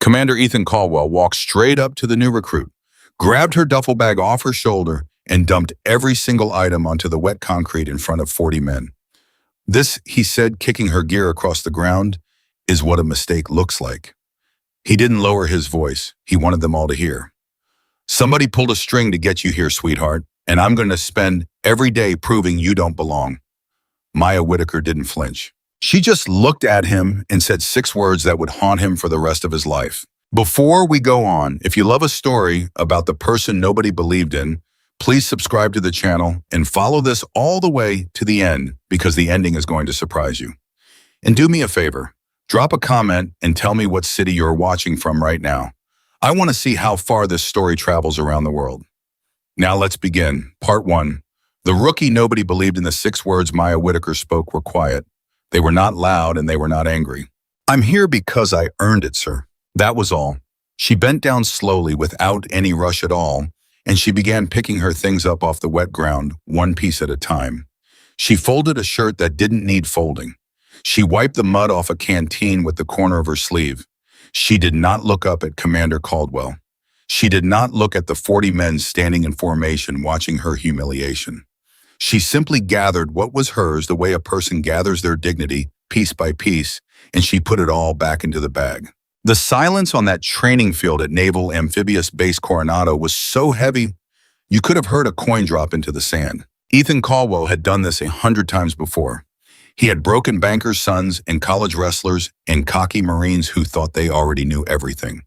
Commander Ethan Caldwell walked straight up to the new recruit, grabbed her duffel bag off her shoulder, and dumped every single item onto the wet concrete in front of 40 men. This, he said, kicking her gear across the ground, is what a mistake looks like. He didn't lower his voice. He wanted them all to hear. Somebody pulled a string to get you here, sweetheart, and I'm going to spend every day proving you don't belong. Maya Whitaker didn't flinch. She just looked at him and said 6 words that would haunt him for the rest of his life. Before we go on, if you love a story about the person nobody believed in, please subscribe to the channel and follow this all the way to the end because the ending is going to surprise you. And do me a favor, drop a comment and tell me what city you're watching from right now. I want to see how far this story travels around the world. Now let's begin. Part 1. The rookie nobody believed in. The 6 words Maya Whitaker spoke were quiet. They were not loud and they were not angry. I'm here because I earned it, sir. That was all. She bent down slowly without any rush at all, and she began picking her things up off the wet ground, one piece at a time. She folded a shirt that didn't need folding. She wiped the mud off a canteen with the corner of her sleeve. She did not look up at Commander Caldwell. She did not look at the 40 men standing in formation watching her humiliation. She simply gathered what was hers the way a person gathers their dignity, piece by piece, and she put it all back into the bag. The silence on that training field at Naval Amphibious Base Coronado was so heavy, you could have heard a coin drop into the sand. Ethan Caldwell had done this 100 times before. He had broken bankers' sons and college wrestlers and cocky Marines who thought they already knew everything.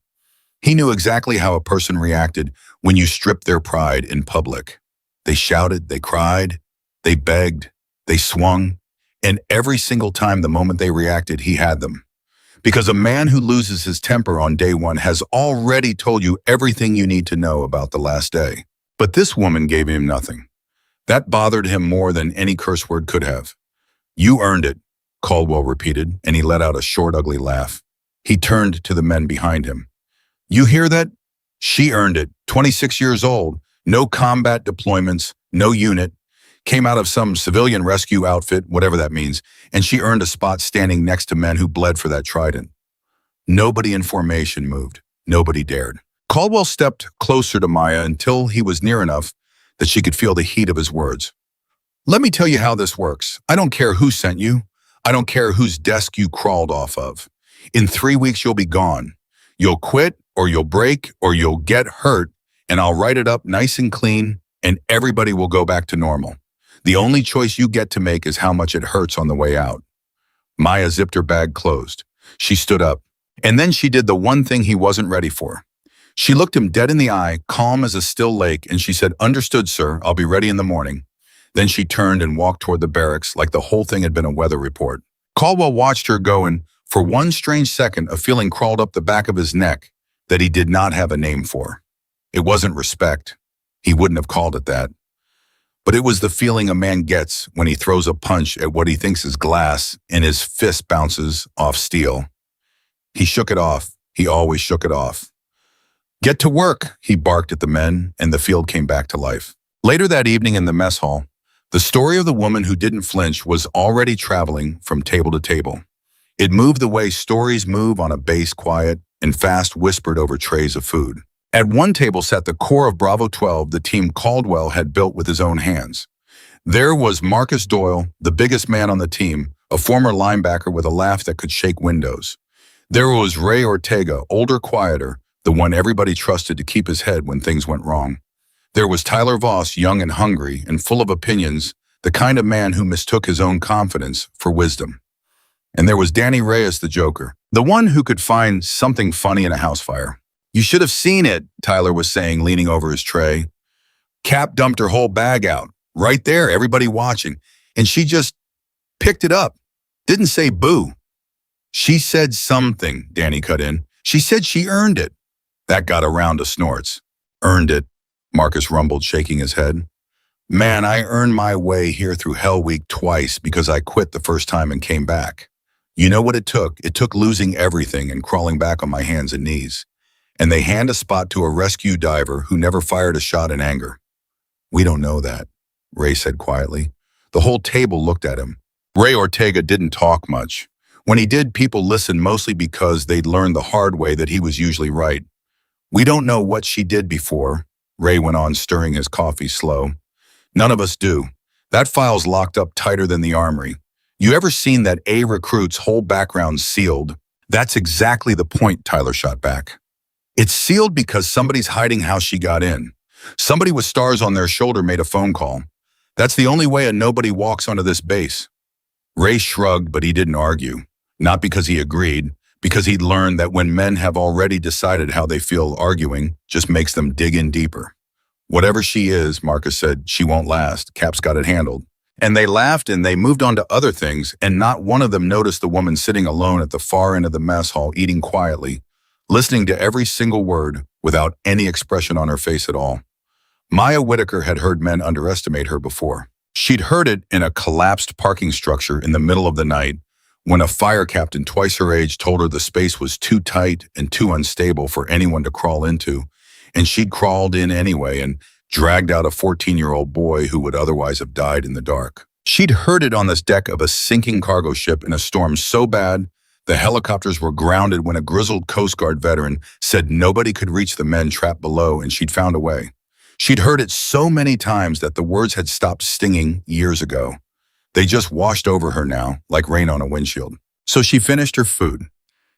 He knew exactly how a person reacted when you stripped their pride in public. They shouted, they cried, they begged, they swung, and every single time the moment they reacted, he had them. Because a man who loses his temper on day one has already told you everything you need to know about the last day. But this woman gave him nothing. That bothered him more than any curse word could have. You earned it, Caldwell repeated, and he let out a short, ugly laugh. He turned to the men behind him. You hear that? She earned it. 26 years old, no combat deployments, no unit, came out of some civilian rescue outfit, whatever that means, and she earned a spot standing next to men who bled for that trident. Nobody in formation moved. Nobody dared. Caldwell stepped closer to Maya until he was near enough that she could feel the heat of his words. Let me tell you how this works. I don't care who sent you. I don't care whose desk you crawled off of. In 3 weeks, you'll be gone. You'll quit, or you'll break, or you'll get hurt, and I'll write it up nice and clean, and everybody will go back to normal. The only choice you get to make is how much it hurts on the way out. Maya zipped her bag closed. She stood up, and then she did the one thing he wasn't ready for. She looked him dead in the eye, calm as a still lake, and she said, "Understood, sir. I'll be ready in the morning." Then she turned and walked toward the barracks like the whole thing had been a weather report. Caldwell watched her go, and for one strange second, a feeling crawled up the back of his neck that he did not have a name for. It wasn't respect. He wouldn't have called it that. But it was the feeling a man gets when he throws a punch at what he thinks is glass and his fist bounces off steel. He shook it off. He always shook it off. Get to work, he barked at the men, and the field came back to life. Later that evening in the mess hall, the story of the woman who didn't flinch was already traveling from table to table. It moved the way stories move on a base, quiet and fast, whispered over trays of food. At one table sat the core of Bravo 12, the team Caldwell had built with his own hands. There was Marcus Doyle, the biggest man on the team, a former linebacker with a laugh that could shake windows. There was Ray Ortega, older, quieter, the one everybody trusted to keep his head when things went wrong. There was Tyler Voss, young and hungry and full of opinions, the kind of man who mistook his own confidence for wisdom. And there was Danny Reyes, the joker, the one who could find something funny in a house fire. You should have seen it, Tyler was saying, leaning over his tray. Cap dumped her whole bag out, right there, everybody watching, and she just picked it up. Didn't say boo. She said something, Danny cut in. She said she earned it. That got a round of snorts. Earned it, Marcus rumbled, shaking his head. Man, I earned my way here through Hell Week twice because I quit the first time and came back. You know what it took? It took losing everything and crawling back on my hands and knees. And they hand a spot to a rescue diver who never fired a shot in anger. We don't know that, Ray said quietly. The whole table looked at him. Ray Ortega didn't talk much. When he did, people listened mostly because they'd learned the hard way that he was usually right. We don't know what she did before, Ray went on, stirring his coffee slow. None of us do. That file's locked up tighter than the armory. You ever seen that A recruit's whole background sealed? That's exactly the point, Tyler shot back. It's sealed because somebody's hiding how she got in. Somebody with stars on their shoulder made a phone call. That's the only way a nobody walks onto this base. Ray shrugged, but he didn't argue. Not because he agreed, because he'd learned that when men have already decided how they feel, arguing just makes them dig in deeper. Whatever she is, Marcus said, she won't last. Cap's got it handled. And they laughed and they moved on to other things, and not one of them noticed the woman sitting alone at the far end of the mess hall, eating quietly, listening to every single word without any expression on her face at all. Maya Whitaker had heard men underestimate her before. She'd heard it in a collapsed parking structure in the middle of the night when a fire captain twice her age told her the space was too tight and too unstable for anyone to crawl into, and she'd crawled in anyway and dragged out a 14-year-old boy who would otherwise have died in the dark. She'd heard it on this deck of a sinking cargo ship in a storm so bad the helicopters were grounded when a grizzled Coast Guard veteran said nobody could reach the men trapped below, and she'd found a way. She'd heard it so many times that the words had stopped stinging years ago. They just washed over her now, like rain on a windshield. So she finished her food.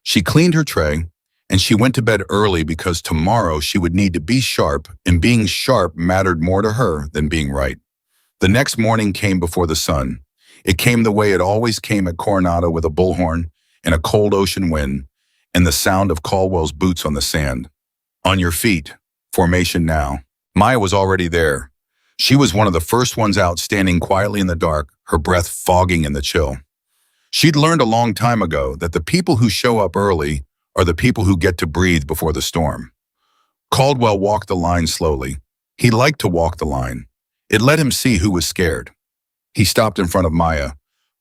She cleaned her tray, and she went to bed early because tomorrow she would need to be sharp, and being sharp mattered more to her than being right. The next morning came before the sun. It came the way it always came at Coronado, with a bullhorn and a cold ocean wind and the sound of Caldwell's boots on the sand. On your feet, formation now. Maya was already there. She was one of the first ones out, standing quietly in the dark, her breath fogging in the chill. She'd learned a long time ago that the people who show up early are the people who get to breathe before the storm. Caldwell walked the line slowly. He liked to walk the line. It let him see who was scared. He stopped in front of Maya.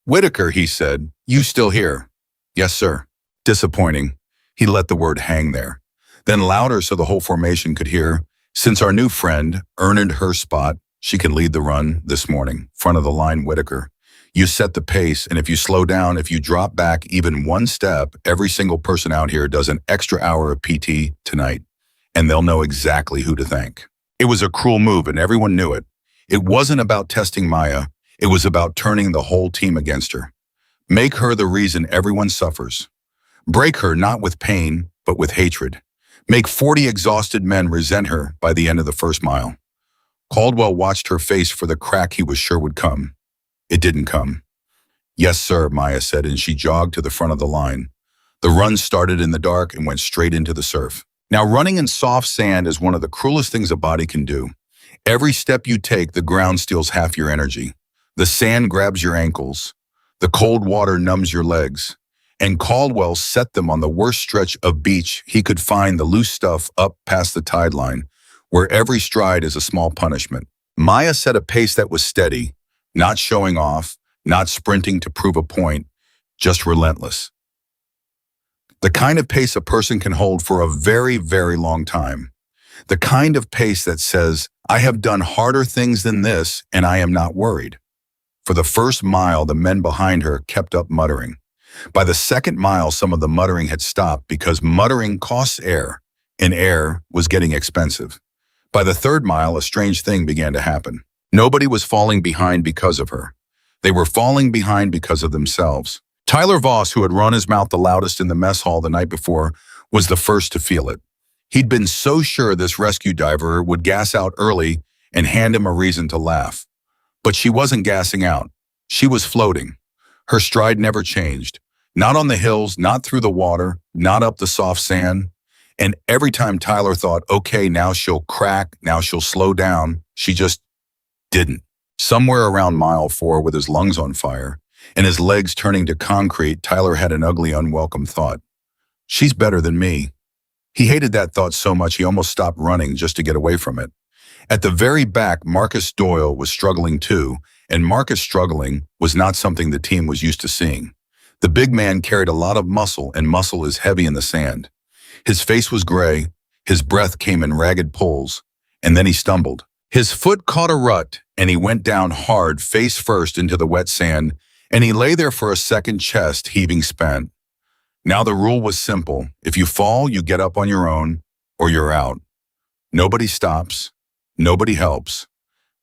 "Whitaker," he said, "you still here?" "Yes, sir." Disappointing. He let the word hang there. Then louder so the whole formation could hear, "Since our new friend earned her spot, she can lead the run this morning. Front of the line, Whitaker. You set the pace, and if you slow down, if you drop back even one step, every single person out here does an extra hour of PT tonight, and they'll know exactly who to thank." It was a cruel move, and everyone knew it. It wasn't about testing Maya. It was about turning the whole team against her. Make her the reason everyone suffers. Break her not with pain, but with hatred. Make 40 exhausted men resent her by the end of the first mile. Caldwell watched her face for the crack he was sure would come. It didn't come. "Yes, sir," Maya said, and she jogged to the front of the line. The run started in the dark and went straight into the surf. Now, running in soft sand is one of the cruelest things a body can do. Every step you take, the ground steals half your energy. The sand grabs your ankles. The cold water numbs your legs. And Caldwell set them on the worst stretch of beach he could find, the loose stuff up past the tide line, where every stride is a small punishment. Maya set a pace that was steady, not showing off, not sprinting to prove a point, just relentless. The kind of pace a person can hold for a very, very long time. The kind of pace that says, "I have done harder things than this, and I am not worried." For the first mile, the men behind her kept up muttering. By the second mile, some of the muttering had stopped because muttering costs air, and air was getting expensive. By the third mile, a strange thing began to happen. Nobody was falling behind because of her. They were falling behind because of themselves. Tyler Voss, who had run his mouth the loudest in the mess hall the night before, was the first to feel it. He'd been so sure this rescue diver would gas out early and hand him a reason to laugh. But she wasn't gassing out. She was floating. Her stride never changed. Not on the hills, not through the water, not up the soft sand. And every time Tyler thought, okay, now she'll crack, now she'll slow down, she just didn't. Somewhere around mile 4, with his lungs on fire and his legs turning to concrete, Tyler had an ugly, unwelcome thought. She's better than me. He hated that thought so much he almost stopped running just to get away from it. At the very back, Marcus Doyle was struggling too, and Marcus struggling was not something the team was used to seeing. The big man carried a lot of muscle, and muscle is heavy in the sand. His face was gray, his breath came in ragged pulls, and then he stumbled. His foot caught a rut, and he went down hard, face first, into the wet sand, And he lay there for a second, chest heaving, spent. Now the rule was simple. If you fall, you get up on your own, or you're out. Nobody stops. Nobody helps.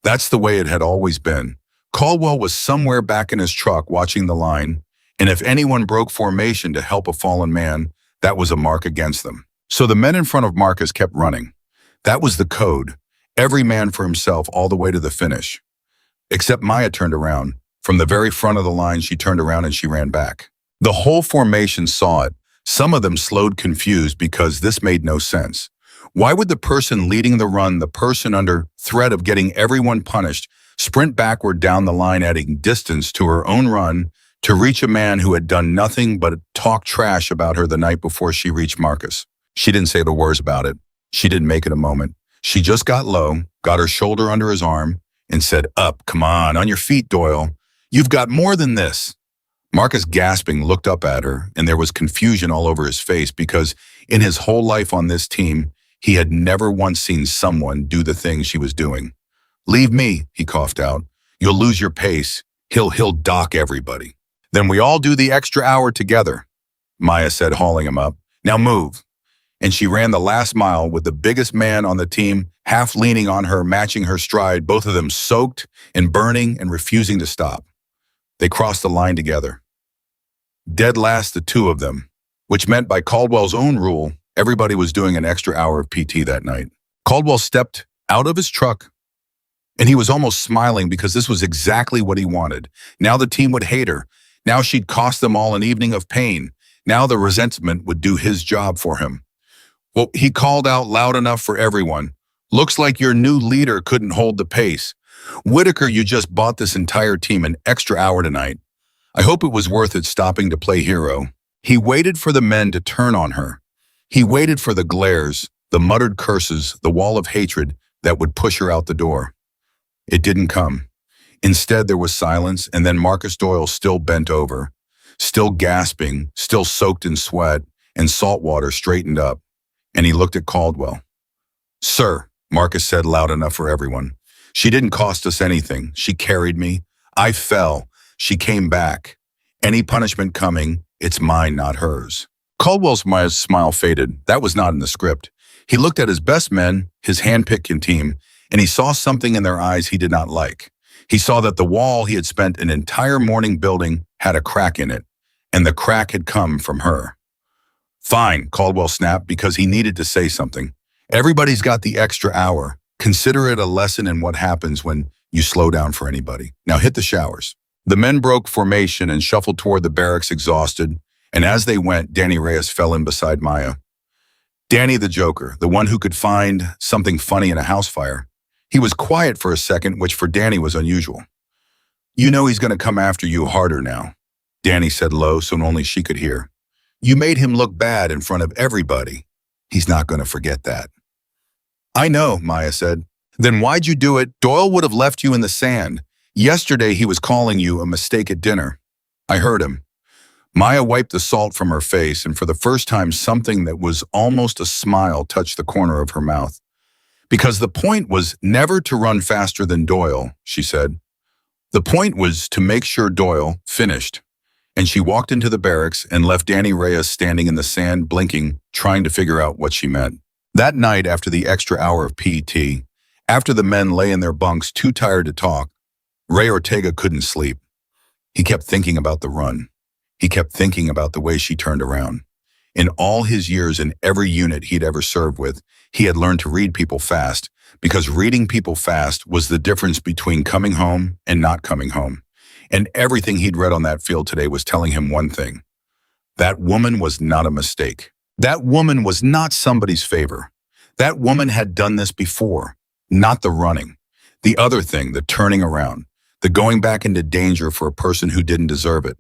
That's the way it had always been. Caldwell was somewhere back in his truck watching the line, and if anyone broke formation to help a fallen man, that was a mark against them. So the men in front of Marcus kept running. That was the code. Every man for himself all the way to the finish. Except Maya turned around. From the very front of the line, she turned around and she ran back. The whole formation saw it. Some of them slowed confused because this made no sense. Why would the person leading the run, the person under threat of getting everyone punished, sprint backward down the line, adding distance to her own run to reach a man who had done nothing but talk trash about her the night before she reached Marcus? She didn't say the words about it. She didn't make it a moment. She just got low, got her shoulder under his arm, and said, "Up, come on your feet, Doyle. You've got more than this." Marcus, gasping, looked up at her, and there was confusion all over his face because in his whole life on this team, he had never once seen someone do the thing she was doing. "Leave me," he coughed out. "You'll lose your pace. He'll dock everybody." "Then we all do the extra hour together," Maya said, hauling him up. "Now move." And she ran the last mile with the biggest man on the team half leaning on her, matching her stride, both of them soaked and burning and refusing to stop. They crossed the line together. Dead last, the two of them, which meant by Caldwell's own rule, everybody was doing an extra hour of PT that night. Caldwell stepped out of his truck, and he was almost smiling because this was exactly what he wanted. Now the team would hate her. Now she'd cost them all an evening of pain. Now the resentment would do his job for him. Well, he called out loud enough for everyone. "Looks like your new leader couldn't hold the pace. Whitaker, you just bought this entire team an extra hour tonight. I hope it was worth it stopping to play hero." He waited for the men to turn on her. He waited for the glares, the muttered curses, the wall of hatred that would push her out the door. It didn't come. Instead, there was silence, and then Marcus Doyle, still bent over, still gasping, still soaked in sweat and salt water, straightened up, and he looked at Caldwell. "Sir," Marcus said loud enough for everyone, "she didn't cost us anything. She carried me. I fell. She came back. Any punishment coming, it's mine, not hers." Caldwell's smile faded. That was not in the script. He looked at his best men, his hand-picked team, and he saw something in their eyes he did not like. He saw that the wall he had spent an entire morning building had a crack in it, and the crack had come from her. "Fine," Caldwell snapped because he needed to say something. "Everybody's got the extra hour. Consider it a lesson in what happens when you slow down for anybody. Now hit the showers." The men broke formation and shuffled toward the barracks exhausted, and as they went, Danny Reyes fell in beside Maya. Danny the Joker, the one who could find something funny in a house fire. He was quiet for a second, which for Danny was unusual. "You know he's going to come after you harder now," Danny said low so only she could hear. "You made him look bad in front of everybody. He's not going to forget that." "I know," Maya said. "Then why'd you do it? Doyle would have left you in the sand. Yesterday he was calling you a mistake at dinner. I heard him." Maya wiped the salt from her face, and for the first time something that was almost a smile touched the corner of her mouth. "Because the point was never to run faster than Doyle," she said. "The point was to make sure Doyle finished." And she walked into the barracks and left Danny Reyes standing in the sand, blinking, trying to figure out what she meant. That night, after the extra hour of PT, after the men lay in their bunks too tired to talk, Ray Ortega couldn't sleep. He kept thinking about the run. He kept thinking about the way she turned around. In all his years in every unit he'd ever served with, he had learned to read people fast, because reading people fast was the difference between coming home and not coming home. And everything he'd read on that field today was telling him one thing. That woman was not a mistake. That woman was not somebody's favor. That woman had done this before, not the running. The other thing, the turning around, the going back into danger for a person who didn't deserve it.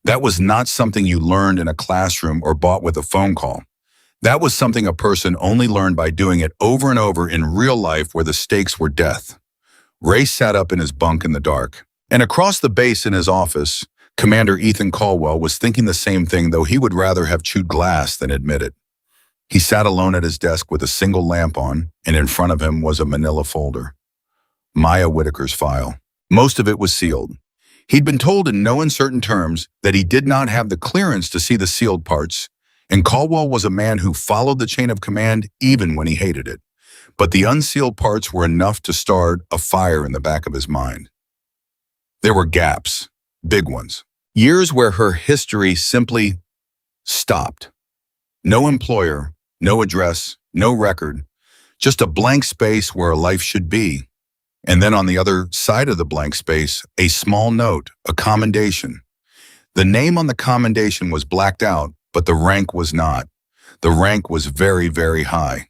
That was not something you learned in a classroom or bought with a phone call. That was something a person only learned by doing it over and over in real life where the stakes were death. Ray sat up in his bunk in the dark. And across the base in his office, Commander Ethan Caldwell was thinking the same thing, though he would rather have chewed glass than admit it. He sat alone at his desk with a single lamp on, and in front of him was a manila folder. Maya Whitaker's file. Most of it was sealed. He'd been told in no uncertain terms that he did not have the clearance to see the sealed parts, and Caldwell was a man who followed the chain of command even when he hated it. But the unsealed parts were enough to start a fire in the back of his mind. There were gaps, big ones. Years where her history simply stopped. No employer, no address, no record, just a blank space where a life should be. And then on the other side of the blank space, a small note, a commendation. The name on the commendation was blacked out, but the rank was not. The rank was very, very high.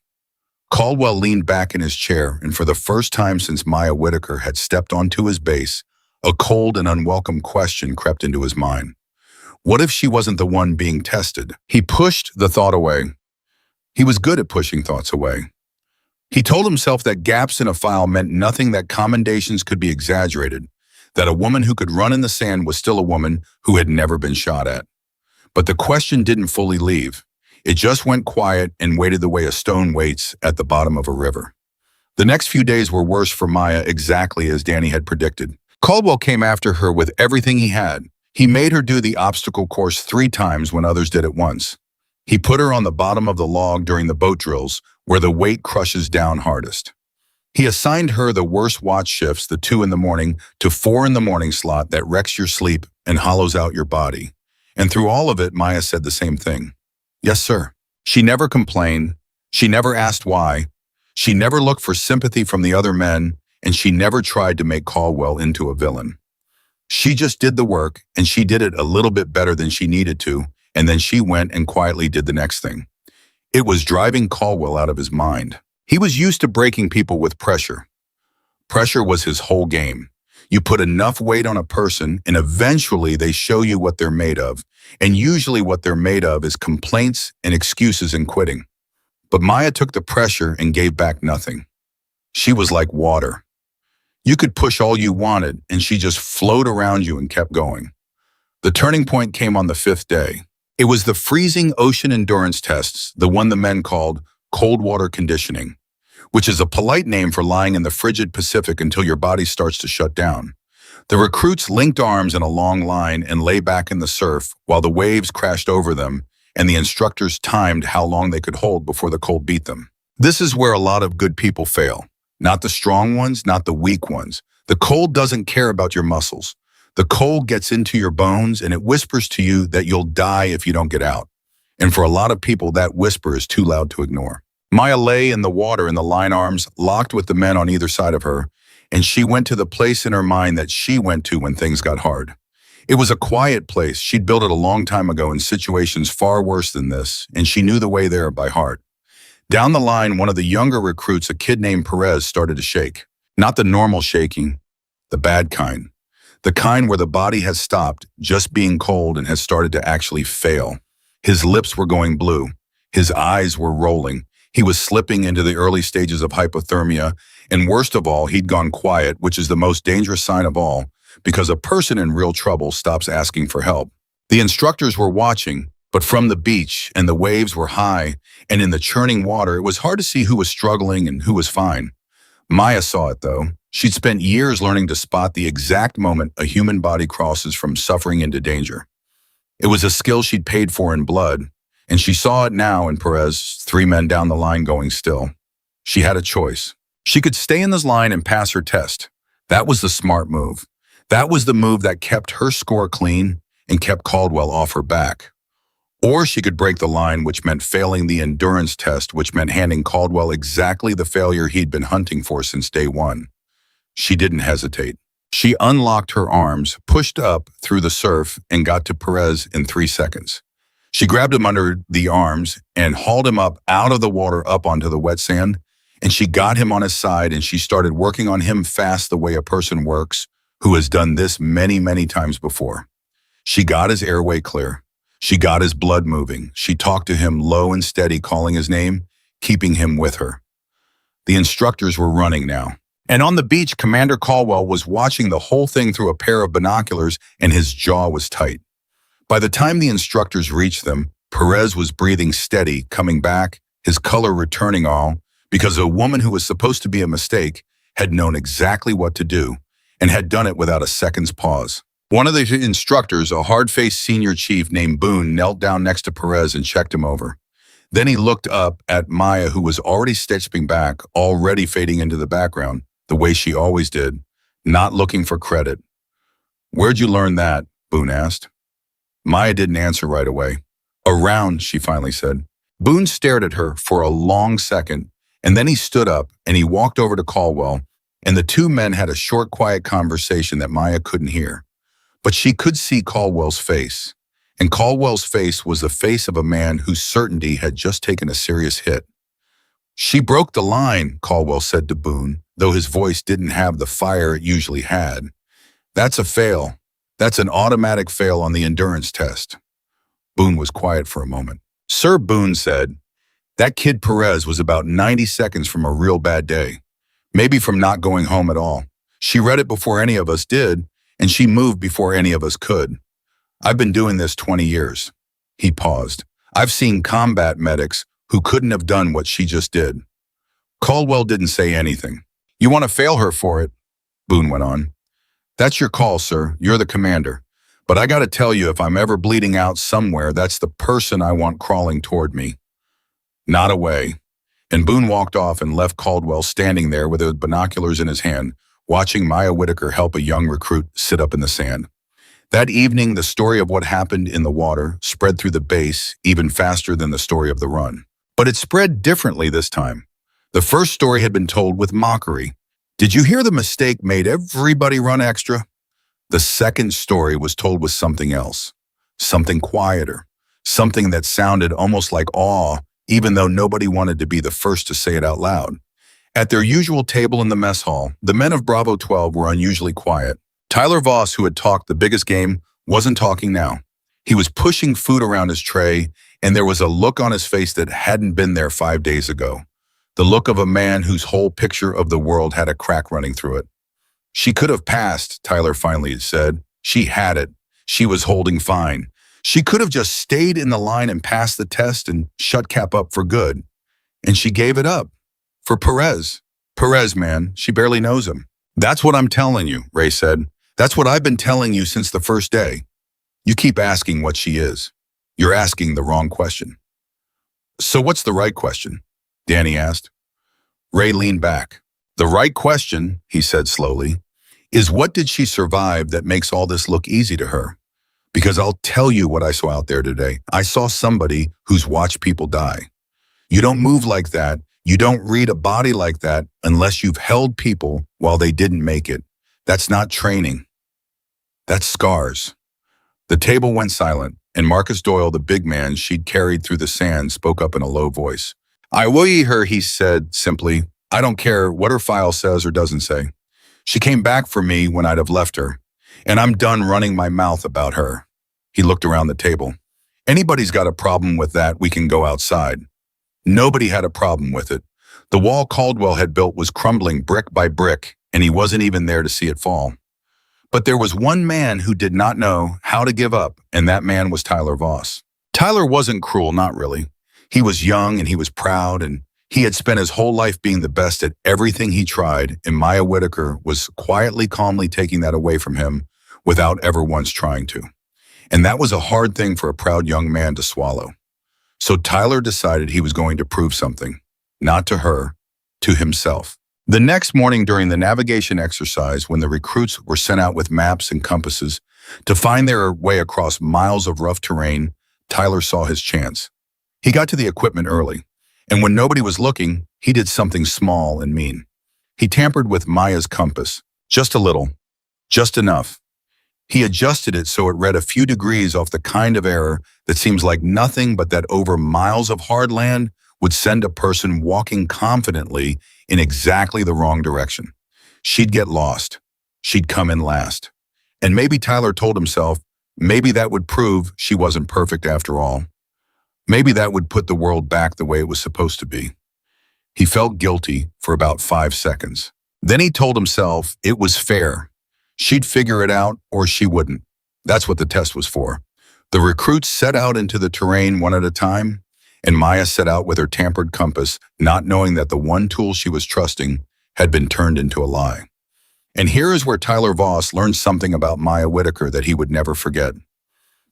Caldwell leaned back in his chair, and for the first time since Maya Whitaker had stepped onto his base, a cold and unwelcome question crept into his mind. What if she wasn't the one being tested? He pushed the thought away. He was good at pushing thoughts away. He told himself that gaps in a file meant nothing, that commendations could be exaggerated, that a woman who could run in the sand was still a woman who had never been shot at. But the question didn't fully leave. It just went quiet and waited the way a stone waits at the bottom of a river. The next few days were worse for Maya, exactly as Danny had predicted. Caldwell came after her with everything he had. He made her do the obstacle course 3 times when others did it once. He put her on the bottom of the log during the boat drills, where the weight crushes down hardest. He assigned her the worst watch shifts, the 2 in the morning to 4 in the morning slot that wrecks your sleep and hollows out your body. And through all of it, Maya said the same thing. Yes, sir. She never complained. She never asked why. She never looked for sympathy from the other men, and she never tried to make Caldwell into a villain. She just did the work, and she did it a little bit better than she needed to, and then she went and quietly did the next thing. It was driving Caldwell out of his mind. He was used to breaking people with pressure. Pressure was his whole game. You put enough weight on a person, and eventually they show you what they're made of, and usually what they're made of is complaints and excuses and quitting. But Maya took the pressure and gave back nothing. She was like water. You could push all you wanted, and she just flowed around you and kept going. The turning point came on the 5th day. It was the freezing ocean endurance tests, the one the men called cold water conditioning, which is a polite name for lying in the frigid Pacific until your body starts to shut down. The recruits linked arms in a long line and lay back in the surf while the waves crashed over them, and the instructors timed how long they could hold before the cold beat them. This is where a lot of good people fail. Not the strong ones, not the weak ones. The cold doesn't care about your muscles. The cold gets into your bones, and it whispers to you that you'll die if you don't get out. And for a lot of people, that whisper is too loud to ignore. Maya lay in the water in the line arms, locked with the men on either side of her, and she went to the place in her mind that she went to when things got hard. It was a quiet place. She'd built it a long time ago in situations far worse than this, and she knew the way there by heart. Down the line, one of the younger recruits, a kid named Perez, started to shake. Not the normal shaking, the bad kind. The kind where the body has stopped just being cold and has started to actually fail. His lips were going blue. His eyes were rolling. He was slipping into the early stages of hypothermia, and worst of all, he'd gone quiet, which is the most dangerous sign of all, because a person in real trouble stops asking for help. The instructors were watching, but from the beach, and the waves were high, and in the churning water, it was hard to see who was struggling and who was fine. Maya saw it, though. She'd spent years learning to spot the exact moment a human body crosses from suffering into danger. It was a skill she'd paid for in blood, and she saw it now in Perez, 3 men down the line going still. She had a choice. She could stay in this line and pass her test. That was the smart move. That was the move that kept her score clean and kept Caldwell off her back. Or she could break the line, which meant failing the endurance test, which meant handing Caldwell exactly the failure he'd been hunting for since day one. She didn't hesitate. She unlocked her arms, pushed up through the surf, and got to Perez in 3 seconds. She grabbed him under the arms and hauled him up out of the water up onto the wet sand, and she got him on his side, and she started working on him fast the way a person works who has done this many, many times before. She got his airway clear. She got his blood moving. She talked to him low and steady, calling his name, keeping him with her. The instructors were running now. And on the beach, Commander Caldwell was watching the whole thing through a pair of binoculars, and his jaw was tight. By the time the instructors reached them, Perez was breathing steady, coming back, his color returning all, because a woman who was supposed to be a mistake had known exactly what to do and had done it without a second's pause. One of the instructors, a hard-faced senior chief named Boone, knelt down next to Perez and checked him over. Then he looked up at Maya, who was already stepping back, already fading into the background, the way she always did, not looking for credit. "Where'd you learn that?" Boone asked. Maya didn't answer right away. "Around," she finally said. Boone stared at her for a long second, and then he stood up and he walked over to Caldwell, and the two men had a short, quiet conversation that Maya couldn't hear. But she could see Caldwell's face, and Caldwell's face was the face of a man whose certainty had just taken a serious hit. "She broke the line," Caldwell said to Boone, though his voice didn't have the fire it usually had. "That's a fail. That's an automatic fail on the endurance test." Boone was quiet for a moment. "Sir," Boone said, "that kid Perez was about 90 seconds from a real bad day. Maybe from not going home at all. She read it before any of us did, and she moved before any of us could. I've been doing this 20 years. He paused. "I've seen combat medics who couldn't have done what she just did." Caldwell didn't say anything. "You want to fail her for it," Boone went on. "That's your call, sir. You're the commander. But I gotta tell you, if I'm ever bleeding out somewhere, that's the person I want crawling toward me." "Not away." And Boone walked off and left Caldwell standing there with his binoculars in his hand, watching Maya Whitaker help a young recruit sit up in the sand. That evening, the story of what happened in the water spread through the base even faster than the story of the run. But it spread differently this time. The first story had been told with mockery. "Did you hear the mistake made everybody run extra?" The second story was told with something else, something quieter, something that sounded almost like awe, even though nobody wanted to be the first to say it out loud. At their usual table in the mess hall, the men of Bravo 12 were unusually quiet. Tyler Voss, who had talked the biggest game, wasn't talking now. He was pushing food around his tray, and there was a look on his face that hadn't been there 5 days ago. The look of a man whose whole picture of the world had a crack running through it. "She could have passed," Tyler finally said. "She had it. She was holding fine. She could have just stayed in the line and passed the test and shut Cap up for good. And she gave it up. For Perez. Perez, man, she barely knows him." "That's what I'm telling you," Ray said. "That's what I've been telling you since the first day. You keep asking what she is. You're asking the wrong question." "So what's the right question?" Danny asked. Ray leaned back. "The right question," he said slowly, "is what did she survive that makes all this look easy to her? Because I'll tell you what I saw out there today. I saw somebody who's watched people die. You don't move like that. You don't read a body like that unless you've held people while they didn't make it. That's not training. That's scars." The table went silent, and Marcus Doyle, the big man she'd carried through the sand, spoke up in a low voice. "I will eat her," he said simply. "I don't care what her file says or doesn't say. She came back for me when I'd have left her, and I'm done running my mouth about her." He looked around the table. "Anybody's got a problem with that, we can go outside." Nobody had a problem with it. The wall Caldwell had built was crumbling brick by brick, and he wasn't even there to see it fall. But there was one man who did not know how to give up, and that man was Tyler Voss. Tyler wasn't cruel, not really. He was young and he was proud, and he had spent his whole life being the best at everything he tried, and Maya Whitaker was quietly, calmly taking that away from him without ever once trying to. And that was a hard thing for a proud young man to swallow. So Tyler decided he was going to prove something, not to her, to himself. The next morning during the navigation exercise, when the recruits were sent out with maps and compasses to find their way across miles of rough terrain, Tyler saw his chance. He got to the equipment early, and when nobody was looking, he did something small and mean. He tampered with Maya's compass, just a little, just enough. He adjusted it so it read a few degrees off the kind of error that seems like nothing but that over miles of hard land would send a person walking confidently in exactly the wrong direction. She'd get lost. She'd come in last. And maybe Tyler told himself, maybe that would prove she wasn't perfect after all. Maybe that would put the world back the way it was supposed to be. He felt guilty for about 5 seconds. Then he told himself it was fair. She'd figure it out or she wouldn't. That's what the test was for. The recruits set out into the terrain one at a time, and Maya set out with her tampered compass, not knowing that the one tool she was trusting had been turned into a lie. And here is where Tyler Voss learned something about Maya Whitaker that he would never forget.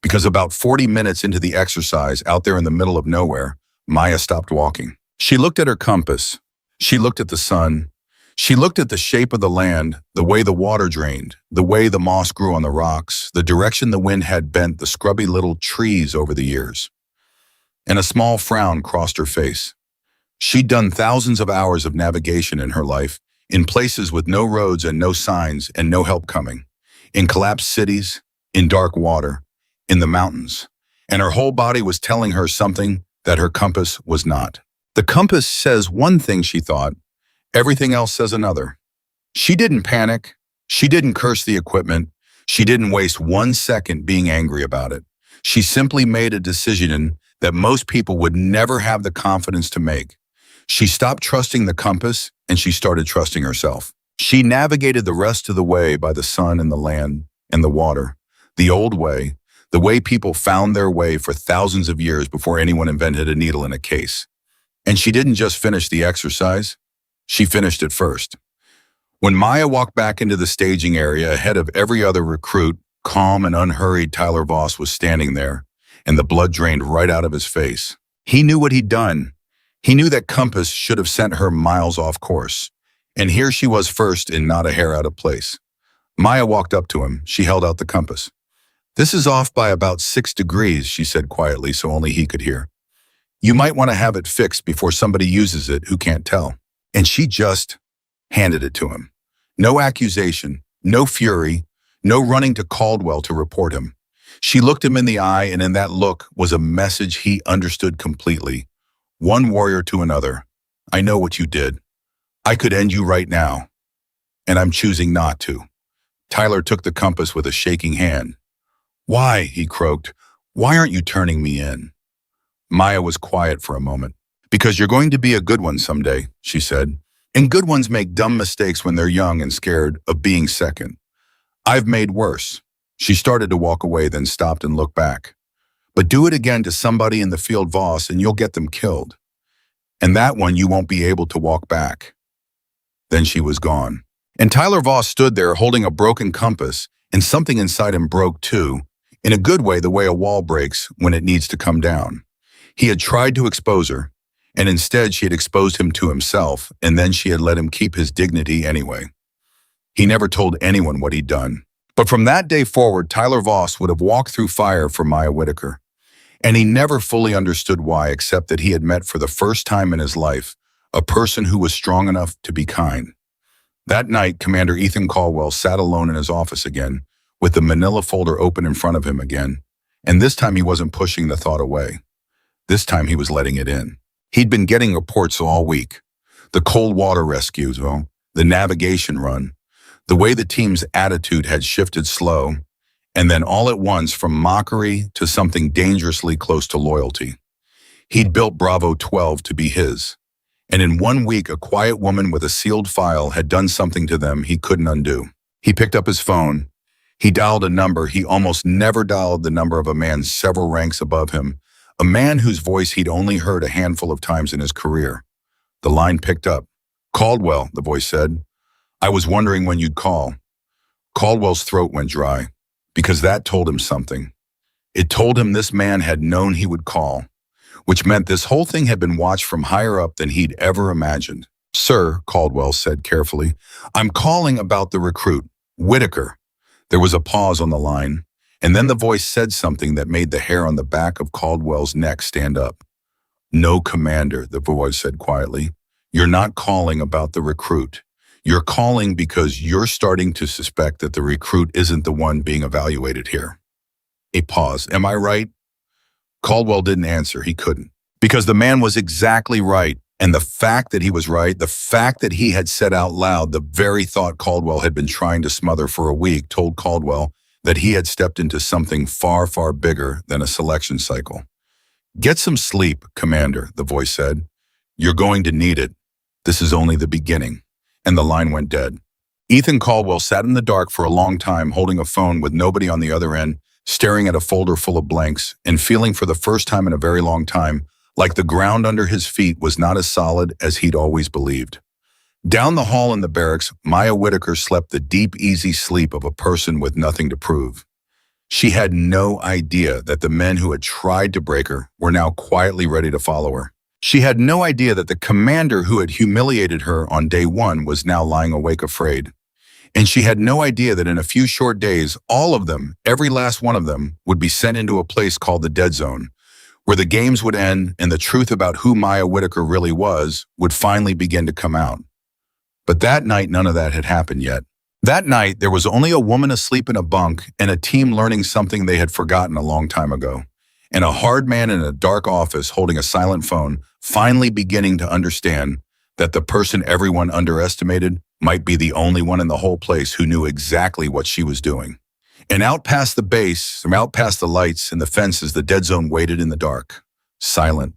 Because about 40 minutes into the exercise, out there in the middle of nowhere, Maya stopped walking. She looked at her compass. She looked at the sun. She looked at the shape of the land, the way the water drained, the way the moss grew on the rocks, the direction the wind had bent the scrubby little trees over the years. And a small frown crossed her face. She'd done thousands of hours of navigation in her life, in places with no roads and no signs and no help coming, in collapsed cities, in dark water, in the mountains. And her whole body was telling her something that her compass was not. The compass says one thing, she thought. Everything else says another. She didn't panic. She didn't curse the equipment. She didn't waste 1 second being angry about it. She simply made a decision that most people would never have the confidence to make. She stopped trusting the compass and she started trusting herself. She navigated the rest of the way by the sun and the land and the water, the old way, the way people found their way for thousands of years before anyone invented a needle in a case. And she didn't just finish the exercise, she finished it first. When Maya walked back into the staging area ahead of every other recruit, calm and unhurried, Tyler Voss was standing there, and the blood drained right out of his face. He knew what he'd done. He knew that compass should have sent her miles off course. And here she was first and not a hair out of place. Maya walked up to him. She held out the compass. "This is off by about 6 degrees, she said quietly so only he could hear. "You might want to have it fixed before somebody uses it who can't tell." And she just handed it to him. No accusation, no fury, no running to Caldwell to report him. She looked him in the eye, and in that look was a message he understood completely. One warrior to another. "I know what you did. I could end you right now. And I'm choosing not to." Tyler took the compass with a shaking hand. "Why?" he croaked. "Why aren't you turning me in?" Maya was quiet for a moment. "Because you're going to be a good one someday," she said. "And good ones make dumb mistakes when they're young and scared of being second. I've made worse." She started to walk away, then stopped and looked back. "But do it again to somebody in the field, Voss, and you'll get them killed. And that one you won't be able to walk back." Then she was gone. And Tyler Voss stood there holding a broken compass, and something inside him broke too, in a good way, the way a wall breaks when it needs to come down. He had tried to expose her, and instead she had exposed him to himself, and then she had let him keep his dignity anyway. He never told anyone what he'd done. But from that day forward, Tyler Voss would have walked through fire for Maya Whitaker. And he never fully understood why, except that he had met for the first time in his life a person who was strong enough to be kind. That night, Commander Ethan Caldwell sat alone in his office again, with the manila folder open in front of him again. And this time he wasn't pushing the thought away. This time he was letting it in. He'd been getting reports all week. The cold water rescues, the navigation run, the way the team's attitude had shifted slow, and then all at once from mockery to something dangerously close to loyalty. He'd built Bravo 12 to be his. And in 1 week, a quiet woman with a sealed file had done something to them he couldn't undo. He picked up his phone. He dialed a number. He almost never dialed the number of a man several ranks above him, a man whose voice he'd only heard a handful of times in his career. The line picked up. "Caldwell," the voice said. "I was wondering when you'd call." Caldwell's throat went dry, because that told him something. It told him this man had known he would call, which meant this whole thing had been watched from higher up than he'd ever imagined. "Sir," Caldwell said carefully, "I'm calling about the recruit, Whitaker." There was a pause on the line, and then the voice said something that made the hair on the back of Caldwell's neck stand up. "No, Commander," the voice said quietly. "You're not calling about the recruit. You're calling because you're starting to suspect that the recruit isn't the one being evaluated here." A pause. "Am I right?" Caldwell didn't answer. He couldn't. Because the man was exactly right. And the fact that he was right, the fact that he had said out loud the very thought Caldwell had been trying to smother for a week, told Caldwell that he had stepped into something far, far bigger than a selection cycle. "Get some sleep, Commander," the voice said. "You're going to need it. This is only the beginning." And the line went dead. Ethan Caldwell sat in the dark for a long time, holding a phone with nobody on the other end, staring at a folder full of blanks, and feeling for the first time in a very long time like the ground under his feet was not as solid as he'd always believed. Down the hall in the barracks, Maya Whitaker slept the deep, easy sleep of a person with nothing to prove. She had no idea that the men who had tried to break her were now quietly ready to follow her. She had no idea that the commander who had humiliated her on day one was now lying awake afraid. And she had no idea that in a few short days, all of them, every last one of them, would be sent into a place called the Dead Zone, where the games would end and the truth about who Maya Whitaker really was would finally begin to come out. But that night, none of that had happened yet. That night, there was only a woman asleep in a bunk and a team learning something they had forgotten a long time ago, and a hard man in a dark office holding a silent phone, finally beginning to understand that the person everyone underestimated might be the only one in the whole place who knew exactly what she was doing. And out past the base, out past the lights and the fences, the dead zone waited in the dark, silent,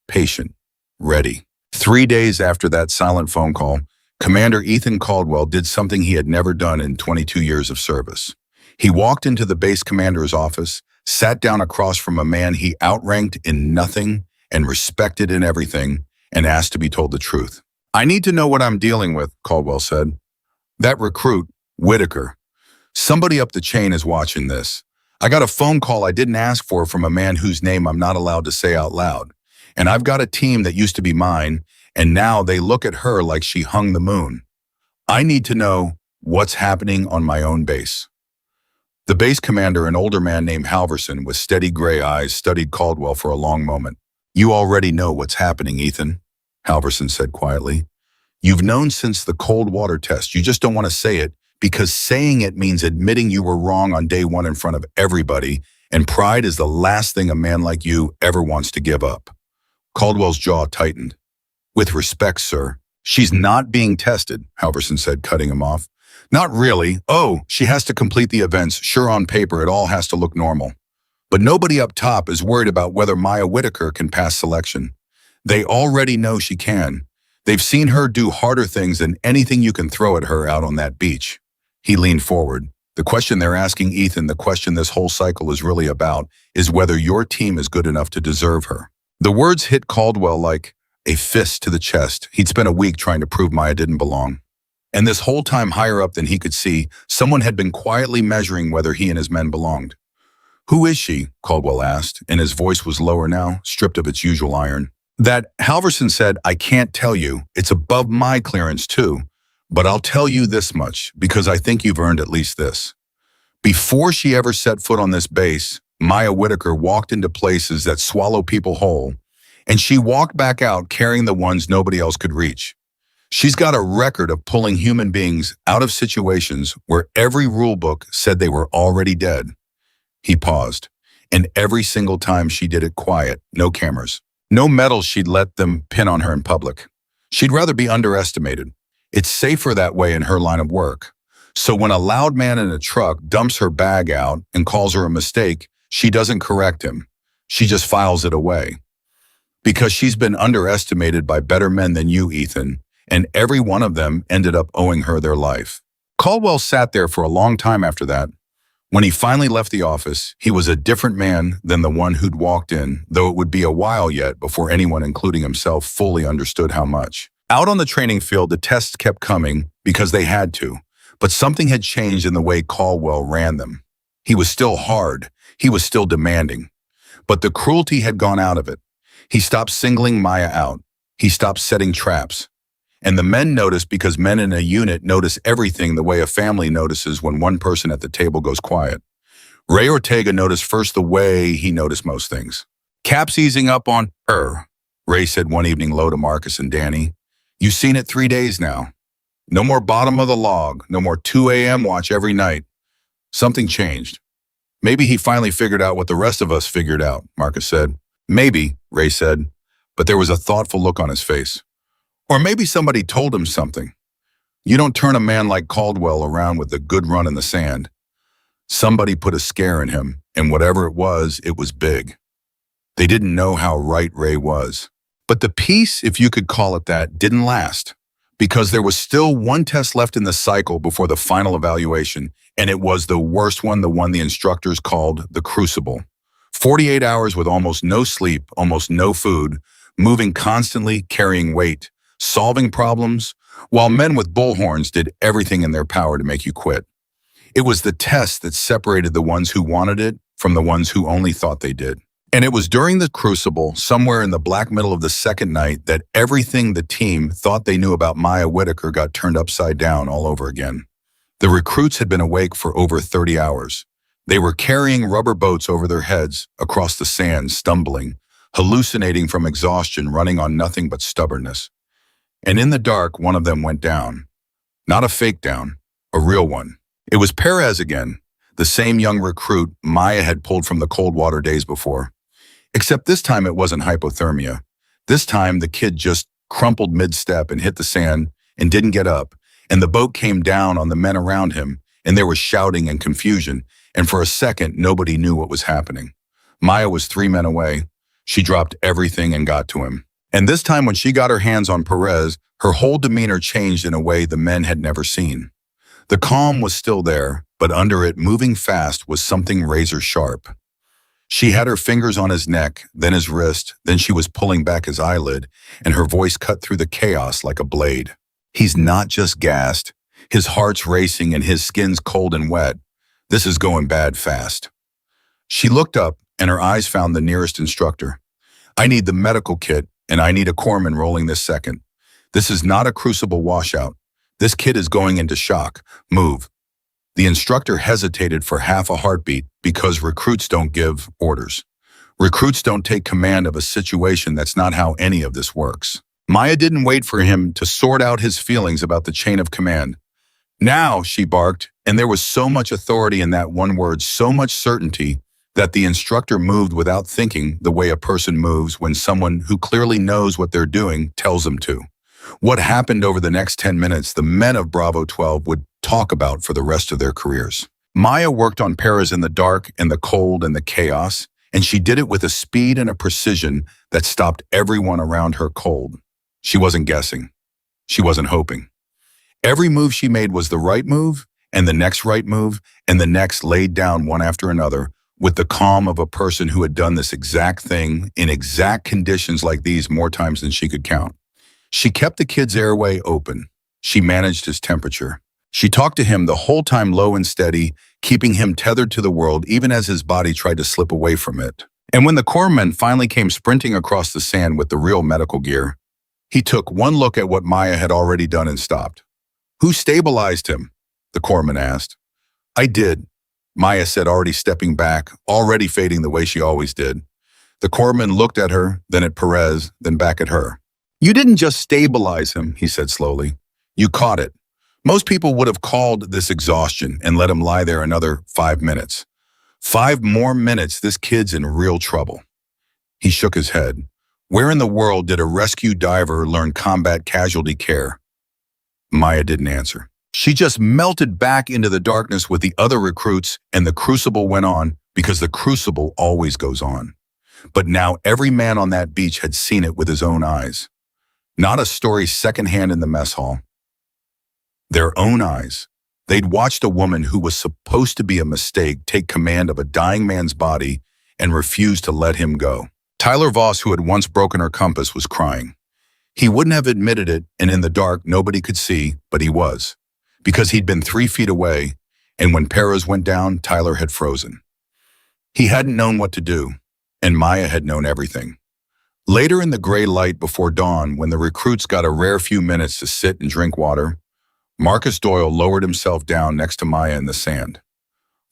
patient, ready. 3 days after that silent phone call, Commander Ethan Caldwell did something he had never done in 22 years of service. He walked into the base commander's office, sat down across from a man he outranked in nothing and respected in everything, and asked to be told the truth. "I need to know what I'm dealing with," Caldwell said. "That recruit, Whitaker. Somebody up the chain is watching this. I got a phone call I didn't ask for from a man whose name I'm not allowed to say out loud. And I've got a team that used to be mine, and now they look at her like she hung the moon. I need to know what's happening on my own base." The base commander, an older man named Halverson with steady gray eyes, studied Caldwell for a long moment. "You already know what's happening, Ethan," Halverson said quietly. "You've known since the cold water test. You just don't want to say it because saying it means admitting you were wrong on day one in front of everybody, and pride is the last thing a man like you ever wants to give up." Caldwell's jaw tightened. "With respect, sir." "She's not being tested," Halverson said, cutting him off. "Not really. Oh, she has to complete the events. Sure, on paper, it all has to look normal. But nobody up top is worried about whether Maya Whitaker can pass selection. They already know she can. They've seen her do harder things than anything you can throw at her out on that beach." He leaned forward. "The question they're asking, Ethan, the question this whole cycle is really about, is whether your team is good enough to deserve her." The words hit Caldwell like a fist to the chest. He'd spent a week trying to prove Maya didn't belong. And this whole time, higher up than he could see, someone had been quietly measuring whether he and his men belonged. "Who is she?" Caldwell asked, and his voice was lower now, stripped of its usual iron. "That," Halverson said, "I can't tell you. It's above my clearance, too. But I'll tell you this much, because I think you've earned at least this. Before she ever set foot on this base, Maya Whitaker walked into places that swallow people whole, and she walked back out carrying the ones nobody else could reach. She's got a record of pulling human beings out of situations where every rule book said they were already dead." He paused. "And every single time she did it quiet, no cameras. No medals she'd let them pin on her in public. She'd rather be underestimated. It's safer that way in her line of work. So when a loud man in a truck dumps her bag out and calls her a mistake, she doesn't correct him. She just files it away. Because she's been underestimated by better men than you, Ethan, and every one of them ended up owing her their life." Caldwell sat there for a long time after that. When he finally left the office, he was a different man than the one who'd walked in, though it would be a while yet before anyone, including himself, fully understood how much. Out on the training field, the tests kept coming because they had to, but something had changed in the way Caldwell ran them. He was still hard. He was still demanding. But the cruelty had gone out of it. He stopped singling Maya out. He stopped setting traps. And the men noticed because men in a unit notice everything the way a family notices when one person at the table goes quiet. Ray Ortega noticed first the way he noticed most things. "Cap's easing up on her," Ray said one evening low to Marcus and Danny. "You've seen it 3 days now. No more bottom of the log, no more 2 a.m. watch every night. Something changed." "Maybe he finally figured out what the rest of us figured out," Marcus said. "Maybe," Ray said, but there was a thoughtful look on his face. "Or maybe somebody told him something. You don't turn a man like Caldwell around with a good run in the sand. Somebody put a scare in him, and whatever it was big." They didn't know how right Ray was. But the peace, if you could call it that, didn't last, because there was still one test left in the cycle before the final evaluation, and it was the worst one, the one the instructors called the crucible. 48 hours with almost no sleep, almost no food, moving constantly, carrying weight, solving problems, while men with bullhorns did everything in their power to make you quit. It was the test that separated the ones who wanted it from the ones who only thought they did. And it was during the crucible, somewhere in the black middle of the second night, that everything the team thought they knew about Maya Whitaker got turned upside down all over again. The recruits had been awake for over 30 hours. They were carrying rubber boats over their heads, across the sand, stumbling, hallucinating from exhaustion, running on nothing but stubbornness. And in the dark, one of them went down. Not a fake down, a real one. It was Perez again, the same young recruit Maya had pulled from the cold water days before. Except this time it wasn't hypothermia. This time the kid just crumpled mid-step and hit the sand and didn't get up, and the boat came down on the men around him, and there was shouting and confusion, and for a second nobody knew what was happening. Maya was 3 men away. She dropped everything and got to him. And this time when she got her hands on Perez, her whole demeanor changed in a way the men had never seen. The calm was still there, but under it, moving fast, was something razor sharp. She had her fingers on his neck, then his wrist, then she was pulling back his eyelid, and her voice cut through the chaos like a blade. He's not just gassed. His heart's racing and his skin's cold and wet. This is going bad fast. She looked up, and her eyes found the nearest instructor. I need the medical kit, and I need a corpsman rolling this second. This is not a crucible washout. This kid is going into shock. Move. The instructor hesitated for half a heartbeat because recruits don't give orders. Recruits don't take command of a situation. That's not how any of this works. Maya didn't wait for him to sort out his feelings about the chain of command. Now, she barked, and there was so much authority in that one word, so much certainty, that the instructor moved without thinking the way a person moves when someone who clearly knows what they're doing tells them to. What happened over the next 10 minutes, the men of Bravo 12 would talk about for the rest of their careers. Maya worked on Perez in the dark and the cold and the chaos, and she did it with a speed and a precision that stopped everyone around her cold. She wasn't guessing. She wasn't hoping. Every move she made was the right move, and the next right move, and the next laid down one after another, with the calm of a person who had done this exact thing in exact conditions like these more times than she could count. She kept the kid's airway open. She managed his temperature. She talked to him the whole time low and steady, keeping him tethered to the world even as his body tried to slip away from it. And when the corpsman finally came sprinting across the sand with the real medical gear, he took one look at what Maya had already done and stopped. Who stabilized him? The corpsman asked. I did, Maya said, already stepping back, already fading the way she always did. The corpsman looked at her, then at Perez, then back at her. You didn't just stabilize him, he said slowly. You caught it. Most people would have called this exhaustion and let him lie there another 5 minutes. 5 more minutes, this kid's in real trouble. He shook his head. Where in the world did a rescue diver learn combat casualty care? Maya didn't answer. She just melted back into the darkness with the other recruits, and the crucible went on because the crucible always goes on. But now every man on that beach had seen it with his own eyes. Not a story secondhand in the mess hall. Their own eyes. They'd watched a woman who was supposed to be a mistake take command of a dying man's body and refuse to let him go. Tyler Voss, who had once broken her compass, was crying. He wouldn't have admitted it, and in the dark nobody could see, but he was. Because he'd been 3 feet away, and when Perez went down, Tyler had frozen. He hadn't known what to do, and Maya had known everything. Later in the gray light before dawn, when the recruits got a rare few minutes to sit and drink water, Marcus Doyle lowered himself down next to Maya in the sand.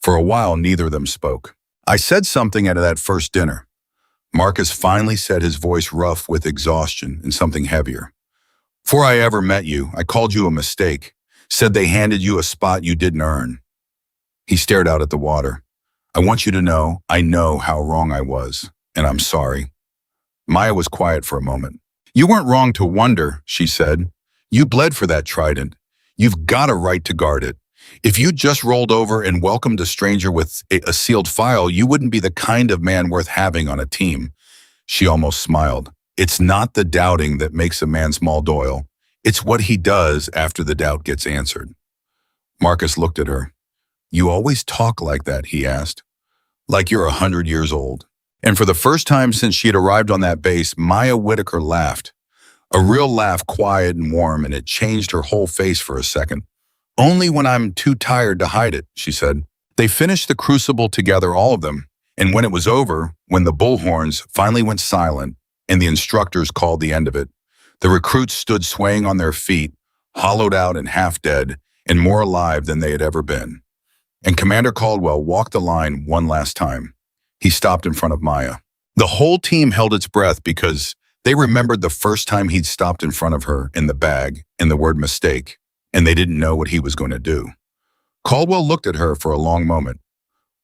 For a while, neither of them spoke. I said something at that first dinner. Marcus finally said, his voice rough with exhaustion and something heavier. Before I ever met you, I called you a mistake, said they handed you a spot you didn't earn. He stared out at the water. I want you to know I know how wrong I was, and I'm sorry. Maya was quiet for a moment. You weren't wrong to wonder, she said. You bled for that trident. You've got a right to guard it. If you just rolled over and welcomed a stranger with a sealed file, you wouldn't be the kind of man worth having on a team. She almost smiled. It's not the doubting that makes a man small, Doyle. It's what he does after the doubt gets answered. Marcus looked at her. You always talk like that, he asked. Like you're 100 years old. And for the first time since she had arrived on that base, Maya Whitaker laughed. A real laugh, quiet and warm, and it changed her whole face for a second. Only when I'm too tired to hide it, she said. They finished the crucible together, all of them, and when it was over, when the bullhorns finally went silent and the instructors called the end of it, the recruits stood swaying on their feet, hollowed out and half dead, and more alive than they had ever been. And Commander Caldwell walked the line one last time. He stopped in front of Maya. The whole team held its breath because they remembered the first time he'd stopped in front of her in the bag and the word mistake, and they didn't know what he was going to do. Caldwell looked at her for a long moment.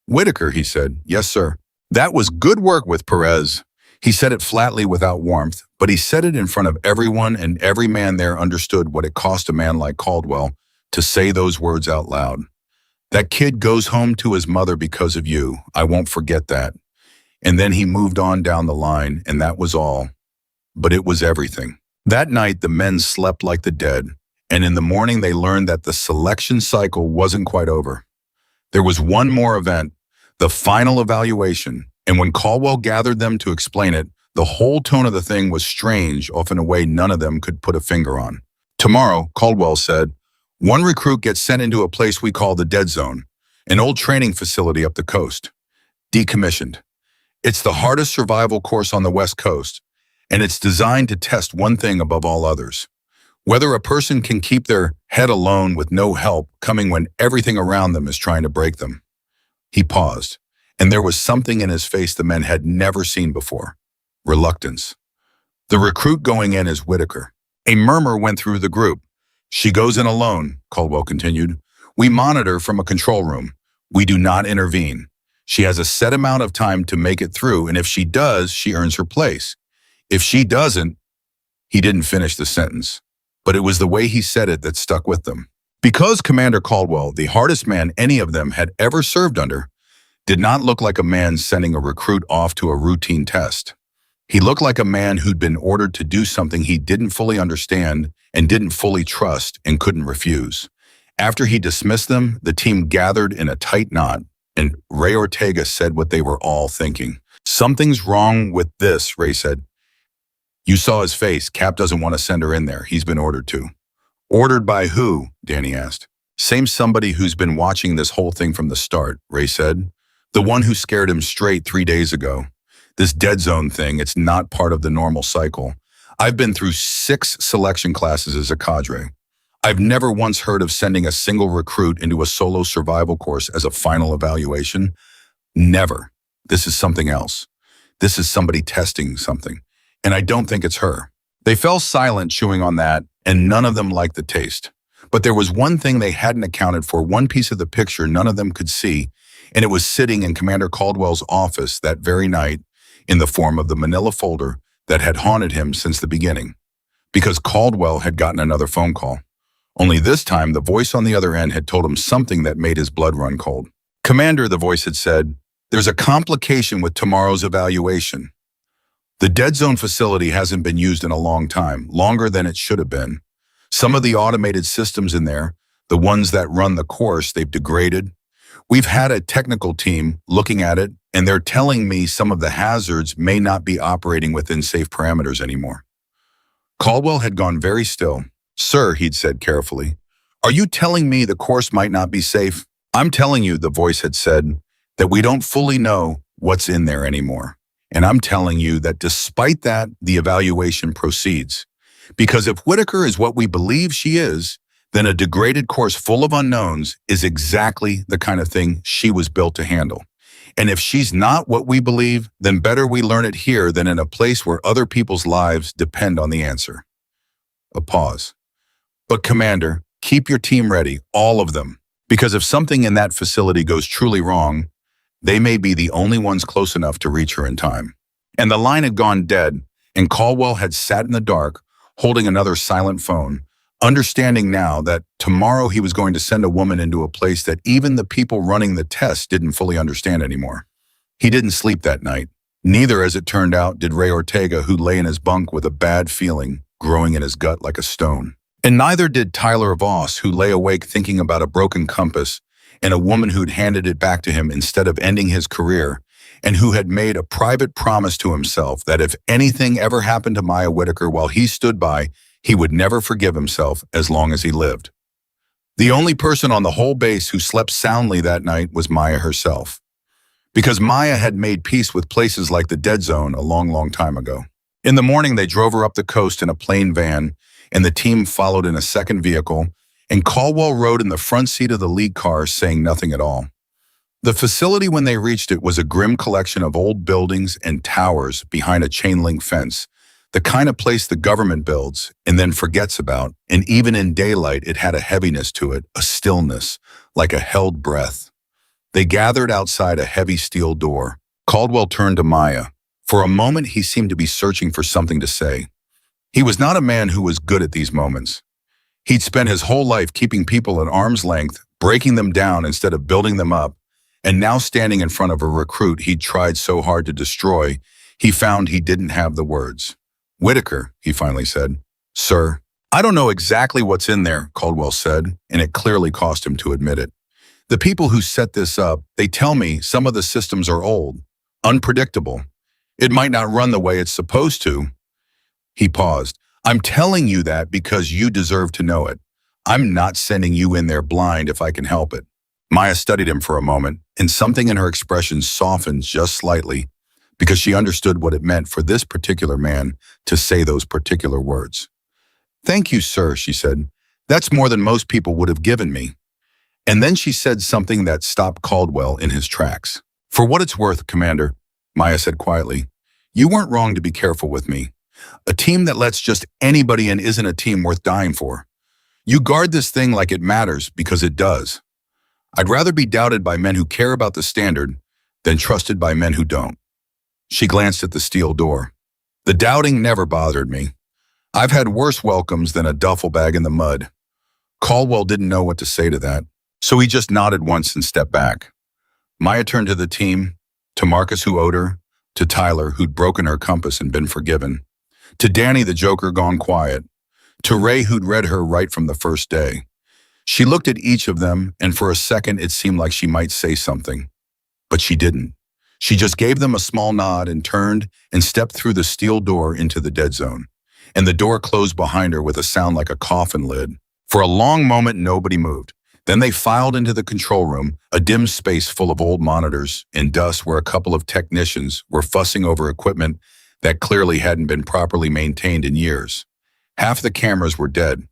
"Whitaker," he said. "Yes, sir." "That was good work with Perez." He said it flatly without warmth, but he said it in front of everyone, and every man there understood what it cost a man like Caldwell to say those words out loud. "That kid goes home to his mother because of you. I won't forget that." And then he moved on down the line, and that was all. But it was everything. That night, the men slept like the dead, and in the morning they learned that the selection cycle wasn't quite over. There was one more event, the final evaluation, and when Caldwell gathered them to explain it, the whole tone of the thing was strange, off in a way none of them could put a finger on. "Tomorrow," Caldwell said, "one recruit gets sent into a place we call the Dead Zone, an old training facility up the coast. Decommissioned. It's the hardest survival course on the West Coast, and it's designed to test one thing above all others: whether a person can keep their head alone with no help coming when everything around them is trying to break them." He paused, and there was something in his face the men had never seen before: reluctance. "The recruit going in is Whitaker." A murmur went through the group. "She goes in alone," Caldwell continued. "We monitor from a control room. We do not intervene. She has a set amount of time to make it through, and if she does, she earns her place. If she doesn't—" He didn't finish the sentence, but it was the way he said it that stuck with them. Because Commander Caldwell, the hardest man any of them had ever served under, did not look like a man sending a recruit off to a routine test. He looked like a man who'd been ordered to do something he didn't fully understand and didn't fully trust and couldn't refuse. After he dismissed them, the team gathered in a tight knot, and Ray Ortega said what they were all thinking. "Something's wrong with this," Ray said. "You saw his face. Cap doesn't want to send her in there. He's been ordered to." "Ordered by who?" Danny asked. "Same somebody who's been watching this whole thing from the start," Ray said. "The one who scared him straight 3 days ago. This Dead Zone thing, it's not part of the normal cycle. I've been through 6 selection classes as a cadre. I've never once heard of sending a single recruit into a solo survival course as a final evaluation. Never. This is something else. This is somebody testing something. And I don't think it's her." They fell silent, chewing on that, and none of them liked the taste. But there was one thing they hadn't accounted for, one piece of the picture none of them could see, and it was sitting in Commander Caldwell's office that very night in the form of the manila folder that had haunted him since the beginning. Because Caldwell had gotten another phone call. Only this time, the voice on the other end had told him something that made his blood run cold. "Commander," the voice had said, "there's a complication with tomorrow's evaluation. The Dead Zone facility hasn't been used in a long time, longer than it should have been. Some of the automated systems in there, the ones that run the course, they've degraded. We've had a technical team looking at it, and they're telling me some of the hazards may not be operating within safe parameters anymore." Caldwell had gone very still. "Sir," he'd said carefully, "are you telling me the course might not be safe?" "I'm telling you," the voice had said, "that we don't fully know what's in there anymore. And I'm telling you that despite that, the evaluation proceeds. Because if Whitaker is what we believe she is, then a degraded course full of unknowns is exactly the kind of thing she was built to handle. And if she's not what we believe, then better we learn it here than in a place where other people's lives depend on the answer." A pause. "But Commander, keep your team ready, all of them. Because if something in that facility goes truly wrong, they may be the only ones close enough to reach her in time." And the line had gone dead, and Caldwell had sat in the dark, holding another silent phone, understanding now that tomorrow he was going to send a woman into a place that even the people running the test didn't fully understand anymore. He didn't sleep that night. Neither, as it turned out, did Ray Ortega, who lay in his bunk with a bad feeling growing in his gut like a stone. And neither did Tyler Voss, who lay awake thinking about a broken compass and a woman who'd handed it back to him instead of ending his career, and who had made a private promise to himself that if anything ever happened to Maya Whitaker while he stood by, he would never forgive himself as long as he lived. The only person on the whole base who slept soundly that night was Maya herself, because Maya had made peace with places like the dead zone a long, long time ago. In the morning, they drove her up the coast in a plain van, and the team followed in a second vehicle, and Caldwell rode in the front seat of the lead car, saying nothing at all. The facility, when they reached it, was a grim collection of old buildings and towers behind a chain-link fence, the kind of place the government builds and then forgets about, and even in daylight it had a heaviness to it, a stillness, like a held breath. They gathered outside a heavy steel door. Caldwell turned to Maya. For a moment he seemed to be searching for something to say. He was not a man who was good at these moments. He'd spent his whole life keeping people at arm's length, breaking them down instead of building them up, and now standing in front of a recruit he'd tried so hard to destroy, he found he didn't have the words. "Whitaker," he finally said. "Sir." "I don't know exactly what's in there," Caldwell said, and it clearly cost him to admit it. "The people who set this up, they tell me some of the systems are old, unpredictable. It might not run the way it's supposed to." He paused. "I'm telling you that because you deserve to know it. I'm not sending you in there blind if I can help it." Maya studied him for a moment, and something in her expression softened just slightly, because she understood what it meant for this particular man to say those particular words. "Thank you, sir," she said. "That's more than most people would have given me." And then she said something that stopped Caldwell in his tracks. "For what it's worth, Commander," Maya said quietly, "you weren't wrong to be careful with me. A team that lets just anybody in isn't a team worth dying for. You guard this thing like it matters because it does. I'd rather be doubted by men who care about the standard than trusted by men who don't." She glanced at the steel door. "The doubting never bothered me. I've had worse welcomes than a duffel bag in the mud." Caldwell didn't know what to say to that, so he just nodded once and stepped back. Maya turned to the team, to Marcus, who owed her, to Tyler, who'd broken her compass and been forgiven, to Danny, the joker gone quiet, to Ray, who'd read her right from the first day. She looked at each of them, and for a second it seemed like she might say something. But she didn't. She just gave them a small nod and turned and stepped through the steel door into the dead zone. And the door closed behind her with a sound like a coffin lid. For a long moment, nobody moved. Then they filed into the control room, a dim space full of old monitors and dust where a couple of technicians were fussing over equipment that clearly hadn't been properly maintained in years. Half the cameras were dead.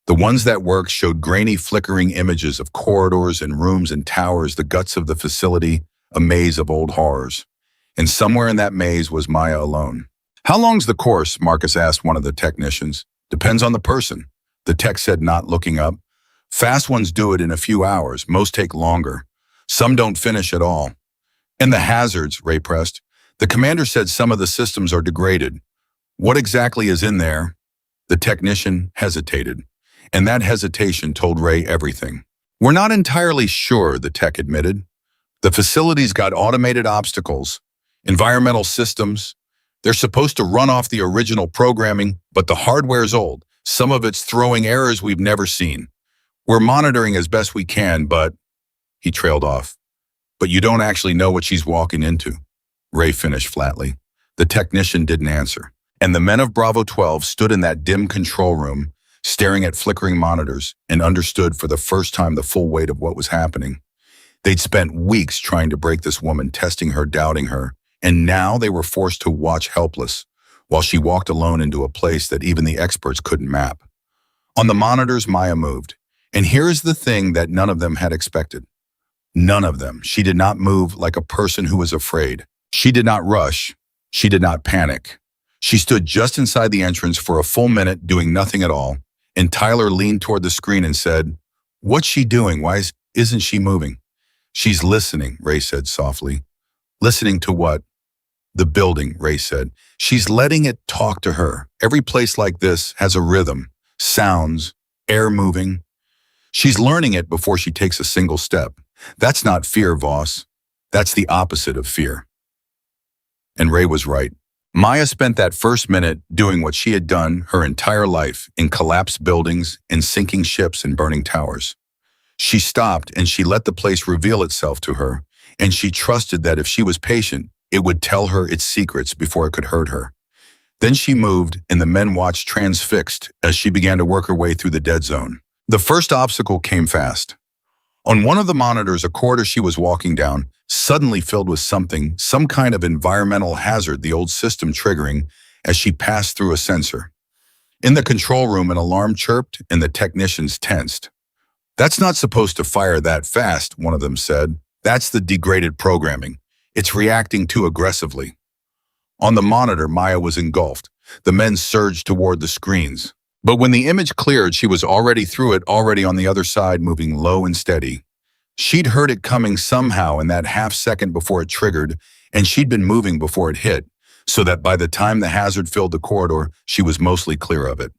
The ones that worked showed grainy, flickering images of corridors and rooms and towers, the guts of the facility, a maze of old horrors. And somewhere in that maze was Maya alone. "How long's the course?" Marcus asked one of the technicians. "Depends on the person," the tech said, not looking up. "Fast ones do it in a few hours. Most take longer. Some don't finish at all." "And the hazards," Ray pressed. "The commander said some of the systems are degraded. What exactly is in there?" The technician hesitated, and that hesitation told Ray everything. "We're not entirely sure," the tech admitted. "The facility's got automated obstacles, environmental systems. They're supposed to run off the original programming, but the hardware's old. Some of it's throwing errors we've never seen. We're monitoring as best we can, but—" He trailed off. "But you don't actually know what she's walking into," Ray finished flatly. The technician didn't answer, and the men of Bravo 12 stood in that dim control room, staring at flickering monitors, and understood for the first time the full weight of what was happening. They'd spent weeks trying to break this woman, testing her, doubting her, and now they were forced to watch helpless, while she walked alone into a place that even the experts couldn't map. On the monitors, Maya moved. And here is the thing that none of them had expected. None of them. She did not move like a person who was afraid. She did not rush. She did not panic. She stood just inside the entrance for a full minute, doing nothing at all, and Tyler leaned toward the screen and said, "What's she doing? Why isn't she moving?" "She's listening," Ray said softly. "Listening to what?" "The building," Ray said. "She's letting it talk to her. Every place like this has a rhythm, sounds, air moving. She's learning it before she takes a single step. That's not fear, Voss. That's the opposite of fear." And Ray was right. Maya spent that first minute doing what she had done her entire life, in collapsed buildings, in sinking ships and burning towers. She stopped and she let the place reveal itself to her, and she trusted that if she was patient, It would tell her its secrets before it could hurt her. Then she moved, and the men watched transfixed as she began to work her way through the dead zone. The first obstacle came fast. On one of the monitors, a corridor she was walking down, suddenly filled with something, some kind of environmental hazard, the old system triggering as she passed through a sensor. In the control room, an alarm chirped and the technicians tensed. "That's not supposed to fire that fast," one of them said. "That's the degraded programming. It's reacting too aggressively." On the monitor, Maya was engulfed. The men surged toward the screens. But when the image cleared, she was already through it, already on the other side, moving low and steady. She'd heard it coming somehow in that half second before it triggered, and she'd been moving before it hit, so that by the time the hazard filled the corridor, she was mostly clear of it.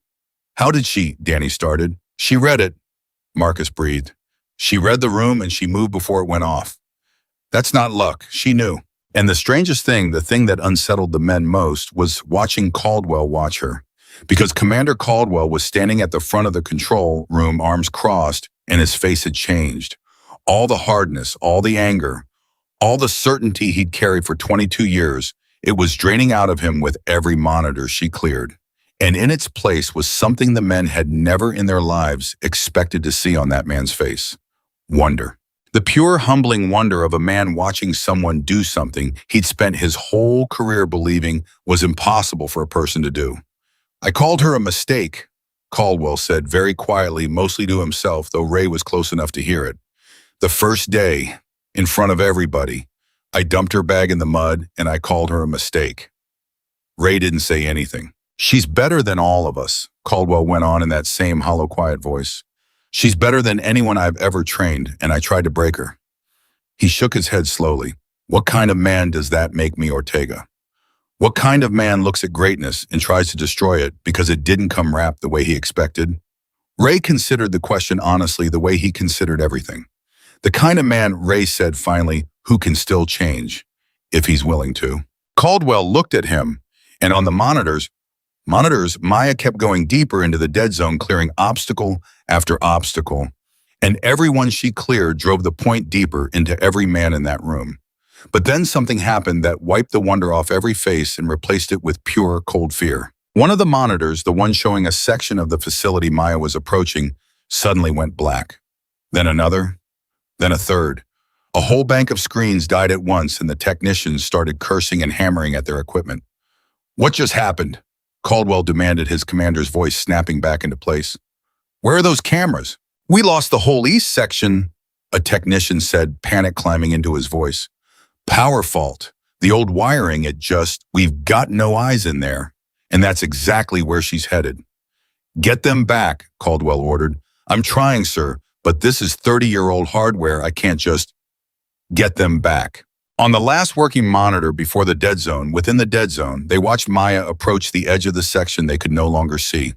"How did she?" Danny started. "She read it," Marcus breathed. "She read the room and she moved before it went off. That's not luck. She knew." And the strangest thing, the thing that unsettled the men most, was watching Caldwell watch her. Because Commander Caldwell was standing at the front of the control room, arms crossed, and his face had changed. All the hardness, all the anger, all the certainty he'd carried for 22 years, it was draining out of him with every monitor she cleared. And in its place was something the men had never in their lives expected to see on that man's face: wonder. The pure, humbling wonder of a man watching someone do something he'd spent his whole career believing was impossible for a person to do. "I called her a mistake," Caldwell said very quietly, mostly to himself, though Ray was close enough to hear it. "The first day, in front of everybody, I dumped her bag in the mud and I called her a mistake." Ray didn't say anything. "She's better than all of us," Caldwell went on in that same hollow, quiet voice. "She's better than anyone I've ever trained, and I tried to break her." He shook his head slowly. "What kind of man does that make me, Ortega? What kind of man looks at greatness and tries to destroy it because it didn't come wrapped the way he expected?" Ray considered the question honestly, the way he considered everything. "The kind of man," Ray said finally, "who can still change, if he's willing to." Caldwell looked at him, and on the monitors, Maya kept going deeper into the dead zone, clearing obstacle after obstacle, and everyone she cleared drove the point deeper into every man in that room. But then something happened that wiped the wonder off every face and replaced it with pure, cold fear. One of the monitors, the one showing a section of the facility Maya was approaching, suddenly went black. Then another, then a third. A whole bank of screens died at once, and the technicians started cursing and hammering at their equipment. "What just happened?" Caldwell demanded, his commander's voice snapping back into place. "Where are those cameras?" "We lost the whole east section," a technician said, panic climbing into his voice. "Power fault. The old wiring, we've got no eyes in there." And that's exactly where she's headed. "Get them back," Caldwell ordered. "I'm trying, sir, but this is 30-year-old hardware. I can't just..." "Get them back." On the last working monitor before the dead zone, within the dead zone, they watched Maya approach the edge of the section they could no longer see.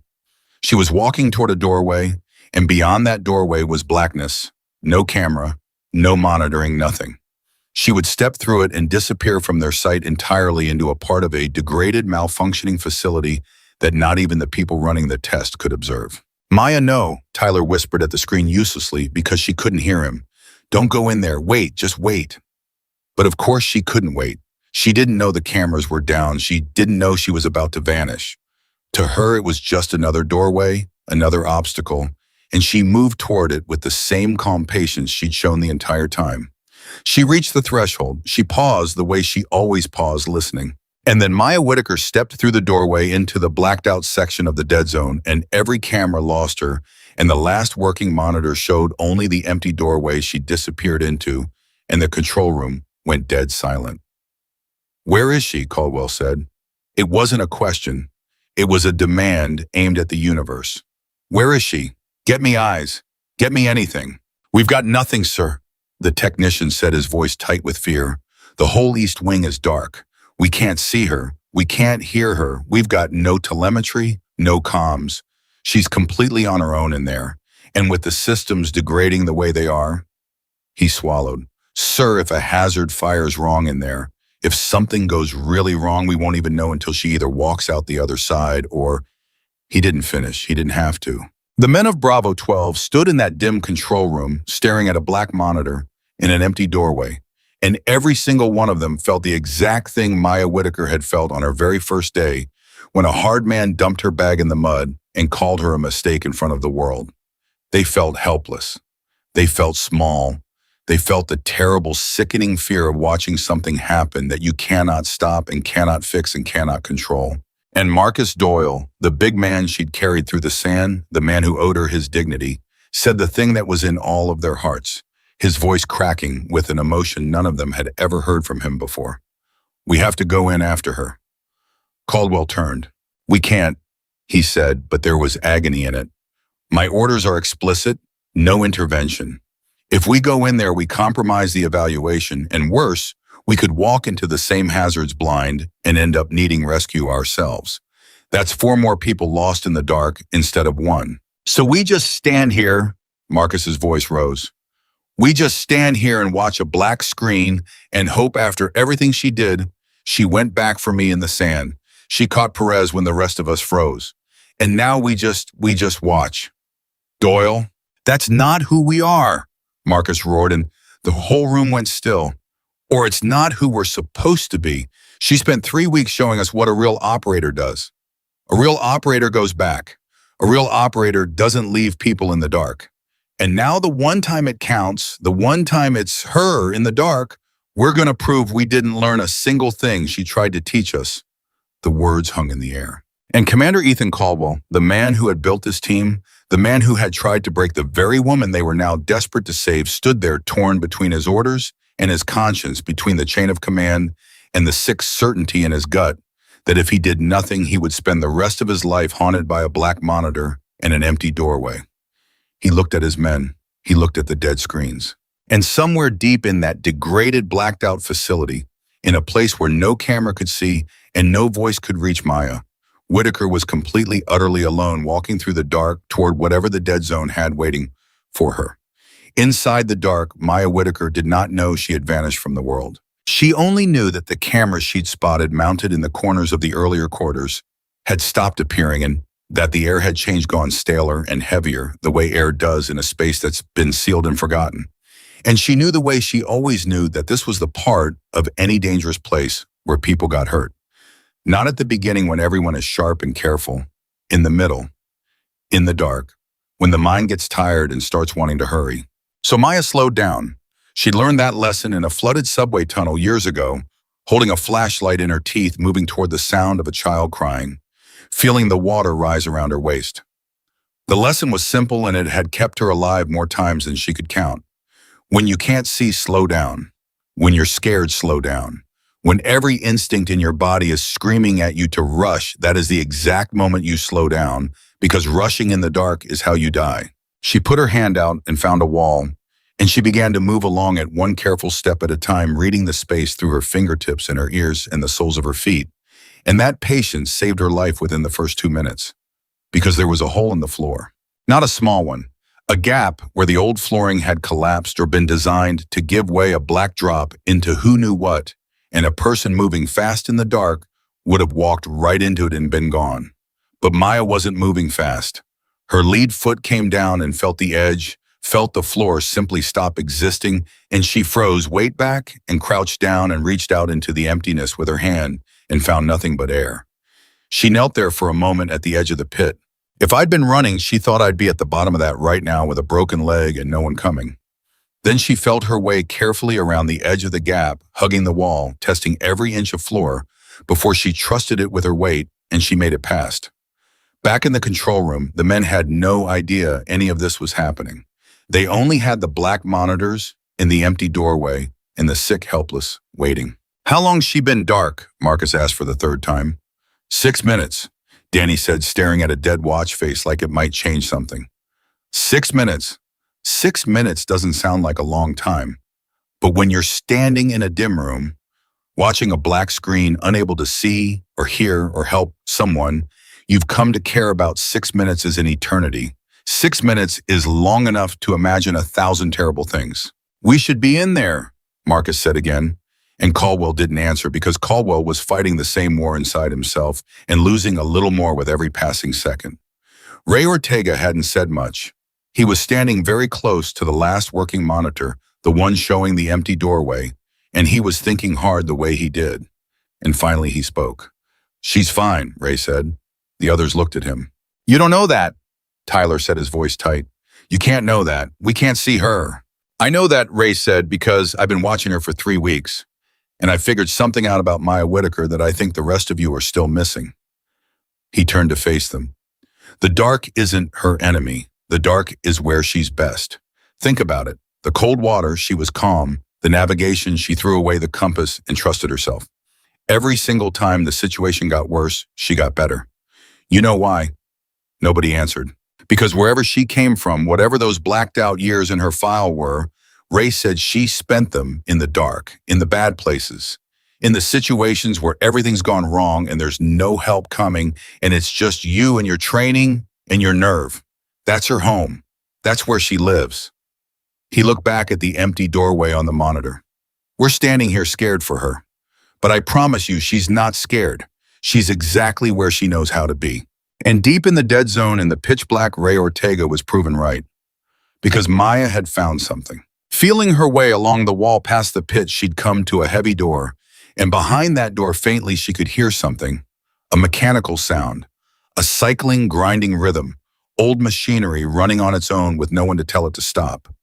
She was walking toward a doorway, and beyond that doorway was blackness. No camera, no monitoring, nothing. She would step through it and disappear from their sight entirely into a part of a degraded, malfunctioning facility that not even the people running the test could observe. "Maya, no," Tyler whispered at the screen uselessly because she couldn't hear him. "Don't go in there. Wait, just wait." But of course she couldn't wait. She didn't know the cameras were down. She didn't know she was about to vanish. To her, it was just another doorway, another obstacle, and she moved toward it with the same calm patience she'd shown the entire time. She reached the threshold. She paused the way she always paused, listening. And then Maya Whitaker stepped through the doorway into the blacked-out section of the dead zone, and every camera lost her, and the last working monitor showed only the empty doorway she disappeared into, and the control room went dead silent. "Where is she?" Caldwell said. It wasn't a question. It was a demand aimed at the universe. "Where is she? Get me eyes. Get me anything." "We've got nothing, sir," the technician said, his voice tight with fear. "The whole east wing is dark. We can't see her. We can't hear her. We've got no telemetry, no comms. She's completely on her own in there. And with the systems degrading the way they are..." He swallowed. "Sir, if a hazard fires wrong in there, if something goes really wrong, we won't even know until she either walks out the other side or..." He didn't finish. He didn't have to. The men of Bravo 12 stood in that dim control room, staring at a black monitor in an empty doorway, And every single one of them felt the exact thing Maya Whitaker had felt on her very first day when a hard man dumped her bag in the mud and called her a mistake in front of the world. They felt helpless. They felt small. They felt the terrible, sickening fear of watching something happen that you cannot stop and cannot fix and cannot control. And Marcus Doyle, the big man she'd carried through the sand, the man who owed her his dignity, said the thing that was in all of their hearts, his voice cracking with an emotion none of them had ever heard from him before. "We have to go in after her." Caldwell turned. "We can't," he said, but there was agony in it. "My orders are explicit, no intervention. If we go in there, we compromise the evaluation, and worse, we could walk into the same hazards blind and end up needing rescue ourselves. That's 4 more people lost in the dark instead of 1. So we just stand here," Marcus's voice rose. "We just stand here and watch a black screen and hope after everything she did, she went back for me in the sand. She caught Perez when the rest of us froze. And now we just watch." "Doyle, that's not who we are," Marcus roared, and the whole room went still. "Or it's not who we're supposed to be. She spent 3 weeks showing us what a real operator does. A real operator goes back. A real operator doesn't leave people in the dark. And now the one time it counts, the one time it's her in the dark, we're going to prove we didn't learn a single thing she tried to teach us." The words hung in the air. And Commander Ethan Caldwell, the man who had built this team, the man who had tried to break the very woman they were now desperate to save, stood there torn between his orders and his conscience, between the chain of command and the sick certainty in his gut that if he did nothing, he would spend the rest of his life haunted by a black monitor and an empty doorway. He looked at his men. He looked at the dead screens. And somewhere deep in that degraded, blacked-out facility, in a place where no camera could see and no voice could reach Maya, Whitaker was completely, utterly alone, walking through the dark toward whatever the dead zone had waiting for her. Inside the dark, Maya Whitaker did not know she had vanished from the world. She only knew that the cameras she'd spotted mounted in the corners of the earlier quarters had stopped appearing, and that the air had changed, gone staler and heavier, the way air does in a space that's been sealed and forgotten. And she knew the way she always knew that this was the part of any dangerous place where people got hurt. Not at the beginning when everyone is sharp and careful. In the middle. In the dark. When the mind gets tired and starts wanting to hurry. So Maya slowed down. She'd learned that lesson in a flooded subway tunnel years ago, holding a flashlight in her teeth, moving toward the sound of a child crying, feeling the water rise around her waist. The lesson was simple, and it had kept her alive more times than she could count. When you can't see, slow down. When you're scared, slow down. When every instinct in your body is screaming at you to rush, that is the exact moment you slow down, because rushing in the dark is how you die. She put her hand out and found a wall, and she began to move along it one careful step at a time, reading the space through her fingertips and her ears and the soles of her feet. And that patience saved her life within the first 2 minutes, because there was a hole in the floor. Not a small one. A gap where the old flooring had collapsed or been designed to give way, a black drop into who knew what, and a person moving fast in the dark would have walked right into it and been gone. But Maya wasn't moving fast. Her lead foot came down and felt the edge, felt the floor simply stop existing, and she froze, weight back, and crouched down and reached out into the emptiness with her hand and found nothing but air. She knelt there for a moment at the edge of the pit. If I'd been running, she thought I'd be at the bottom of that right now with a broken leg and no one coming. Then she felt her way carefully around the edge of the gap, hugging the wall, testing every inch of floor before she trusted it with her weight, and she made it past. Back in the control room, the men had no idea any of this was happening. They only had the black monitors in the empty doorway and the sick, helpless, waiting. "How long's she been dark?" Marcus asked for the 3rd time. 6 minutes, Danny said, staring at a dead watch face like it might change something. 6 minutes. 6 minutes doesn't sound like a long time. But when you're standing in a dim room, watching a black screen, unable to see or hear or help someone, you've come to care about 6 minutes as an eternity. 6 minutes is long enough to imagine 1,000 terrible things. "We should be in there," Marcus said again. And Caldwell didn't answer, because Caldwell was fighting the same war inside himself and losing a little more with every passing second. Ray Ortega hadn't said much. He was standing very close to the last working monitor, the one showing the empty doorway, and he was thinking hard the way he did. And finally he spoke. "She's fine," Ray said. The others looked at him. "You don't know that," Tyler said, his voice tight. "You can't know that. We can't see her." "I know that," Ray said, "because I've been watching her for 3 weeks, and I figured something out about Maya Whitaker that I think the rest of you are still missing." He turned to face them. "The dark isn't her enemy. The dark is where she's best. Think about it. The cold water, she was calm. The navigation, she threw away the compass and trusted herself. Every single time the situation got worse, she got better. You know why?" Nobody answered. "Because wherever she came from, whatever those blacked out years in her file were, Ray said she spent them in the dark, in the bad places, in the situations where everything's gone wrong and there's no help coming and it's just you and your training and your nerve. That's her home. That's where she lives." He looked back at the empty doorway on the monitor. "We're standing here scared for her. But I promise you, she's not scared. She's exactly where she knows how to be." And deep in the dead zone in the pitch black, Ray Ortega was proven right. Because Maya had found something. Feeling her way along the wall past the pit, she'd come to a heavy door, and behind that door faintly she could hear something, a mechanical sound, a cycling, grinding rhythm, old machinery running on its own with no one to tell it to stop.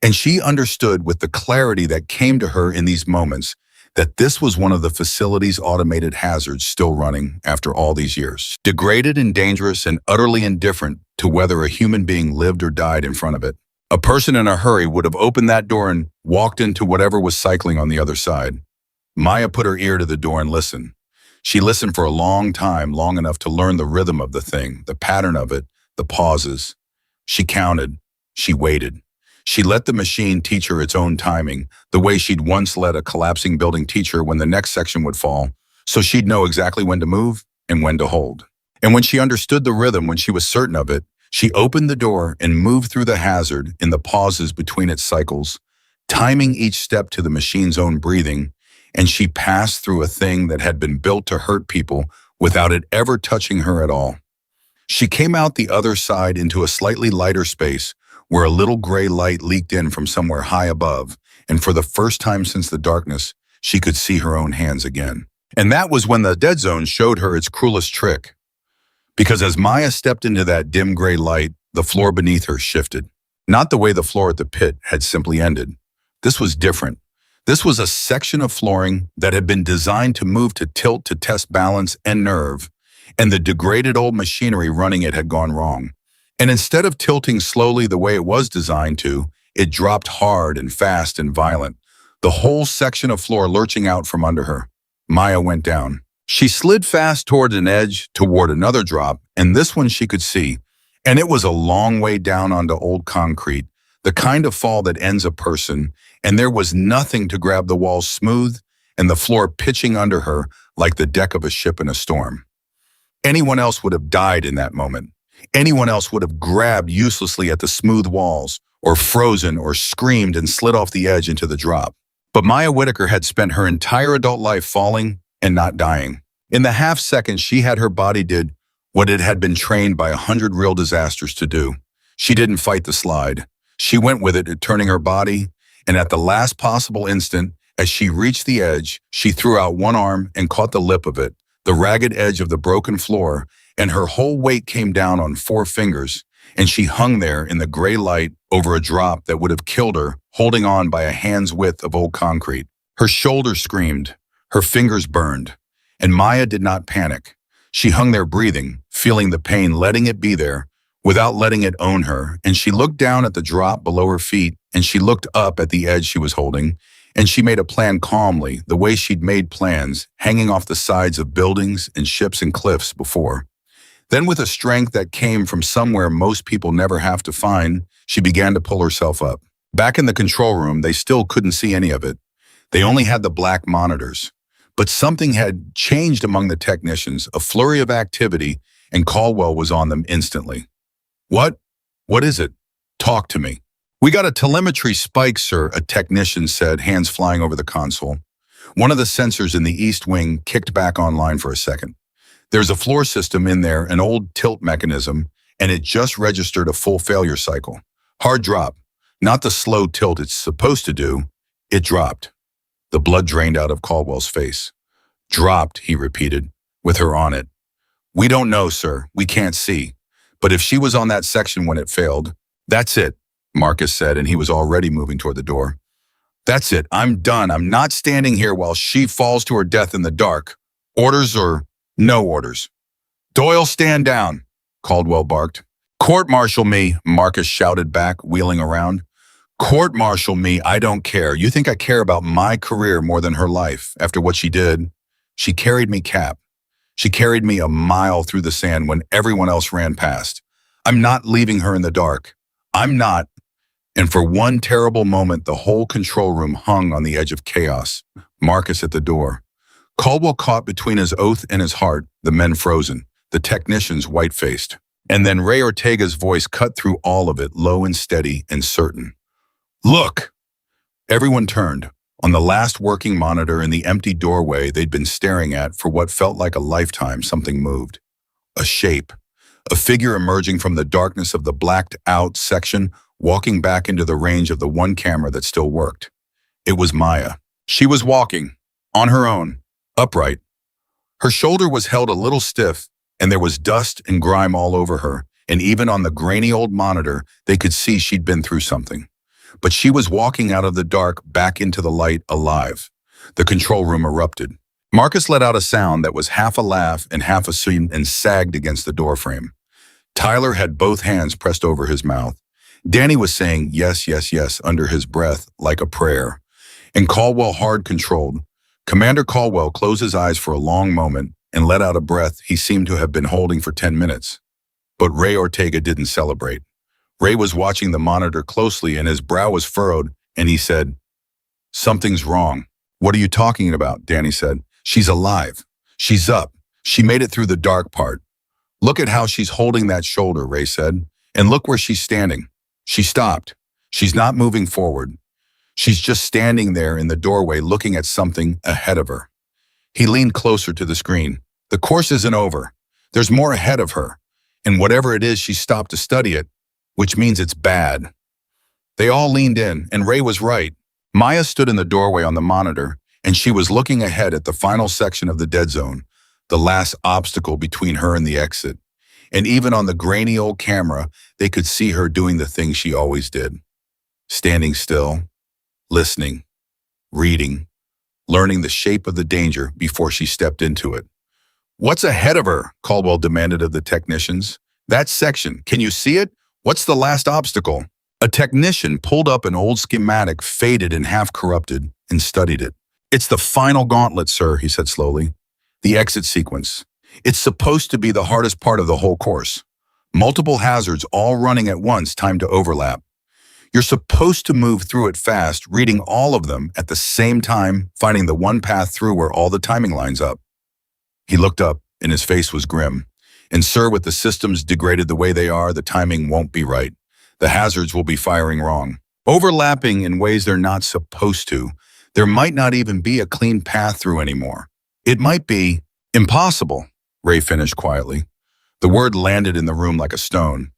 And she understood with the clarity that came to her in these moments that this was one of the facility's automated hazards still running after all these years. Degraded and dangerous and utterly indifferent to whether a human being lived or died in front of it. A person in a hurry would have opened that door and walked into whatever was cycling on the other side. Maya put her ear to the door and listened. She listened for a long time, long enough to learn the rhythm of the thing, the pattern of it, the pauses. She counted. She waited. She let the machine teach her its own timing, the way she'd once let a collapsing building teach her when the next section would fall, so she'd know exactly when to move and when to hold. And when she understood the rhythm, when she was certain of it, she opened the door and moved through the hazard in the pauses between its cycles, timing each step to the machine's own breathing, and she passed through a thing that had been built to hurt people without it ever touching her at all. She came out the other side into a slightly lighter space where a little gray light leaked in from somewhere high above, and for the first time since the darkness, she could see her own hands again. And that was when the dead zone showed her its cruelest trick. Because as Maya stepped into that dim gray light, the floor beneath her shifted. Not the way the floor at the pit had simply ended. This was different. This was a section of flooring that had been designed to move to tilt to test balance and nerve, and the degraded old machinery running it had gone wrong. And instead of tilting slowly the way it was designed to, it dropped hard and fast and violent, the whole section of floor lurching out from under her. Maya went down. She slid fast toward an edge, toward another drop, and this one she could see. And it was a long way down onto old concrete, the kind of fall that ends a person, and there was nothing to grab the walls smooth and the floor pitching under her like the deck of a ship in a storm. Anyone else would have died in that moment. Anyone else would have grabbed uselessly at the smooth walls, or frozen, or screamed and slid off the edge into the drop. But Maya Whitaker had spent her entire adult life falling and not dying. In the half second she had her body did what it had been trained by 100 real disasters to do. She didn't fight the slide. She went with it, turning her body, and at the last possible instant, as she reached the edge, she threw out one arm and caught the lip of it, the ragged edge of the broken floor, and her whole weight came down on 4 fingers, and she hung there in the gray light over a drop that would have killed her, holding on by a hand's width of old concrete. Her shoulders screamed, her fingers burned, and Maya did not panic. She hung there breathing, feeling the pain, letting it be there, without letting it own her, and she looked down at the drop below her feet, and she looked up at the edge she was holding, and she made a plan calmly, the way she'd made plans, hanging off the sides of buildings and ships and cliffs before. Then with a strength that came from somewhere most people never have to find, she began to pull herself up. Back in the control room, they still couldn't see any of it. They only had the black monitors. But something had changed among the technicians, a flurry of activity, and Caldwell was on them instantly. "What? What is it? Talk to me." "We got a telemetry spike, sir," a technician said, hands flying over the console. One of the sensors in the east wing kicked back online for a second. "There's a floor system in there, an old tilt mechanism, and it just registered a full failure cycle. Hard drop. Not the slow tilt it's supposed to do. It dropped." The blood drained out of Caldwell's face. Dropped, he repeated, with her on it. We don't know, sir. We can't see. But if she was on that section when it failed, that's it, Marcus said, and he was already moving toward the door. That's it. I'm done. I'm not standing here while she falls to her death in the dark. Orders or no orders? Doyle, stand down, Caldwell barked. Court-martial me, Marcus shouted back, wheeling around. Court-martial me, I don't care. You think I care about my career more than her life after what she did? She carried me, Cap. She carried me a mile through the sand when everyone else ran past. I'm not leaving her in the dark. I'm not. And for one terrible moment, the whole control room hung on the edge of chaos. Marcus at the door. Caldwell caught between his oath and his heart, the men frozen, the technicians white-faced. And then Ray Ortega's voice cut through all of it, low and steady and certain. Look! Everyone turned. On the last working monitor in the empty doorway they'd been staring at for what felt like a lifetime, something moved. A shape. A figure emerging from the darkness of the blacked-out section, walking back into the range of the one camera that still worked. It was Maya. She was walking, on her own, upright. Her shoulder was held a little stiff, and there was dust and grime all over her, and even on the grainy old monitor, they could see she'd been through something. But she was walking out of the dark back into the light alive. The control room erupted. Marcus let out a sound that was half a laugh and half a scream and sagged against the doorframe. Tyler had both hands pressed over his mouth. Danny was saying yes, yes, yes under his breath like a prayer. And Caldwell hard-controlled. Commander Caldwell closed his eyes for a long moment and let out a breath he seemed to have been holding for 10 minutes. But Ray Ortega didn't celebrate. Ray was watching the monitor closely and his brow was furrowed, and he said, "Something's wrong." "What are you talking about?" Danny said. "She's alive. She's up. She made it through the dark part." "Look at how she's holding that shoulder," Ray said. "And look where she's standing. She stopped. She's not moving forward. She's just standing there in the doorway looking at something ahead of her." He leaned closer to the screen. "The course isn't over. There's more ahead of her. And whatever it is, she stopped to study it, which means it's bad." They all leaned in, and Ray was right. Maya stood in the doorway on the monitor, and she was looking ahead at the final section of the dead zone, the last obstacle between her and the exit. And even on the grainy old camera, they could see her doing the thing she always did. Standing still, listening, reading, learning the shape of the danger before she stepped into it. "What's ahead of her?" Caldwell demanded of the technicians. "That section. Can you see it? What's the last obstacle?" A technician pulled up an old schematic, faded and half-corrupted, and studied it. "It's the final gauntlet, sir," he said slowly. "The exit sequence. It's supposed to be the hardest part of the whole course. Multiple hazards all running at once, timed to overlap. You're supposed to move through it fast, reading all of them at the same time, finding the one path through where all the timing lines up." He looked up, and his face was grim. "And sir, with the systems degraded the way they are, the timing won't be right. The hazards will be firing wrong, overlapping in ways they're not supposed to. There might not even be a clean path through anymore. It might be impossible," Ray finished quietly. The word landed in the room like a stone.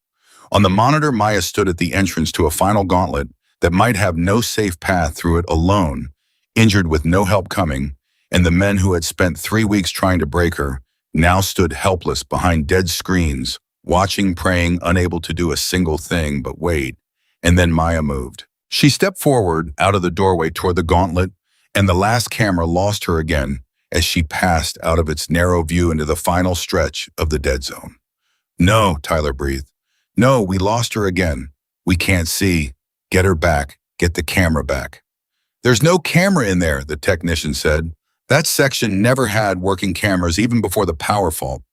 On the monitor, Maya stood at the entrance to a final gauntlet that might have no safe path through it alone, injured with no help coming, and the men who had spent 3 weeks trying to break her now stood helpless behind dead screens, watching, praying, unable to do a single thing but wait. And then Maya moved. She stepped forward out of the doorway toward the gauntlet, and the last camera lost her again as she passed out of its narrow view into the final stretch of the dead zone. "No," Tyler breathed. "No, we lost her again. We can't see. Get her back. Get the camera back." "There's no camera in there," the technician said. "That section never had working cameras even before the power fault.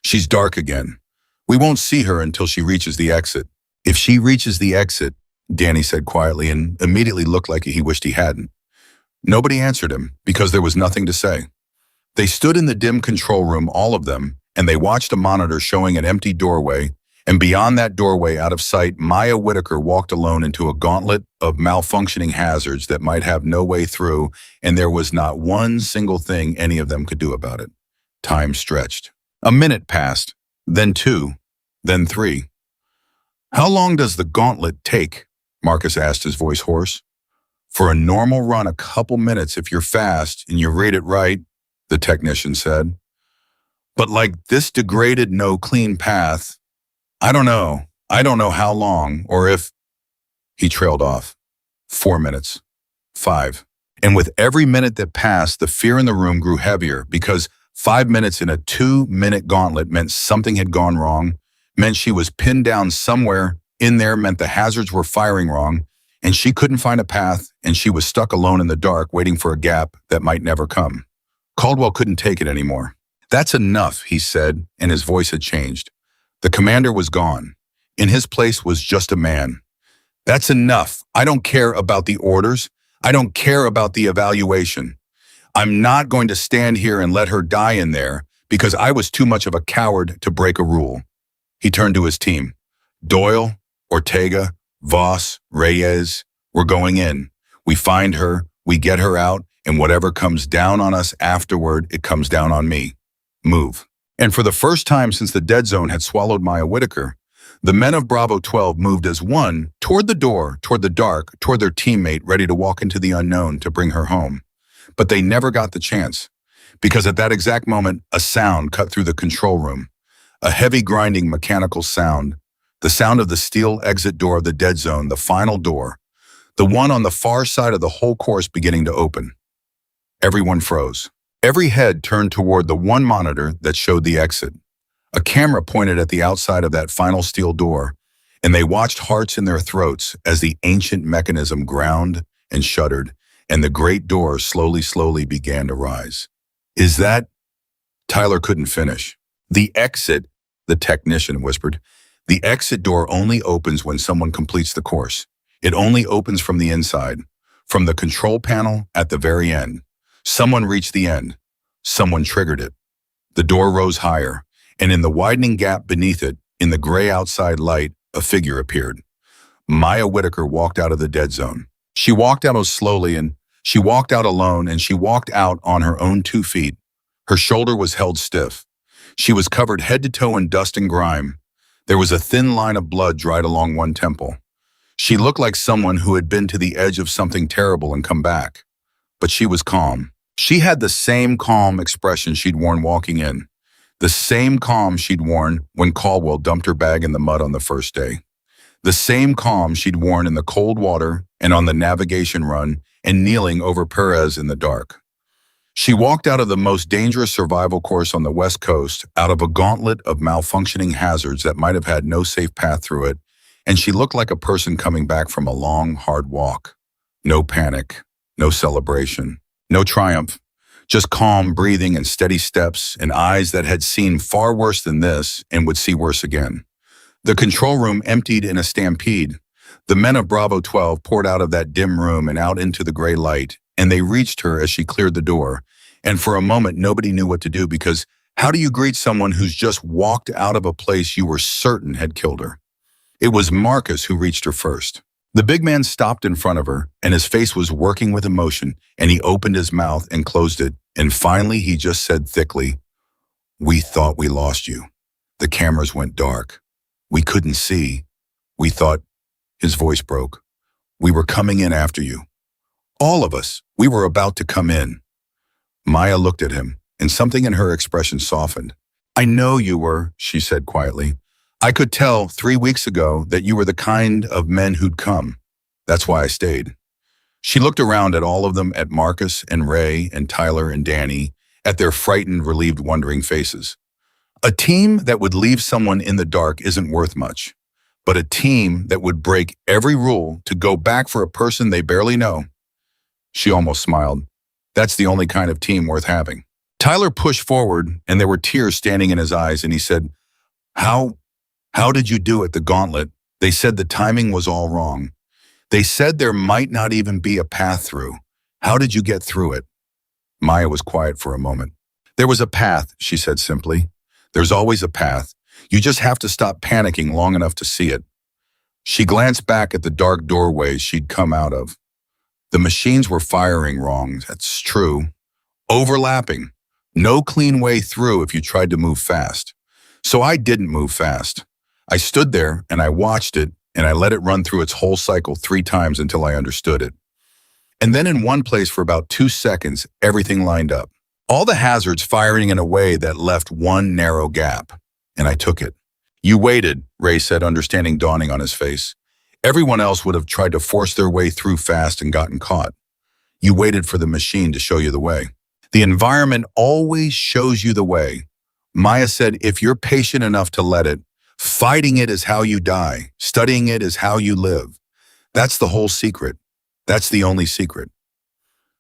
She's dark again. We won't see her until she reaches the exit." "If she reaches the exit," Danny said quietly, and immediately looked like he wished he hadn't. Nobody answered him because there was nothing to say. They stood in the dim control room, all of them, and they watched a monitor showing an empty doorway, and beyond that doorway, out of sight, Maya Whitaker walked alone into a gauntlet of malfunctioning hazards that might have no way through, and there was not one single thing any of them could do about it. Time stretched. A minute passed, then 2, then 3. "How long does the gauntlet take?" Marcus asked, his voice hoarse. For a normal run, a couple minutes if you're fast and you read it right, the technician said. But like this degraded no clean path, I don't know. I don't know how long or if he trailed off. 4 minutes. 5. And with every minute that passed, the fear in the room grew heavier because 5 minutes in a 2-minute gauntlet meant something had gone wrong, meant she was pinned down somewhere in there, meant the hazards were firing wrong, and she couldn't find a path, and she was stuck alone in the dark waiting for a gap that might never come. Caldwell couldn't take it anymore. That's enough, he said, and his voice had changed. The commander was gone. In his place was just a man. That's enough. I don't care about the orders. I don't care about the evaluation. I'm not going to stand here and let her die in there because I was too much of a coward to break a rule. He turned to his team. Doyle, Ortega, Voss, Reyes, we're going in. We find her, we get her out, and whatever comes down on us afterward, it comes down on me. Move. And for the first time since the dead zone had swallowed Maya Whitaker, the men of Bravo 12 moved as one toward the door, toward the dark, toward their teammate ready to walk into the unknown to bring her home. But they never got the chance, because at that exact moment, a sound cut through the control room. A heavy grinding mechanical sound, the sound of the steel exit door of the dead zone, the final door, the one on the far side of the whole course beginning to open. Everyone froze. Every head turned toward the one monitor that showed the exit. A camera pointed at the outside of that final steel door, and they watched hearts in their throats as the ancient mechanism ground and shuddered, and the great door slowly began to rise. Is that? Tyler couldn't finish. The exit, the technician whispered. The exit door only opens when someone completes the course. It only opens from the inside, from the control panel at the very end. Someone reached the end. Someone triggered it. The door rose higher, and in the widening gap beneath it, in the gray outside light, a figure appeared. Maya Whitaker walked out of the dead zone. She walked out slowly, and she walked out alone, and she walked out on her own 2 feet. Her shoulder was held stiff. She was covered head to toe in dust and grime. There was a thin line of blood dried along one temple. She looked like someone who had been to the edge of something terrible and come back. But she was calm. She had the same calm expression she'd worn walking in. The same calm she'd worn when Caldwell dumped her bag in the mud on the first day. The same calm she'd worn in the cold water and on the navigation run and kneeling over Perez in the dark. She walked out of the most dangerous survival course on the West Coast, out of a gauntlet of malfunctioning hazards that might have had no safe path through it, and she looked like a person coming back from a long, hard walk. No panic, no celebration, no triumph. Just calm breathing and steady steps and eyes that had seen far worse than this and would see worse again. The control room emptied in a stampede. The men of Bravo 12 poured out of that dim room and out into the gray light, and they reached her as she cleared the door. And for a moment, nobody knew what to do because how do you greet someone who's just walked out of a place you were certain had killed her? It was Marcus who reached her first. The big man stopped in front of her, and his face was working with emotion, and he opened his mouth and closed it, and finally he just said thickly, "We thought we lost you. The cameras went dark. We couldn't see. We thought," his voice broke, "we were coming in after you. All of us, we were about to come in." Maya looked at him, and something in her expression softened. "I know you were," she said quietly. "I could tell 3 weeks ago that you were the kind of men who'd come. That's why I stayed." She looked around at all of them, at Marcus and Ray and Tyler and Danny, at their frightened, relieved, wondering faces. A team that would leave someone in the dark isn't worth much, but a team that would break every rule to go back for a person they barely know. She almost smiled. That's the only kind of team worth having. Tyler pushed forward, and there were tears standing in his eyes, and he said, How did you do it, the gauntlet? They said the timing was all wrong. They said there might not even be a path through. How did you get through it?" Maya was quiet for a moment. "There was a path," she said simply. "There's always a path. You just have to stop panicking long enough to see it." She glanced back at the dark doorways she'd come out of. The machines were firing wrong, that's true. Overlapping. No clean way through if you tried to move fast. So I didn't move fast. I stood there and I watched it and I let it run through its whole cycle 3 times until I understood it. And then in one place for about 2 seconds, everything lined up. All the hazards firing in a way that left one narrow gap. And I took it. You waited, Ray said, understanding dawning on his face. Everyone else would have tried to force their way through fast and gotten caught. You waited for the machine to show you the way. The environment always shows you the way. Maya said, if you're patient enough to let it, fighting it is how you die. Studying it is how you live. That's the whole secret. That's the only secret.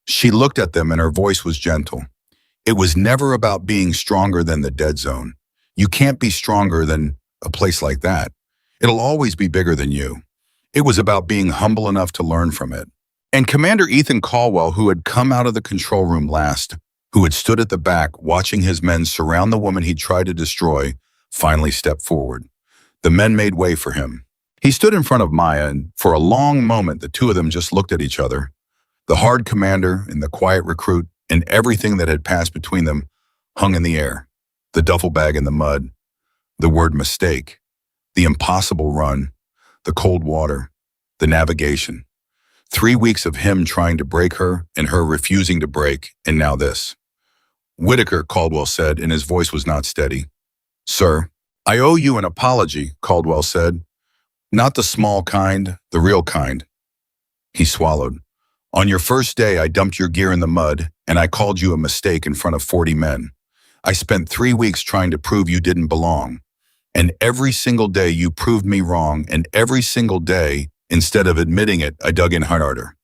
She looked at them and her voice was gentle. It was never about being stronger than the dead zone. You can't be stronger than a place like that. It'll always be bigger than you. It was about being humble enough to learn from it. And Commander Ethan Caldwell, who had come out of the control room last, who had stood at the back watching his men surround the woman he'd tried to destroy, finally stepped forward. The men made way for him. He stood in front of Maya, and for a long moment the two of them just looked at each other. The hard commander and the quiet recruit and everything that had passed between them hung in the air. The duffel bag in the mud, the word mistake, the impossible run, the cold water, the navigation. 3 weeks of him trying to break her and her refusing to break, and now this. Whitaker, Caldwell said, and his voice was not steady. Sir, I owe you an apology, Caldwell said. Not the small kind, the real kind. He swallowed. On your first day, I dumped your gear in the mud, and I called you a mistake in front of 40 men. I spent 3 weeks trying to prove you didn't belong. And every single day you proved me wrong, and every single day, instead of admitting it, I dug in harder.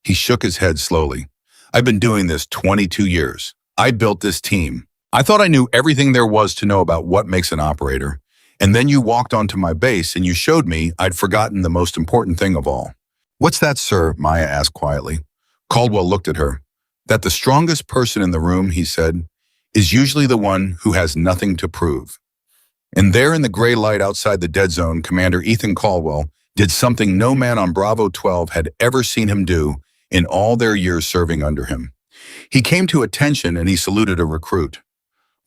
He shook his head slowly. I've been doing this 22 years. I built this team. I thought I knew everything there was to know about what makes an operator. And then you walked onto my base and you showed me I'd forgotten the most important thing of all. What's that, sir? Maya asked quietly. Caldwell looked at her. That the strongest person in the room, he said, is usually the one who has nothing to prove. And there in the gray light outside the dead zone, Commander Ethan Caldwell did something no man on Bravo 12 had ever seen him do in all their years serving under him. He came to attention and he saluted a recruit.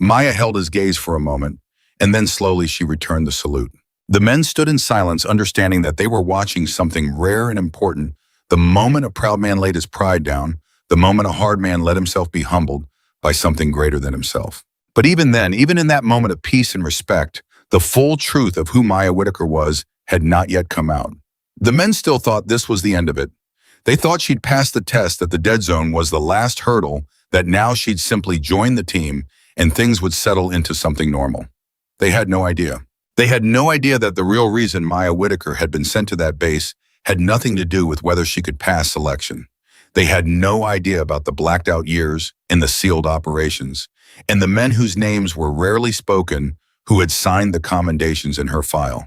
Maya held his gaze for a moment, and then slowly she returned the salute. The men stood in silence, understanding that they were watching something rare and important. The moment a proud man laid his pride down, the moment a hard man let himself be humbled by something greater than himself. But even then, even in that moment of peace and respect, the full truth of who Maya Whitaker was had not yet come out. The men still thought this was the end of it. They thought she'd passed the test, that the dead zone was the last hurdle, that now she'd simply join the team and things would settle into something normal. They had no idea. They had no idea that the real reason Maya Whitaker had been sent to that base had nothing to do with whether she could pass selection. They had no idea about the blacked out years and the sealed operations, and the men whose names were rarely spoken who had signed the commendations in her file.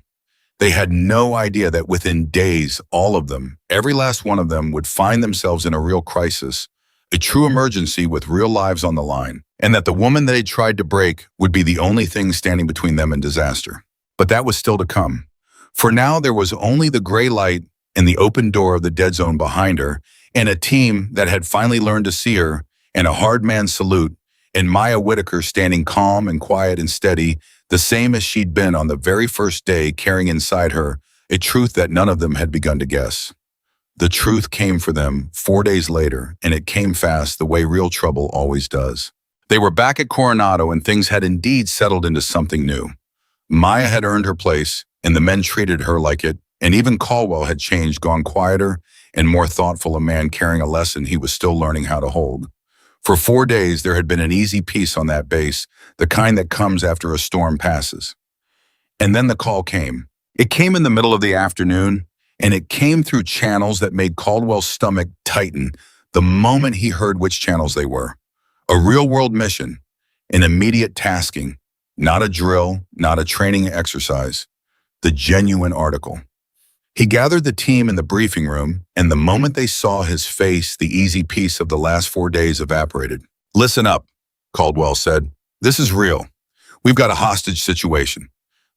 They had no idea that within days, all of them, every last one of them, would find themselves in a real crisis, a true emergency with real lives on the line, and that the woman they tried to break would be the only thing standing between them and disaster. But that was still to come. For now, there was only the gray light and the open door of the dead zone behind her, and a team that had finally learned to see her, and a hard man's salute, and Maya Whitaker standing calm and quiet and steady, the same as she'd been on the very first day, carrying inside her a truth that none of them had begun to guess. The truth came for them 4 days later, and it came fast the way real trouble always does. They were back at Coronado, and things had indeed settled into something new. Maya had earned her place, and the men treated her like it, and even Caldwell had changed, gone quieter and more thoughtful, a man carrying a lesson he was still learning how to hold. For 4 days, there had been an easy peace on that base, the kind that comes after a storm passes. And then the call came. It came in the middle of the afternoon, and it came through channels that made Caldwell's stomach tighten the moment he heard which channels they were. A real-world mission, an immediate tasking, not a drill, not a training exercise, the genuine article. He gathered the team in the briefing room, and the moment they saw his face, the easy peace of the last 4 days evaporated. Listen up, Caldwell said. This is real. We've got a hostage situation.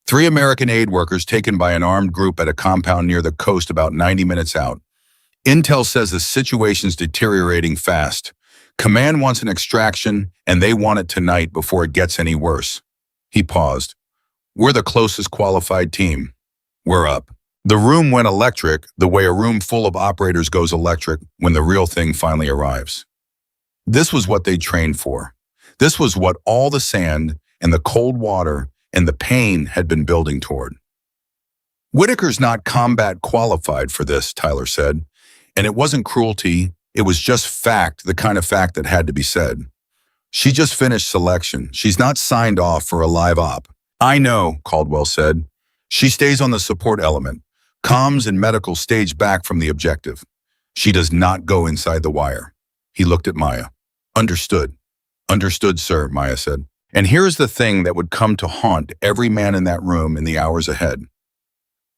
3 American aid workers taken by an armed group at a compound near the coast about 90 minutes out. Intel says the situation's deteriorating fast. Command wants an extraction, and they want it tonight before it gets any worse. He paused. We're the closest qualified team. We're up. The room went electric the way a room full of operators goes electric when the real thing finally arrives. This was what they trained for. This was what all the sand and the cold water and the pain had been building toward. Whitaker's not combat qualified for this, Tyler said. And it wasn't cruelty, it was just fact, the kind of fact that had to be said. She just finished selection. She's not signed off for a live op. I know, Caldwell said. She stays on the support element. Comms and medical stage back from the objective. She does not go inside the wire. He looked at Maya. Understood. Understood, sir, Maya said. And here's the thing that would come to haunt every man in that room in the hours ahead.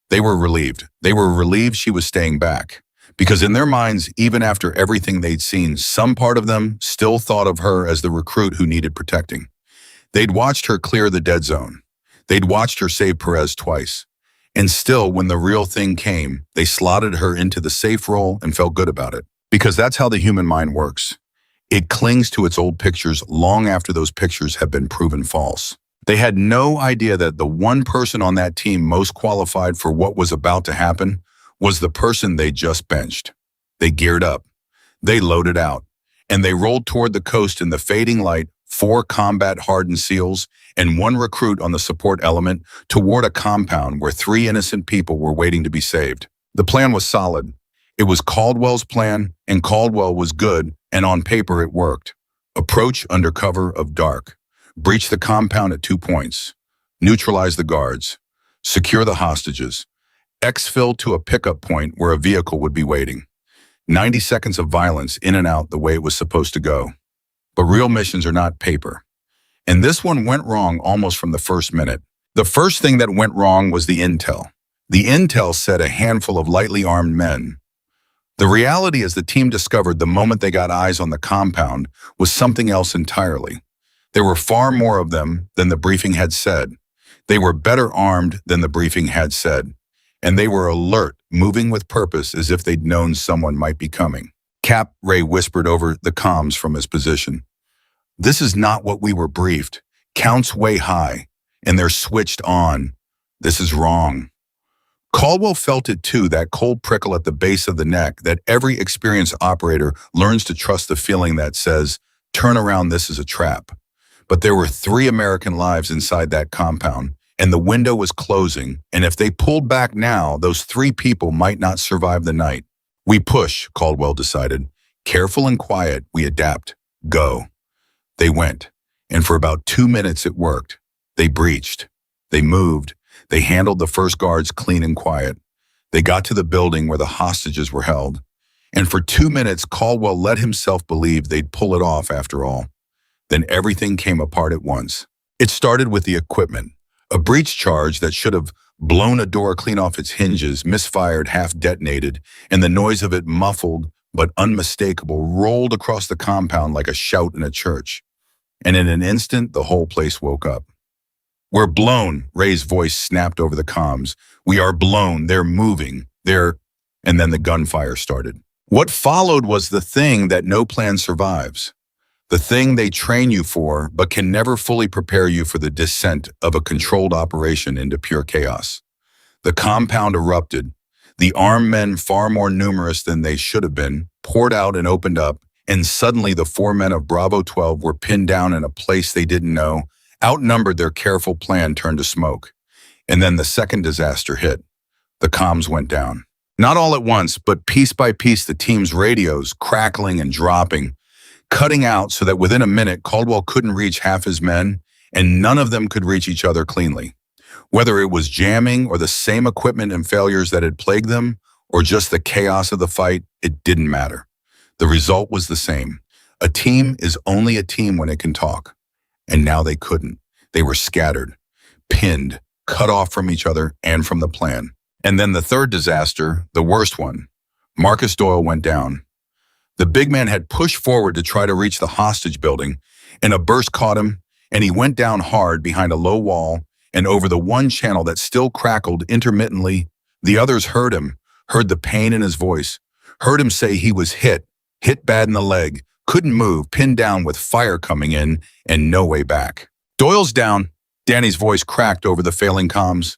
They were relieved. They were relieved she was staying back. Because in their minds, even after everything they'd seen, some part of them still thought of her as the recruit who needed protecting. They'd watched her clear the dead zone. They'd watched her save Perez twice. And still, when the real thing came, they slotted her into the safe role and felt good about it. Because that's how the human mind works. It clings to its old pictures long after those pictures have been proven false. They had no idea that the one person on that team most qualified for what was about to happen was the person they just benched. They geared up. They loaded out. And they rolled toward the coast in the fading light, 4 combat-hardened SEALs and 1 recruit on the support element toward a compound where 3 innocent people were waiting to be saved. The plan was solid. It was Caldwell's plan, and Caldwell was good, and on paper it worked. Approach under cover of dark. Breach the compound at 2 points. Neutralize the guards. Secure the hostages. Exfil to a pickup point where a vehicle would be waiting. 90 seconds of violence in and out the way it was supposed to go. But real missions are not paper. And this one went wrong almost from the first minute. The first thing that went wrong was the intel. The intel said a handful of lightly armed men. The reality is the team discovered the moment they got eyes on the compound was something else entirely. There were far more of them than the briefing had said. They were better armed than the briefing had said. And they were alert, moving with purpose as if they'd known someone might be coming. Cap, Ray whispered over the comms from his position. This is not what we were briefed. Counts way high, and they're switched on. This is wrong. Caldwell felt it too, that cold prickle at the base of the neck that every experienced operator learns to trust the feeling that says, turn around, this is a trap. But there were 3 American lives inside that compound, and the window was closing, and if they pulled back now, those 3 people might not survive the night. We push, Caldwell decided. Careful and quiet, we adapt. Go. They went, and for about 2 minutes it worked. They breached. They moved. They handled the first guards clean and quiet. They got to the building where the hostages were held. And for 2 minutes, Caldwell let himself believe they'd pull it off after all. Then everything came apart at once. It started with the equipment. A breach charge that should have blown a door clean off its hinges, misfired, half detonated, and the noise of it, muffled but unmistakable, rolled across the compound like a shout in a church. And in an instant, the whole place woke up. We're blown, Ray's voice snapped over the comms. We are blown, they're moving, And then the gunfire started. What followed was the thing that no plan survives. The thing they train you for, but can never fully prepare you for the descent of a controlled operation into pure chaos. The compound erupted. The armed men, far more numerous than they should have been, poured out and opened up, and suddenly the 4 men of Bravo 12 were pinned down in a place they didn't know. Outnumbered, their careful plan turned to smoke. And then the second disaster hit. The comms went down. Not all at once, but piece by piece, the team's radios crackling and dropping, cutting out so that within a minute, Caldwell couldn't reach half his men, and none of them could reach each other cleanly. Whether it was jamming or the same equipment and failures that had plagued them, or just the chaos of the fight, it didn't matter. The result was the same. A team is only a team when it can talk. And now they couldn't. They were scattered, pinned, cut off from each other and from the plan. And then the third disaster, the worst one. Marcus Doyle went down. The big man had pushed forward to try to reach the hostage building, and a burst caught him, and he went down hard behind a low wall and over the one channel that still crackled intermittently. The others heard him, heard the pain in his voice, heard him say he was hit bad in the leg, couldn't move, pinned down with fire coming in and no way back. Doyle's down. Danny's voice cracked over the failing comms.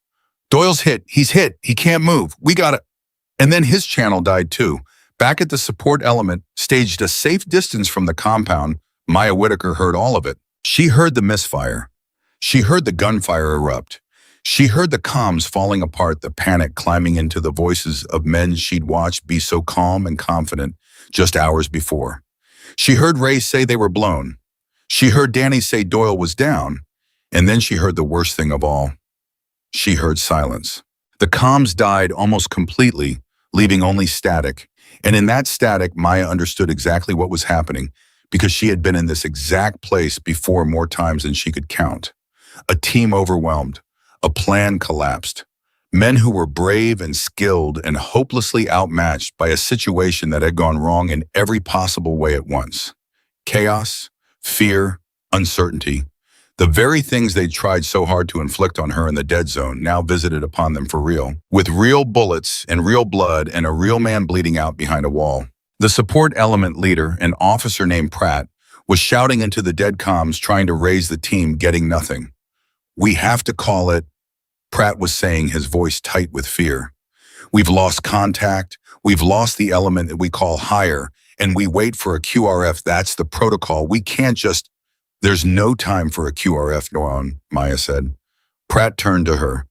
Doyle's hit. He's hit. He can't move. We got it. And then his channel died too. Back at the support element, staged a safe distance from the compound, Maya Whitaker heard all of it. She heard the misfire. She heard the gunfire erupt. She heard the comms falling apart, the panic climbing into the voices of men she'd watched be so calm and confident just hours before. She heard Ray say they were blown. She heard Danny say Doyle was down. And then she heard the worst thing of all. She heard silence. The comms died almost completely, leaving only static. And in that static, Maya understood exactly what was happening because she had been in this exact place before more times than she could count. A team overwhelmed. A plan collapsed. Men who were brave and skilled and hopelessly outmatched by a situation that had gone wrong in every possible way at once. Chaos, fear, uncertainty. The very things they'd tried so hard to inflict on her in the dead zone now visited upon them for real, with real bullets and real blood and a real man bleeding out behind a wall. The support element leader, an officer named Pratt, was shouting into the dead comms trying to raise the team, getting nothing. "We have to call it," Pratt was saying, his voice tight with fear. "We've lost contact, we've lost the element that we call higher, and we wait for a QRF. That's the protocol. We can't just—" "There's no time for a QRF, Dawn," Maya said. Pratt turned to her.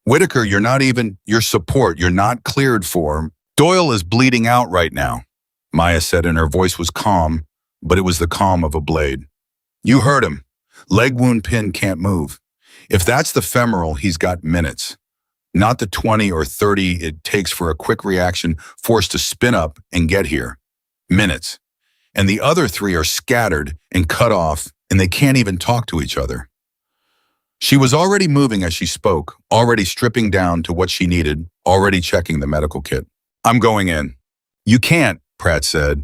"Whitaker, you're not even your support. You're not cleared for—" "Doyle is bleeding out right now," Maya said, and her voice was calm, but it was the calm of a blade. "You heard him. Leg wound, pin, can't move. If that's the femoral, he's got minutes. Not the 20 or 30 it takes for a quick reaction force to spin up and get here. Minutes. And the other 3 are scattered and cut off, and they can't even talk to each other." She was already moving as she spoke, already stripping down to what she needed, already checking the medical kit. "I'm going in." "You can't," Pratt said.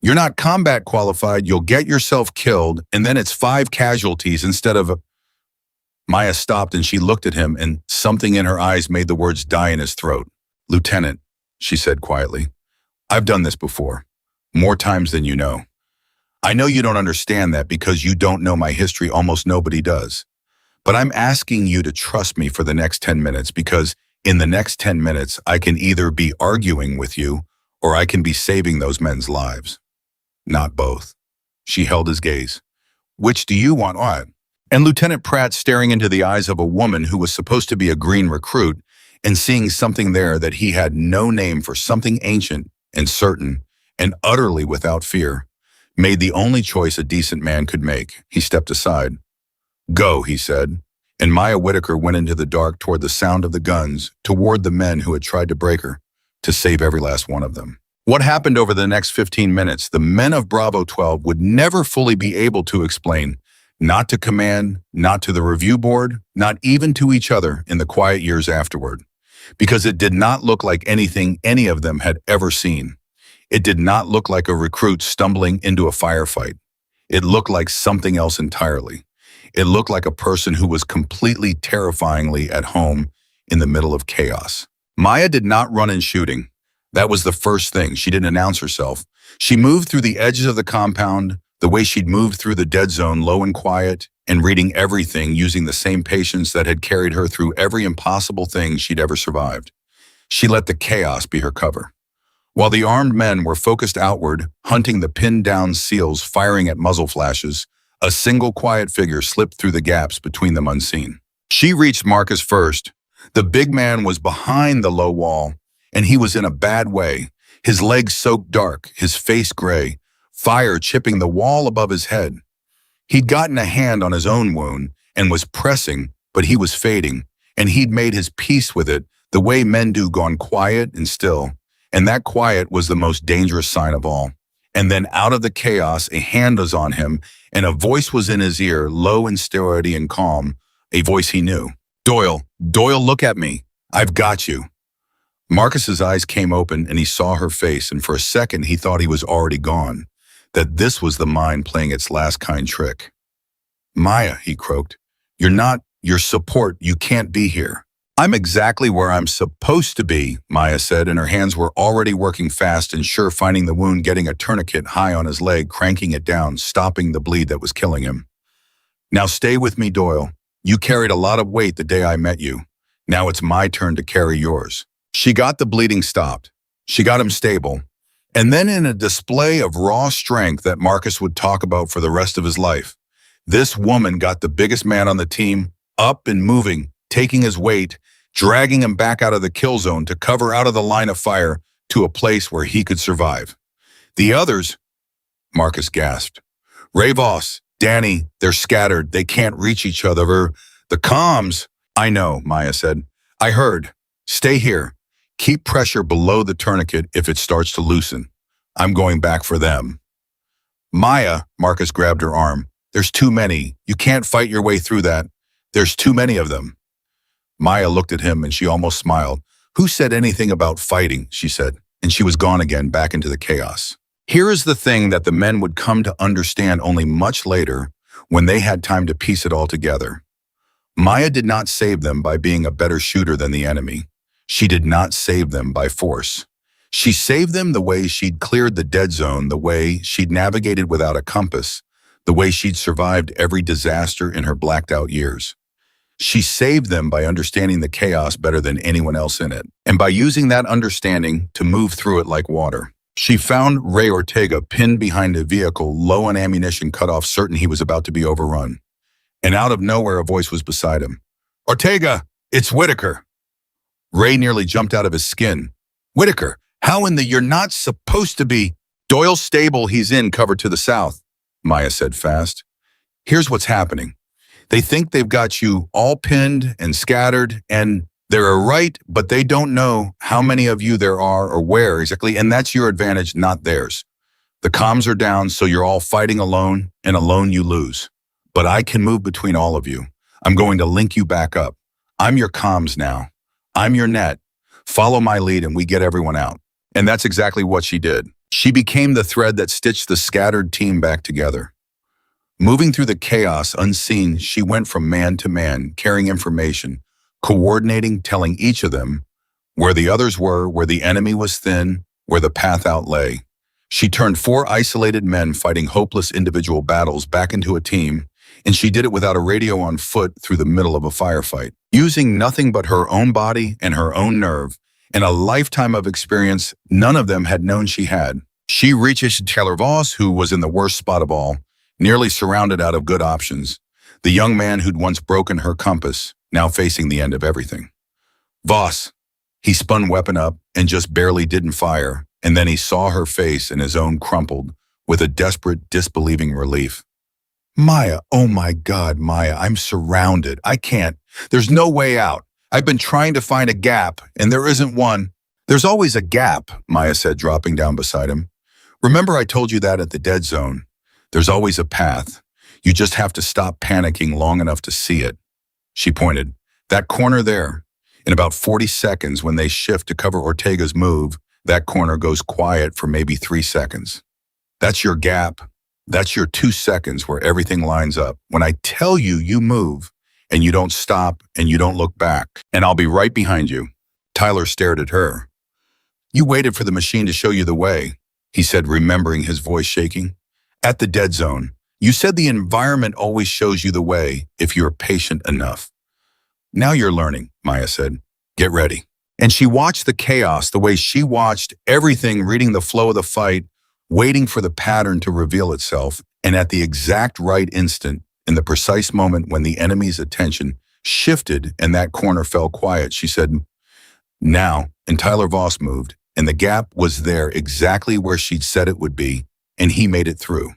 "You're not combat qualified. You'll get yourself killed, and then it's 5 casualties instead of a—" Maya stopped and she looked at him, and something in her eyes made the words die in his throat. "Lieutenant," she said quietly, "I've done this before. More times than you know. I know you don't understand that because you don't know my history. Almost nobody does. But I'm asking you to trust me for the next 10 minutes because in the next 10 minutes, I can either be arguing with you or I can be saving those men's lives. Not both." She held his gaze. "Which do you want?" "What?" And Lieutenant Pratt, staring into the eyes of a woman who was supposed to be a green recruit and seeing something there that he had no name for, something ancient and certain and utterly without fear, made the only choice a decent man could make. He stepped aside. "Go," he said, and Maya Whitaker went into the dark toward the sound of the guns, toward the men who had tried to break her, to save every last one of them. What happened over the next 15 minutes, the men of Bravo 12 would never fully be able to explain, not to command, not to the review board, not even to each other in the quiet years afterward, because it did not look like anything any of them had ever seen. It did not look like a recruit stumbling into a firefight. It looked like something else entirely. It looked like a person who was completely terrifyingly at home in the middle of chaos. Maya did not run in shooting. That was the first thing. She didn't announce herself. She moved through the edges of the compound, the way she'd moved through the dead zone, low and quiet, and reading everything using the same patience that had carried her through every impossible thing she'd ever survived. She let the chaos be her cover. While the armed men were focused outward, hunting the pinned-down SEALs, firing at muzzle flashes, a single quiet figure slipped through the gaps between them unseen. She reached Marcus first. The big man was behind the low wall, and he was in a bad way, his legs soaked dark, his face gray, fire chipping the wall above his head. He'd gotten a hand on his own wound and was pressing, but he was fading, and he'd made his peace with it the way men do, gone quiet and still, and that quiet was the most dangerous sign of all. And then out of the chaos, a hand was on him, and a voice was in his ear, low and steady and calm, a voice he knew. "Doyle, Doyle, look at me. I've got you." Marcus's eyes came open and he saw her face, and for a second he thought he was already gone, that this was the mind playing its last kind trick. "Maya," he croaked, "you're not your support. You can't be here." "I'm exactly where I'm supposed to be," Maya said, and her hands were already working fast and sure, finding the wound, getting a tourniquet high on his leg, cranking it down, stopping the bleed that was killing him. "Now stay with me, Doyle. You carried a lot of weight the day I met you. Now it's my turn to carry yours. She got the bleeding stopped. She got him stable. And then in a display of raw strength that Marcus would talk about for the rest of his life, this woman got the biggest man on the team up and moving, taking his weight, dragging him back out of the kill zone to cover out of the line of fire to a place where he could survive. The others, Marcus gasped. Ray Voss, Danny, they're scattered. They can't reach each other. The comms. I know, Maya said. I heard. Stay here. Keep pressure below the tourniquet if it starts to loosen. I'm going back for them. Maya, Marcus grabbed her arm. There's too many. You can't fight your way through that. There's too many of them. Maya looked at him and she almost smiled. Who said anything about fighting, she said, and she was gone again back into the chaos. Here is the thing that the men would come to understand only much later when they had time to piece it all together. Maya did not save them by being a better shooter than the enemy. She did not save them by force. She saved them the way she'd cleared the dead zone, the way she'd navigated without a compass, the way she'd survived every disaster in her blacked-out years. She saved them by understanding the chaos better than anyone else in it, and by using that understanding to move through it like water. She found Ray Ortega pinned behind a vehicle, low on ammunition, cut off, certain he was about to be overrun. And out of nowhere, a voice was beside him. Ortega, it's Whitaker. Ray nearly jumped out of his skin. Whitaker, how in the you're not supposed to be? Doyle's stable he's in covered to the south, Maya said fast. Here's what's happening. They think they've got you all pinned and scattered, and they're right, but they don't know how many of you there are or where exactly, and that's your advantage, not theirs. The comms are down, so you're all fighting alone, and alone you lose. But I can move between all of you. I'm going to link you back up. I'm your comms now. I'm your net. Follow my lead and we get everyone out. And that's exactly what she did. She became the thread that stitched the scattered team back together. Moving through the chaos unseen, she went from man to man, carrying information, coordinating, telling each of them where the others were, where the enemy was thin, where the path out lay. She turned 4 isolated men fighting hopeless individual battles back into a team, and she did it without a radio on foot through the middle of a firefight, using nothing but her own body and her own nerve, and a lifetime of experience none of them had known she had. She reached Taylor Voss, who was in the worst spot of all, nearly surrounded out of good options, the young man who'd once broken her compass, now facing the end of everything. Voss, he spun weapon up and just barely didn't fire, and then he saw her face and his own crumpled with a desperate, disbelieving relief. Maya, oh my God, Maya, I'm surrounded. I can't. There's no way out. I've been trying to find a gap, and there isn't one. There's always a gap, Maya said, dropping down beside him. Remember I told you that at the dead zone? There's always a path. You just have to stop panicking long enough to see it. She pointed. That corner there. In about 40 seconds, when they shift to cover Ortega's move, that corner goes quiet for maybe 3 seconds. That's your gap. That's your 2 seconds where everything lines up. When I tell you, you move, and you don't stop, and you don't look back, and I'll be right behind you. Tyler stared at her. You waited for the machine to show you the way, he said, remembering his voice shaking. At the dead zone, you said the environment always shows you the way if you're patient enough. Now you're learning, Maya said. Get ready. And she watched the chaos the way she watched everything, reading the flow of the fight, waiting for the pattern to reveal itself, and at the exact right instant, in the precise moment when the enemy's attention shifted and that corner fell quiet, she said, now, and Tyler Voss moved, and the gap was there exactly where she'd said it would be, and he made it through.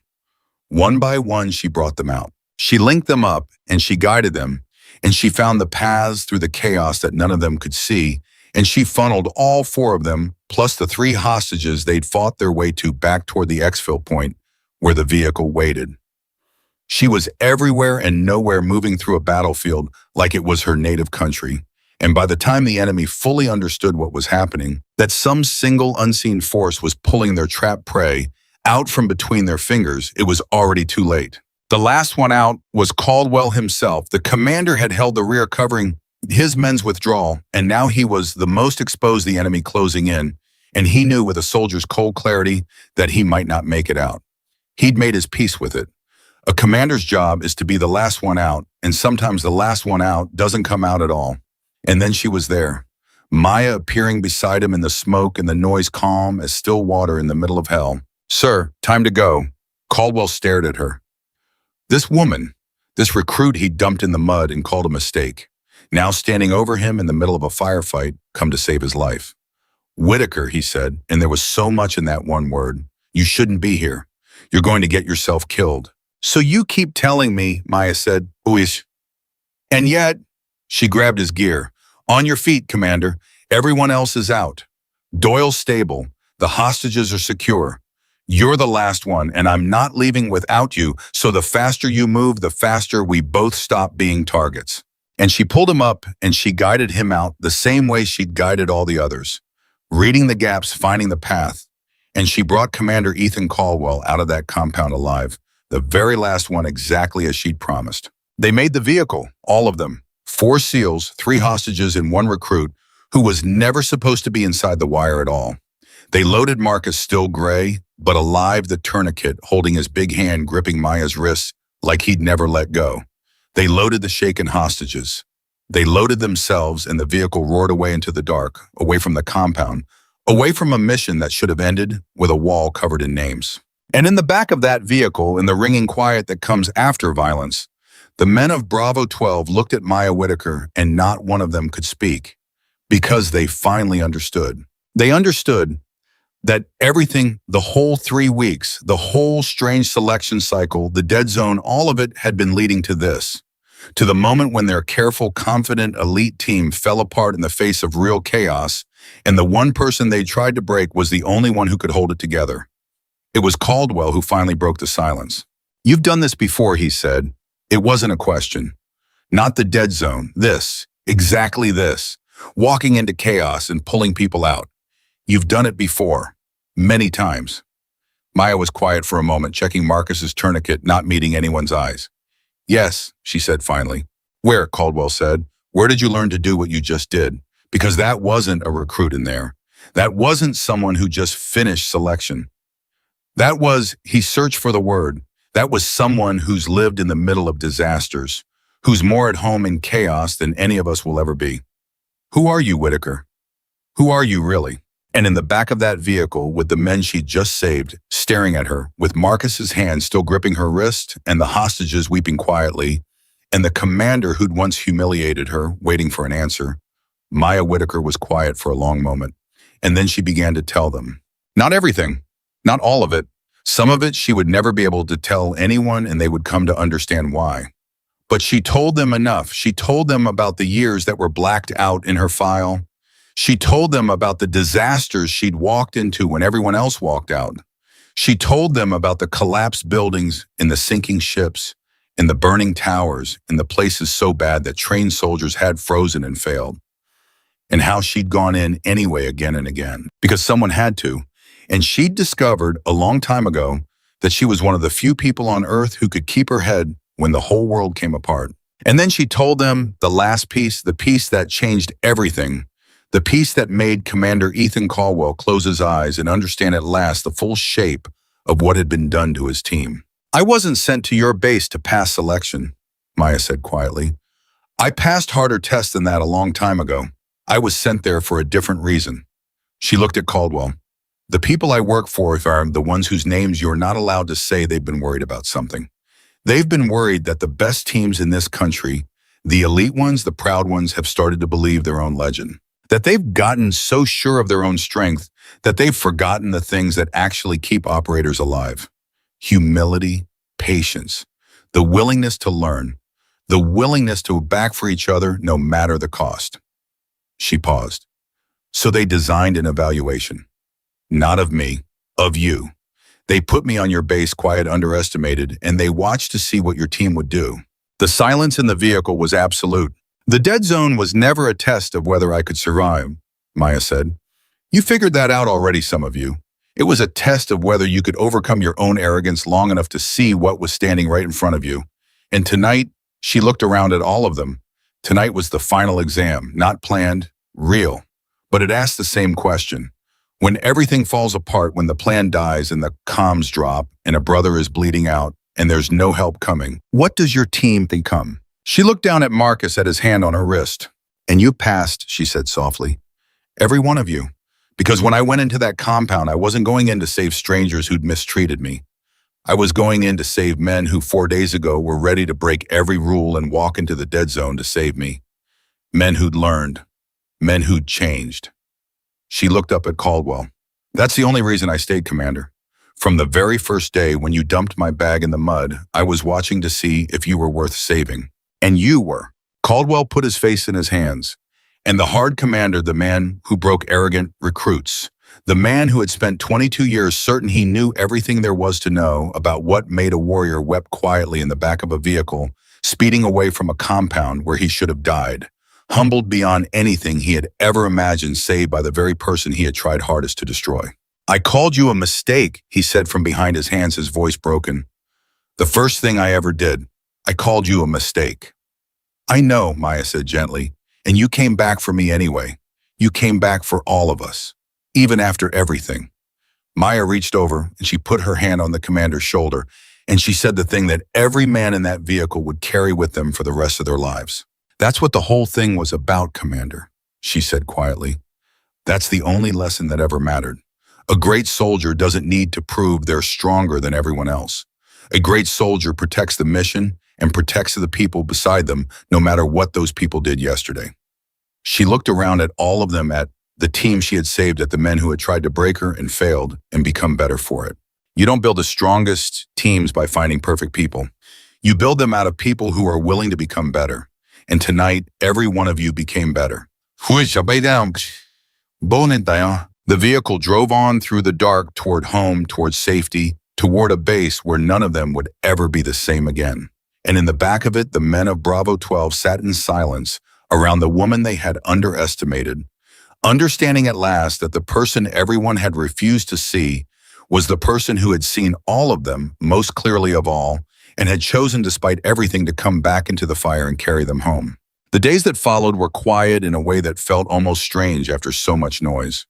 One by one, she brought them out. She linked them up, and she guided them, and she found the paths through the chaos that none of them could see, and she funneled all 4 of them, plus the 3 hostages they'd fought their way to, back toward the exfil point where the vehicle waited. She was everywhere and nowhere, moving through a battlefield like it was her native country. And by the time the enemy fully understood what was happening, that some single unseen force was pulling their trapped prey out from between their fingers, it was already too late. The last one out was Caldwell himself. The commander had held the rear, covering his men's withdrawal, and now he was the most exposed, the enemy closing in, and he knew with a soldier's cold clarity that he might not make it out. He'd made his peace with it. A commander's job is to be the last one out, and sometimes the last one out doesn't come out at all. And then she was there, Maya appearing beside him in the smoke and the noise calm as still water in the middle of hell. "Sir, time to go." Caldwell stared at her. This woman, this recruit he dumped in the mud and called a mistake, now standing over him in the middle of a firefight, come to save his life. "Whitaker," he said, and there was so much in that one word. "You shouldn't be here. You're going to get yourself killed." "So you keep telling me," Maya said, "Uish." "And yet," she grabbed his gear. "On your feet, Commander. Everyone else is out. Doyle's stable. The hostages are secure. You're the last one, and I'm not leaving without you, so the faster you move, the faster we both stop being targets." And she pulled him up, and she guided him out the same way she'd guided all the others, reading the gaps, finding the path. And she brought Commander Ethan Caldwell out of that compound alive, the very last one exactly as she'd promised. They made the vehicle, all of them. 4 SEALs, 3 hostages, and 1 recruit who was never supposed to be inside the wire at all. They loaded Marcus, still gray, but alive, the tourniquet, holding his big hand gripping Maya's wrists like he'd never let go. They loaded the shaken hostages. They loaded themselves, and the vehicle roared away into the dark, away from the compound, away from a mission that should have ended with a wall covered in names. And in the back of that vehicle, in the ringing quiet that comes after violence, the men of Bravo 12 looked at Maya Whitaker, and not one of them could speak, because they finally understood. They understood that everything, the whole 3 weeks, the whole strange selection cycle, the dead zone, all of it had been leading to this, to the moment when their careful, confident, elite team fell apart in the face of real chaos, and the one person they tried to break was the only one who could hold it together. It was Caldwell who finally broke the silence. "You've done this before," he said. It wasn't a question. "Not the dead zone. This. Exactly this. Walking into chaos and pulling people out. You've done it before. Many times." Maya was quiet for a moment, checking Marcus's tourniquet, not meeting anyone's eyes. "Yes," she said finally. "Where?" Caldwell said. "Where did you learn to do what you just did? Because that wasn't a recruit in there. That wasn't someone who just finished selection. That was," he searched for the word, "that was someone who's lived in the middle of disasters, who's more at home in chaos than any of us will ever be. Who are you, Whitaker? Who are you really?" And in the back of that vehicle, with the men she'd just saved, staring at her, with Marcus's hand still gripping her wrist, and the hostages weeping quietly, and the commander who'd once humiliated her, waiting for an answer, Maya Whitaker was quiet for a long moment. And then she began to tell them. Not everything. Not all of it. Some of it she would never be able to tell anyone, and they would come to understand why. But she told them enough. She told them about the years that were blacked out in her file. She told them about the disasters she'd walked into when everyone else walked out. She told them about the collapsed buildings and the sinking ships and the burning towers and the places so bad that trained soldiers had frozen and failed. And how she'd gone in anyway again and again, because someone had to. And she'd discovered a long time ago that she was one of the few people on Earth who could keep her head when the whole world came apart. And then she told them the last piece, the piece that changed everything, the piece that made Commander Ethan Caldwell close his eyes and understand at last the full shape of what had been done to his team. "I wasn't sent to your base to pass selection," Maya said quietly. "I passed harder tests than that a long time ago. I was sent there for a different reason." She looked at Caldwell. "The people I work for are the ones whose names you're not allowed to say. They've been worried about something. They've been worried that the best teams in this country, the elite ones, the proud ones, have started to believe their own legend. That they've gotten so sure of their own strength that they've forgotten the things that actually keep operators alive. Humility, patience, the willingness to learn, the willingness to back for each other no matter the cost." She paused. "So they designed an evaluation. Not of me, of you. They put me on your base, quiet, underestimated, and they watched to see what your team would do." The silence in the vehicle was absolute. "The dead zone was never a test of whether I could survive," Maya said. "You figured that out already, some of you. It was a test of whether you could overcome your own arrogance long enough to see what was standing right in front of you. And tonight," she looked around at all of them, "tonight was the final exam, not planned, real. But it asked the same question. When everything falls apart, when the plan dies and the comms drop and a brother is bleeding out and there's no help coming, what does your team become?" She looked down at Marcus, at his hand on her wrist. And you passed, she said softly. Every one of you. Because when I went into that compound, I wasn't going in to save strangers who'd mistreated me. I was going in to save men who 4 days ago were ready to break every rule and walk into the dead zone to save me. Men who'd learned. Men who'd changed. She looked up at Caldwell. That's the only reason I stayed, Commander. From the very first day when you dumped my bag in the mud, I was watching to see if you were worth saving. And you were. Caldwell put his face in his hands. And the hard commander, the man who broke arrogant recruits, the man who had spent 22 years certain he knew everything there was to know about what made a warrior, wept quietly in the back of a vehicle, speeding away from a compound where he should have died, humbled beyond anything he had ever imagined, saved by the very person he had tried hardest to destroy. I called you a mistake, he said from behind his hands, his voice broken. The first thing I ever did, I called you a mistake. I know, Maya said gently, and you came back for me anyway. You came back for all of us, even after everything. Maya reached over and she put her hand on the commander's shoulder, and she said the thing that every man in that vehicle would carry with them for the rest of their lives. That's what the whole thing was about, Commander, she said quietly. That's the only lesson that ever mattered. A great soldier doesn't need to prove they're stronger than everyone else. A great soldier protects the mission and protects the people beside them, no matter what those people did yesterday. She looked around at all of them, at the team she had saved, at the men who had tried to break her and failed and become better for it. You don't build the strongest teams by finding perfect people. You build them out of people who are willing to become better. And tonight, every one of you became better. The vehicle drove on through the dark toward home, toward safety, toward a base where none of them would ever be the same again. And in the back of it, the men of Bravo 12 sat in silence around the woman they had underestimated, understanding at last that the person everyone had refused to see was the person who had seen all of them most clearly of all and had chosen despite everything to come back into the fire and carry them home. The days that followed were quiet in a way that felt almost strange after so much noise.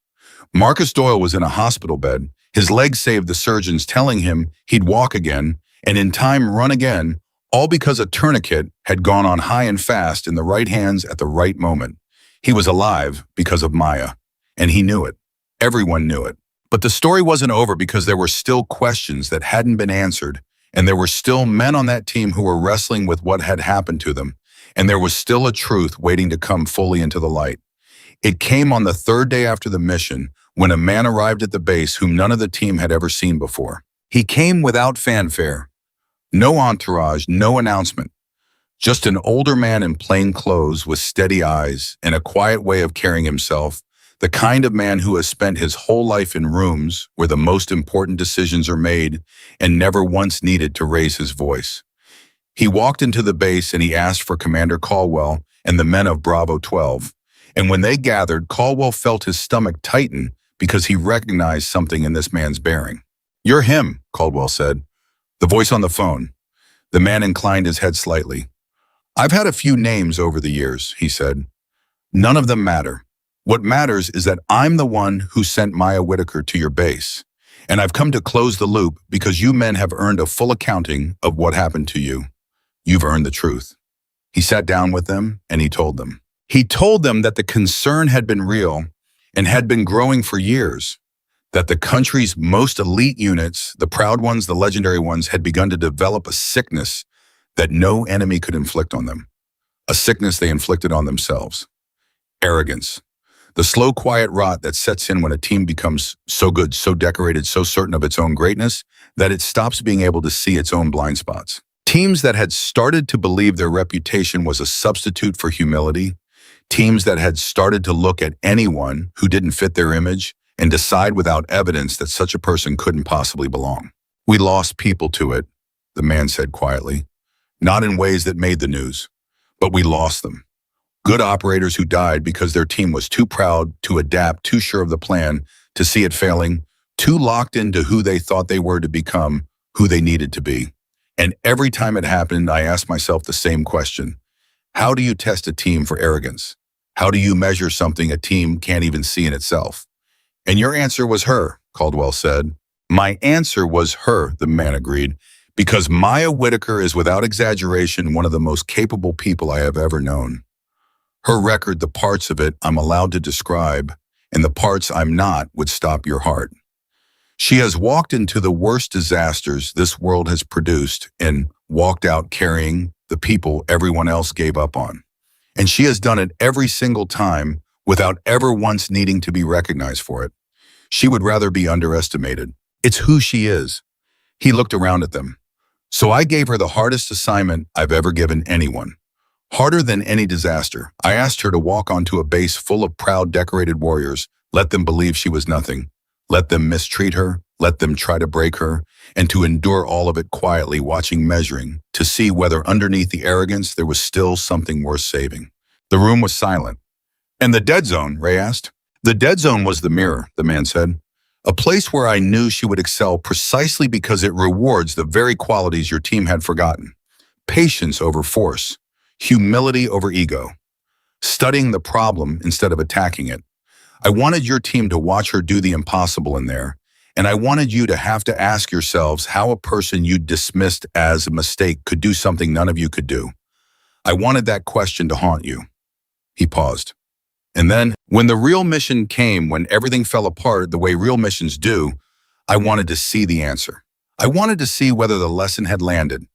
Marcus Doyle was in a hospital bed. His leg saved the surgeons, telling him he'd walk again and in time run again, all because a tourniquet had gone on high and fast in the right hands at the right moment. He was alive because of Maya, and he knew it. Everyone knew it. But the story wasn't over, because there were still questions that hadn't been answered, and there were still men on that team who were wrestling with what had happened to them, and there was still a truth waiting to come fully into the light. It came on the third day after the mission, when a man arrived at the base whom none of the team had ever seen before. He came without fanfare. No entourage, no announcement. Just an older man in plain clothes with steady eyes and a quiet way of carrying himself, the kind of man who has spent his whole life in rooms where the most important decisions are made and never once needed to raise his voice. He walked into the base and he asked for Commander Caldwell and the men of Bravo 12. And when they gathered, Caldwell felt his stomach tighten because he recognized something in this man's bearing. "You're him," Caldwell said. The voice on the phone. The man inclined his head slightly. "I've had a few names over the years," he said. "None of them matter. What matters is that I'm the one who sent Maya Whitaker to your base. And I've come to close the loop because you men have earned a full accounting of what happened to you. You've earned the truth." He sat down with them and he told them. He told them that the concern had been real and had been growing for years, that the country's most elite units, the proud ones, the legendary ones, had begun to develop a sickness that no enemy could inflict on them, a sickness they inflicted on themselves. Arrogance, the slow, quiet rot that sets in when a team becomes so good, so decorated, so certain of its own greatness, that it stops being able to see its own blind spots. Teams that had started to believe their reputation was a substitute for humility, teams that had started to look at anyone who didn't fit their image and decide without evidence that such a person couldn't possibly belong. "We lost people to it," the man said quietly. "Not in ways that made the news, but we lost them. Good operators who died because their team was too proud to adapt, too sure of the plan to see it failing, too locked into who they thought they were to become who they needed to be. And every time it happened, I asked myself the same question. How do you test a team for arrogance? How do you measure something a team can't even see in itself?" "And your answer was her," Caldwell said. "My answer was her," the man agreed, "because Maya Whitaker is without exaggeration one of the most capable people I have ever known." Her record, the parts of it I'm allowed to describe, and the parts I'm not, would stop your heart. She has walked into the worst disasters this world has produced and walked out carrying the people everyone else gave up on. And she has done it every single time without ever once needing to be recognized for it. She would rather be underestimated. It's who she is. He looked around at them. So I gave her the hardest assignment I've ever given anyone. Harder than any disaster. I asked her to walk onto a base full of proud, decorated warriors, let them believe she was nothing, let them mistreat her, let them try to break her, and to endure all of it quietly, watching, measuring, to see whether underneath the arrogance there was still something worth saving. The room was silent. "And the dead zone?" Ray asked. "The dead zone was the mirror," the man said. "A place where I knew she would excel precisely because it rewards the very qualities your team had forgotten. Patience over force. Humility over ego. Studying the problem instead of attacking it. I wanted your team to watch her do the impossible in there, and I wanted you to have to ask yourselves how a person you dismissed as a mistake could do something none of you could do. I wanted that question to haunt you." He paused. "And then, when the real mission came, when everything fell apart the way real missions do, I wanted to see the answer. I wanted to see whether the lesson had landed,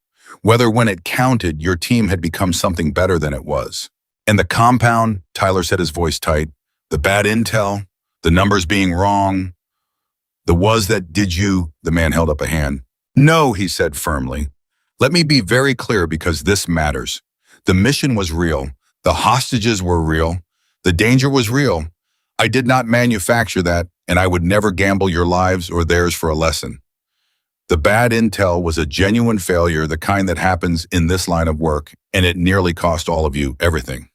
whether when it counted, your team had become something better than it was. And the compound," Tyler said, his voice tight, "the bad intel, the numbers being wrong, the was that did you," the man held up a hand. "No," he said firmly. "Let me be very clear because this matters. The mission was real. The hostages were real. The danger was real. I did not manufacture that, and I would never gamble your lives or theirs for a lesson. The bad intel was a genuine failure, the kind that happens in this line of work, and it nearly cost all of you everything."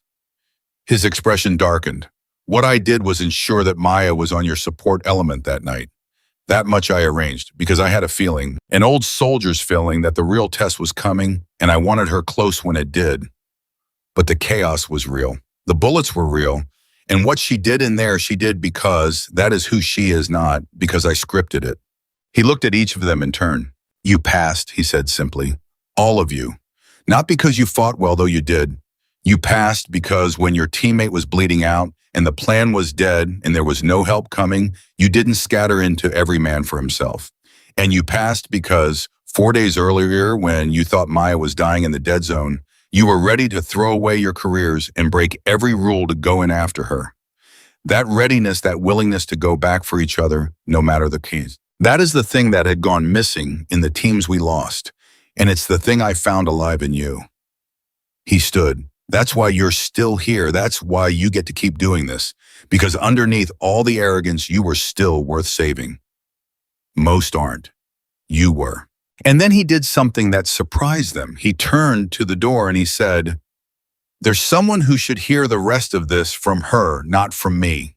His expression darkened. "What I did was ensure that Maya was on your support element that night. That much I arranged, because I had a feeling, an old soldier's feeling, that the real test was coming, and I wanted her close when it did. But the chaos was real. The bullets were real, and what she did in there, she did because that is who she is, not because I scripted it." He looked at each of them in turn. "You passed," he said simply. "All of you. Not because you fought well, though you did. You passed because when your teammate was bleeding out and the plan was dead and there was no help coming, you didn't scatter into every man for himself. And you passed because 4 days earlier, when you thought Maya was dying in the dead zone, you were ready to throw away your careers and break every rule to go in after her. That readiness, that willingness to go back for each other, no matter the case. That is the thing that had gone missing in the teams we lost, and it's the thing I found alive in you." He stood. "That's why you're still here. That's why you get to keep doing this, because underneath all the arrogance, you were still worth saving. Most aren't. You were." And then he did something that surprised them. He turned to the door and he said, "There's someone who should hear the rest of this from her, not from me."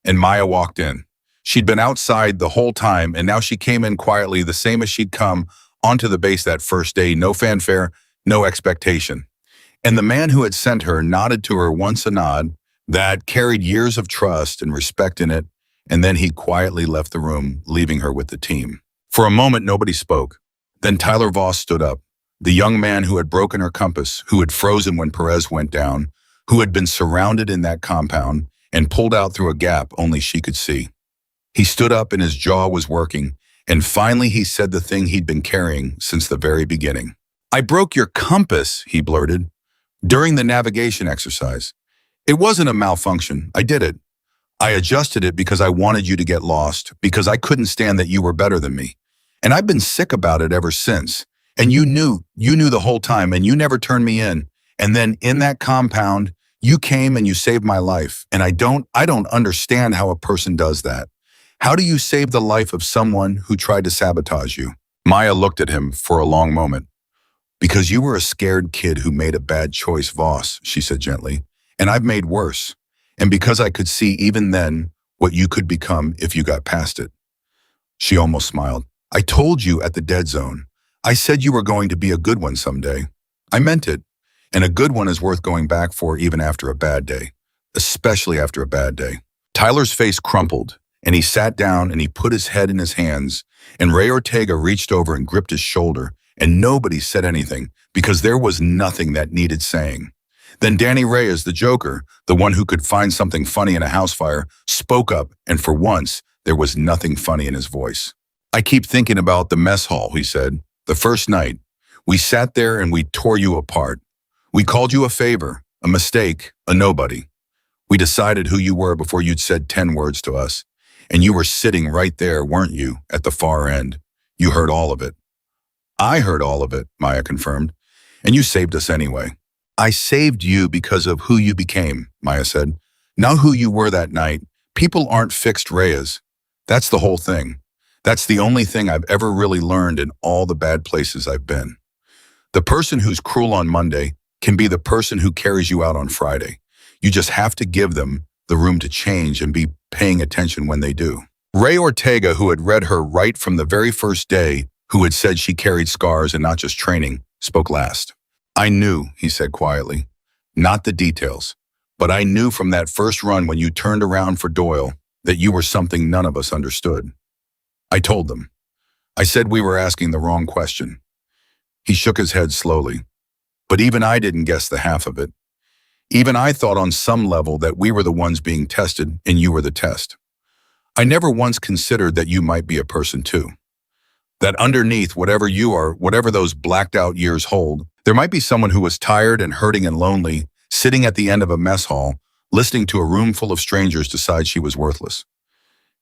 And Maya walked in. She'd been outside the whole time, and now she came in quietly, the same as she'd come onto the base that first day. No fanfare, no expectation. And the man who had sent her nodded to her once, a nod that carried years of trust and respect in it, and then he quietly left the room, leaving her with the team. For a moment, nobody spoke. Then Tyler Voss stood up, the young man who had broken her compass, who had frozen when Perez went down, who had been surrounded in that compound and pulled out through a gap only she could see. He stood up and his jaw was working, and finally he said the thing he'd been carrying since the very beginning. "I broke your compass," he blurted, "during the navigation exercise. It wasn't a malfunction. I did it. I adjusted it because I wanted you to get lost, because I couldn't stand that you were better than me. And I've been sick about it ever since. And you knew the whole time, and you never turned me in. And then in that compound, you came and you saved my life. And I don't understand how a person does that. How do you save the life of someone who tried to sabotage you?" Maya looked at him for a long moment. "Because you were a scared kid who made a bad choice, Voss," she said gently. "And I've made worse. And because I could see even then what you could become if you got past it." She almost smiled. "I told you at the dead zone. I said you were going to be a good one someday. I meant it. And a good one is worth going back for even after a bad day. Especially after a bad day." Tyler's face crumpled, and he sat down and he put his head in his hands, and Ray Ortega reached over and gripped his shoulder, and nobody said anything because there was nothing that needed saying. Then Danny Reyes, the Joker, the one who could find something funny in a house fire, spoke up, and for once, there was nothing funny in his voice. I keep thinking about the mess hall, he said. The first night, we sat there and we tore you apart. We called you a favor, a mistake, a nobody. We decided who you were before you'd said 10 words to us. And you were sitting right there, weren't you, at the far end? You heard all of it. I heard all of it, Maya confirmed. And you saved us anyway. I saved you because of who you became, Maya said. Not who you were that night. People aren't fixed Reyes. That's the whole thing. That's the only thing I've ever really learned in all the bad places I've been. The person who's cruel on Monday can be the person who carries you out on Friday. You just have to give them the room to change and be paying attention when they do. Ray Ortega, who had read her right from the very first day, who had said she carried scars and not just training, spoke last. I knew, he said quietly, not the details, but I knew from that first run when you turned around for Doyle that you were something none of us understood. I told them. I said we were asking the wrong question. He shook his head slowly. But even I didn't guess the half of it. Even I thought on some level that we were the ones being tested and you were the test. I never once considered that you might be a person too. That underneath whatever you are, whatever those blacked out years hold, there might be someone who was tired and hurting and lonely, sitting at the end of a mess hall, listening to a room full of strangers decide she was worthless.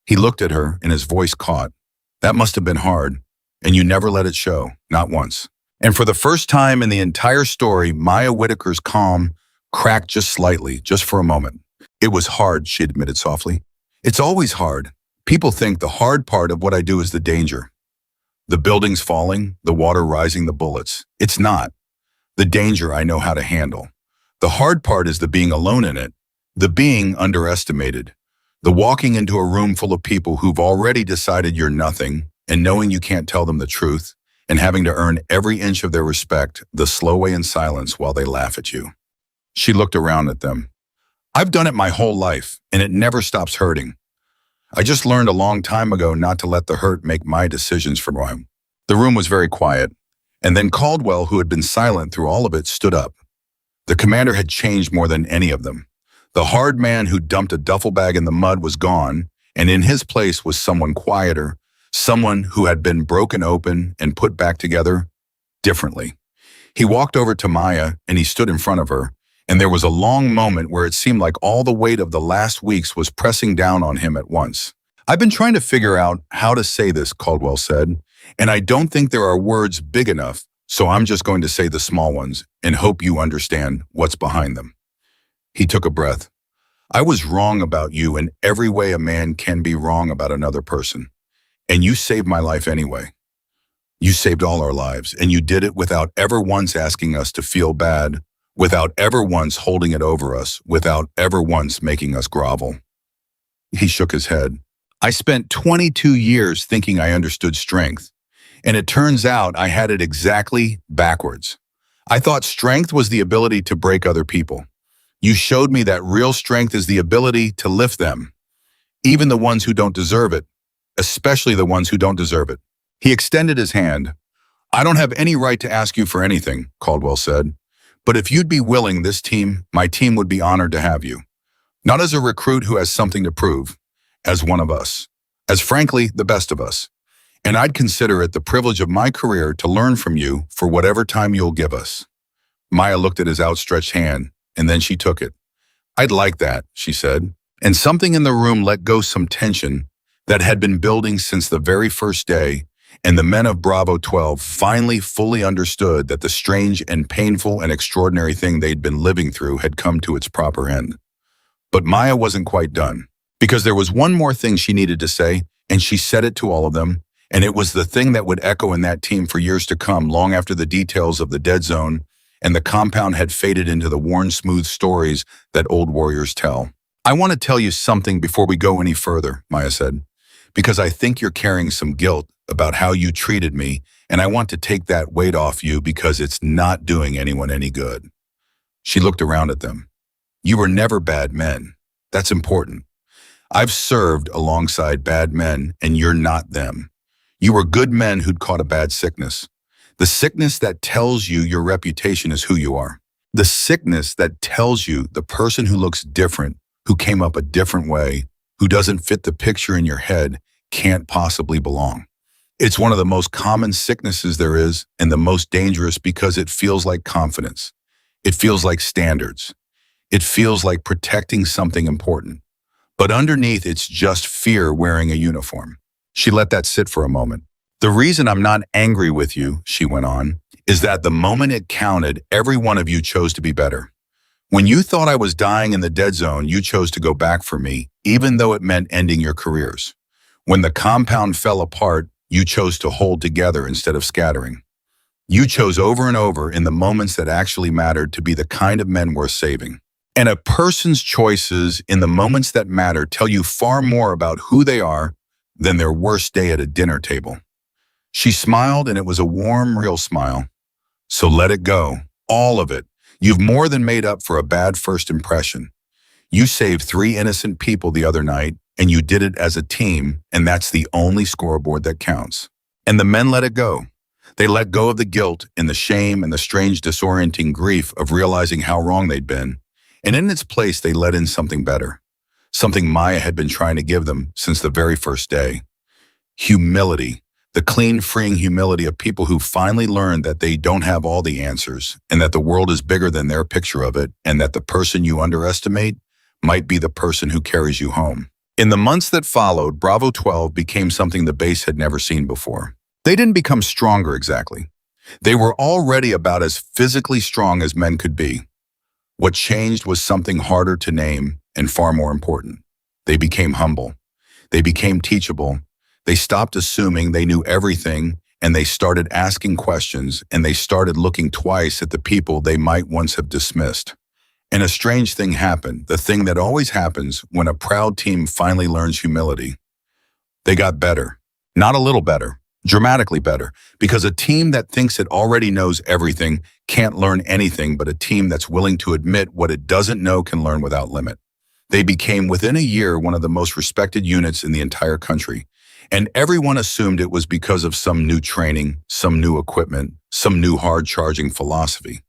He looked at her and his voice caught. That must have been hard, and you never let it show, not once. And for the first time in the entire story, Maya Whitaker's calm cracked just slightly, just for a moment. It was hard, she admitted softly. It's always hard. People think the hard part of what I do is the danger. The buildings falling, the water rising, the bullets. It's not. The danger I know how to handle. The hard part is the being alone in it, the being underestimated, the walking into a room full of people who've already decided you're nothing and knowing you can't tell them the truth and having to earn every inch of their respect the slow way in silence while they laugh at you. She looked around at them. I've done it my whole life, and it never stops hurting. I just learned a long time ago not to let the hurt make my decisions for me. The room was very quiet, and then Caldwell, who had been silent through all of it, stood up. The commander had changed more than any of them. The hard man who dumped a duffel bag in the mud was gone, and in his place was someone quieter, someone who had been broken open and put back together differently. He walked over to Maya, and he stood in front of her, and there was a long moment where it seemed like all the weight of the last weeks was pressing down on him at once. I've been trying to figure out how to say this, Caldwell said, and I don't think there are words big enough, so I'm just going to say the small ones and hope you understand what's behind them. He took a breath. I was wrong about you in every way a man can be wrong about another person, and you saved my life anyway. You saved all our lives, and you did it without ever once asking us to feel bad, without ever once holding it over us, without ever once making us grovel. He shook his head. I spent 22 years thinking I understood strength, and it turns out I had it exactly backwards. I thought strength was the ability to break other people. You showed me that real strength is the ability to lift them, even the ones who don't deserve it, especially the ones who don't deserve it. He extended his hand. I don't have any right to ask you for anything, Caldwell said. But if you'd be willing, my team would be honored to have you. Not as a recruit who has something to prove, as one of us, as frankly, the best of us. And I'd consider it the privilege of my career to learn from you for whatever time you'll give us. Maya looked at his outstretched hand, and then she took it. I'd like that, she said. And something in the room let go some tension that had been building since the very first day, and the men of Bravo 12 finally fully understood that the strange and painful and extraordinary thing they'd been living through had come to its proper end. But Maya wasn't quite done, because there was one more thing she needed to say, and she said it to all of them, and it was the thing that would echo in that team for years to come, long after the details of the dead zone and the compound had faded into the worn, smooth stories that old warriors tell. I want to tell you something before we go any further, Maya said, because I think you're carrying some guilt about how you treated me, and I want to take that weight off you because it's not doing anyone any good. She looked around at them. You were never bad men. That's important. I've served alongside bad men, and you're not them. You were good men who'd caught a bad sickness. The sickness that tells you your reputation is who you are. The sickness that tells you the person who looks different, who came up a different way, who doesn't fit the picture in your head, can't possibly belong. It's one of the most common sicknesses there is and the most dangerous because it feels like confidence. It feels like standards. It feels like protecting something important. But underneath, it's just fear wearing a uniform. She let that sit for a moment. The reason I'm not angry with you, she went on, is that the moment it counted, every one of you chose to be better. When you thought I was dying in the dead zone, you chose to go back for me, even though it meant ending your careers. When the compound fell apart, you chose to hold together instead of scattering. You chose over and over in the moments that actually mattered to be the kind of men worth saving. And a person's choices in the moments that matter tell you far more about who they are than their worst day at a dinner table. She smiled, and it was a warm, real smile. So let it go. All of it. You've more than made up for a bad first impression. You saved 3 innocent people the other night, and you did it as a team, and that's the only scoreboard that counts. And the men let it go. They let go of the guilt and the shame and the strange disorienting grief of realizing how wrong they'd been. And in its place, they let in something better. Something Maya had been trying to give them since the very first day. Humility. The clean, freeing humility of people who finally learned that they don't have all the answers and that the world is bigger than their picture of it and that the person you underestimate might be the person who carries you home. In the months that followed, Bravo 12 became something the base had never seen before. They didn't become stronger exactly. They were already about as physically strong as men could be. What changed was something harder to name and far more important. They became humble. They became teachable. They stopped assuming they knew everything, and they started asking questions, and they started looking twice at the people they might once have dismissed. And a strange thing happened, the thing that always happens when a proud team finally learns humility. They got better. Not a little better, dramatically better, because a team that thinks it already knows everything can't learn anything, but a team that's willing to admit what it doesn't know can learn without limit. They became, within a year, one of the most respected units in the entire country. And everyone assumed it was because of some new training, some new equipment, some new hard-charging philosophy.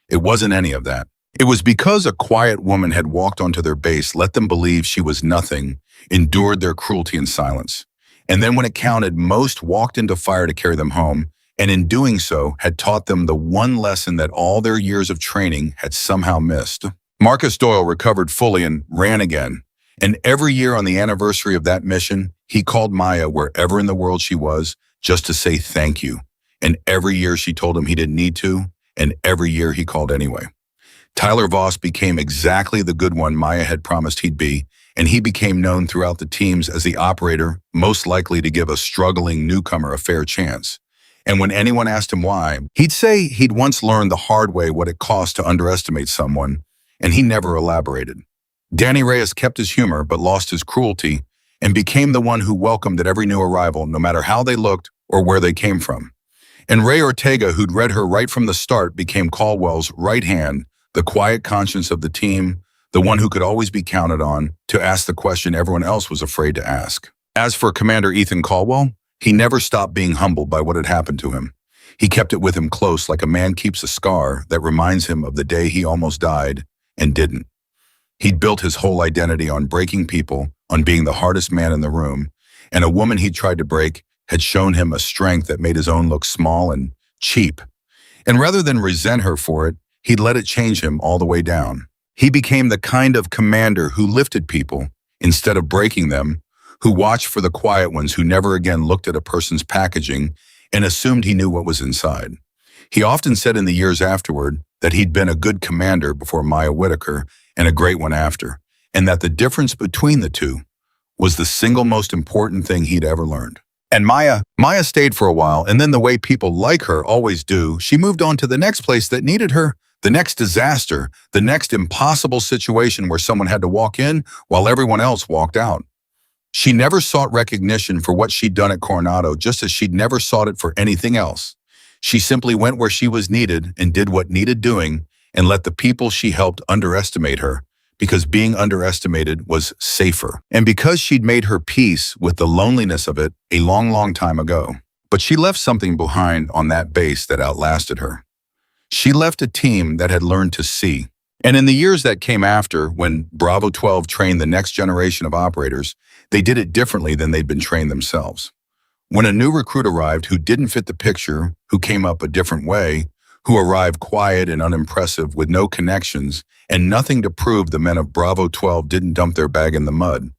It wasn't any of that. It was because a quiet woman had walked onto their base, let them believe she was nothing, endured their cruelty in silence. And then when it counted, most walked into fire to carry them home, and in doing so, had taught them the one lesson that all their years of training had somehow missed. Marcus Doyle recovered fully and ran again. And every year on the anniversary of that mission, he called Maya wherever in the world she was just to say thank you. And every year she told him he didn't need to, and every year he called anyway. Tyler Voss became exactly the good one Maya had promised he'd be, and he became known throughout the teams as the operator most likely to give a struggling newcomer a fair chance. And when anyone asked him why, he'd say he'd once learned the hard way what it cost to underestimate someone, and he never elaborated. Danny Reyes kept his humor but lost his cruelty and became the one who welcomed at every new arrival, no matter how they looked or where they came from. And Ray Ortega, who'd read her right from the start, became Caldwell's right hand, the quiet conscience of the team, the one who could always be counted on to ask the question everyone else was afraid to ask. As for Commander Ethan Caldwell, he never stopped being humbled by what had happened to him. He kept it with him close, like a man keeps a scar that reminds him of the day he almost died and didn't. He'd built his whole identity on breaking people, on being the hardest man in the room, and a woman he'd tried to break had shown him a strength that made his own look small and cheap. And rather than resent her for it, he'd let it change him all the way down. He became the kind of commander who lifted people instead of breaking them, who watched for the quiet ones who never again looked at a person's packaging and assumed he knew what was inside. He often said in the years afterward that he'd been a good commander before Maya Whitaker and a great one after, and that the difference between the two was the single most important thing he'd ever learned. And Maya stayed for a while, and then the way people like her always do, she moved on to the next place that needed her, the next disaster, the next impossible situation where someone had to walk in while everyone else walked out. She never sought recognition for what she'd done at Coronado, just as she'd never sought it for anything else. She simply went where she was needed and did what needed doing and let the people she helped underestimate her, because being underestimated was safer, and because she'd made her peace with the loneliness of it a long, long time ago. But she left something behind on that base that outlasted her. She left a team that had learned to see. And in the years that came after, when Bravo 12 trained the next generation of operators, they did it differently than they'd been trained themselves. When a new recruit arrived who didn't fit the picture, who came up a different way, who arrived quiet and unimpressive with no connections and nothing to prove, the men of Bravo 12 didn't dump their bag in the mud.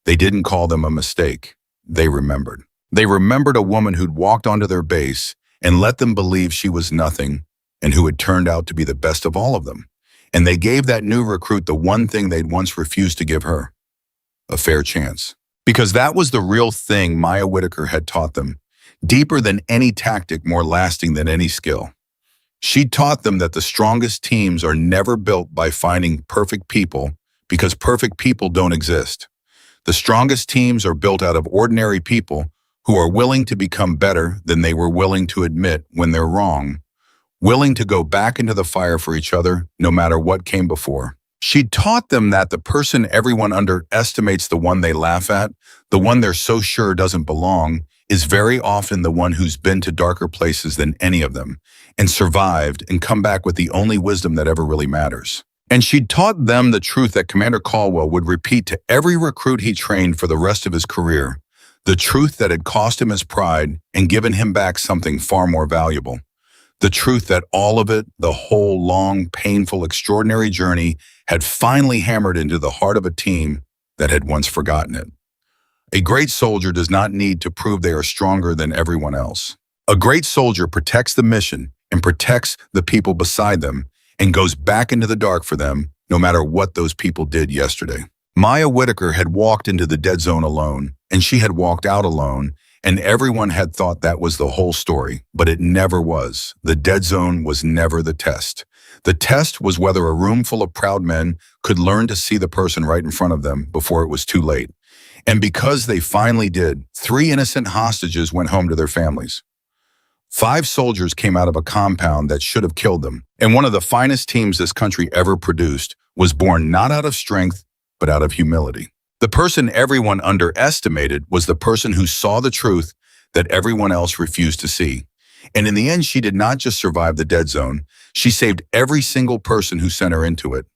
They didn't call them a mistake. They remembered. They remembered a woman who'd walked onto their base and let them believe she was nothing and who had turned out to be the best of all of them. And they gave that new recruit the one thing they'd once refused to give her: a fair chance. Because that was the real thing Maya Whitaker had taught them, deeper than any tactic, more lasting than any skill. She taught them that the strongest teams are never built by finding perfect people, because perfect people don't exist. The strongest teams are built out of ordinary people who are willing to become better than they were willing to admit when they're wrong, willing to go back into the fire for each other no matter what came before. She taught them that the person everyone underestimates, the one they laugh at, the one they're so sure doesn't belong, is very often the one who's been to darker places than any of them and survived and come back with the only wisdom that ever really matters. And she'd taught them the truth that Commander Caldwell would repeat to every recruit he trained for the rest of his career, the truth that had cost him his pride and given him back something far more valuable. The truth that all of it, the whole long, painful, extraordinary journey, had finally hammered into the heart of a team that had once forgotten it. A great soldier does not need to prove they are stronger than everyone else. A great soldier protects the mission and protects the people beside them and goes back into the dark for them, no matter what those people did yesterday. Maya Whitaker had walked into the dead zone alone, and she had walked out alone, and everyone had thought that was the whole story, but it never was. The dead zone was never the test. The test was whether a room full of proud men could learn to see the person right in front of them before it was too late. And because they finally did, 3 innocent hostages went home to their families. 5 soldiers came out of a compound that should have killed them. And one of the finest teams this country ever produced was born not out of strength, but out of humility. The person everyone underestimated was the person who saw the truth that everyone else refused to see. And in the end, she did not just survive the dead zone. She saved every single person who sent her into it.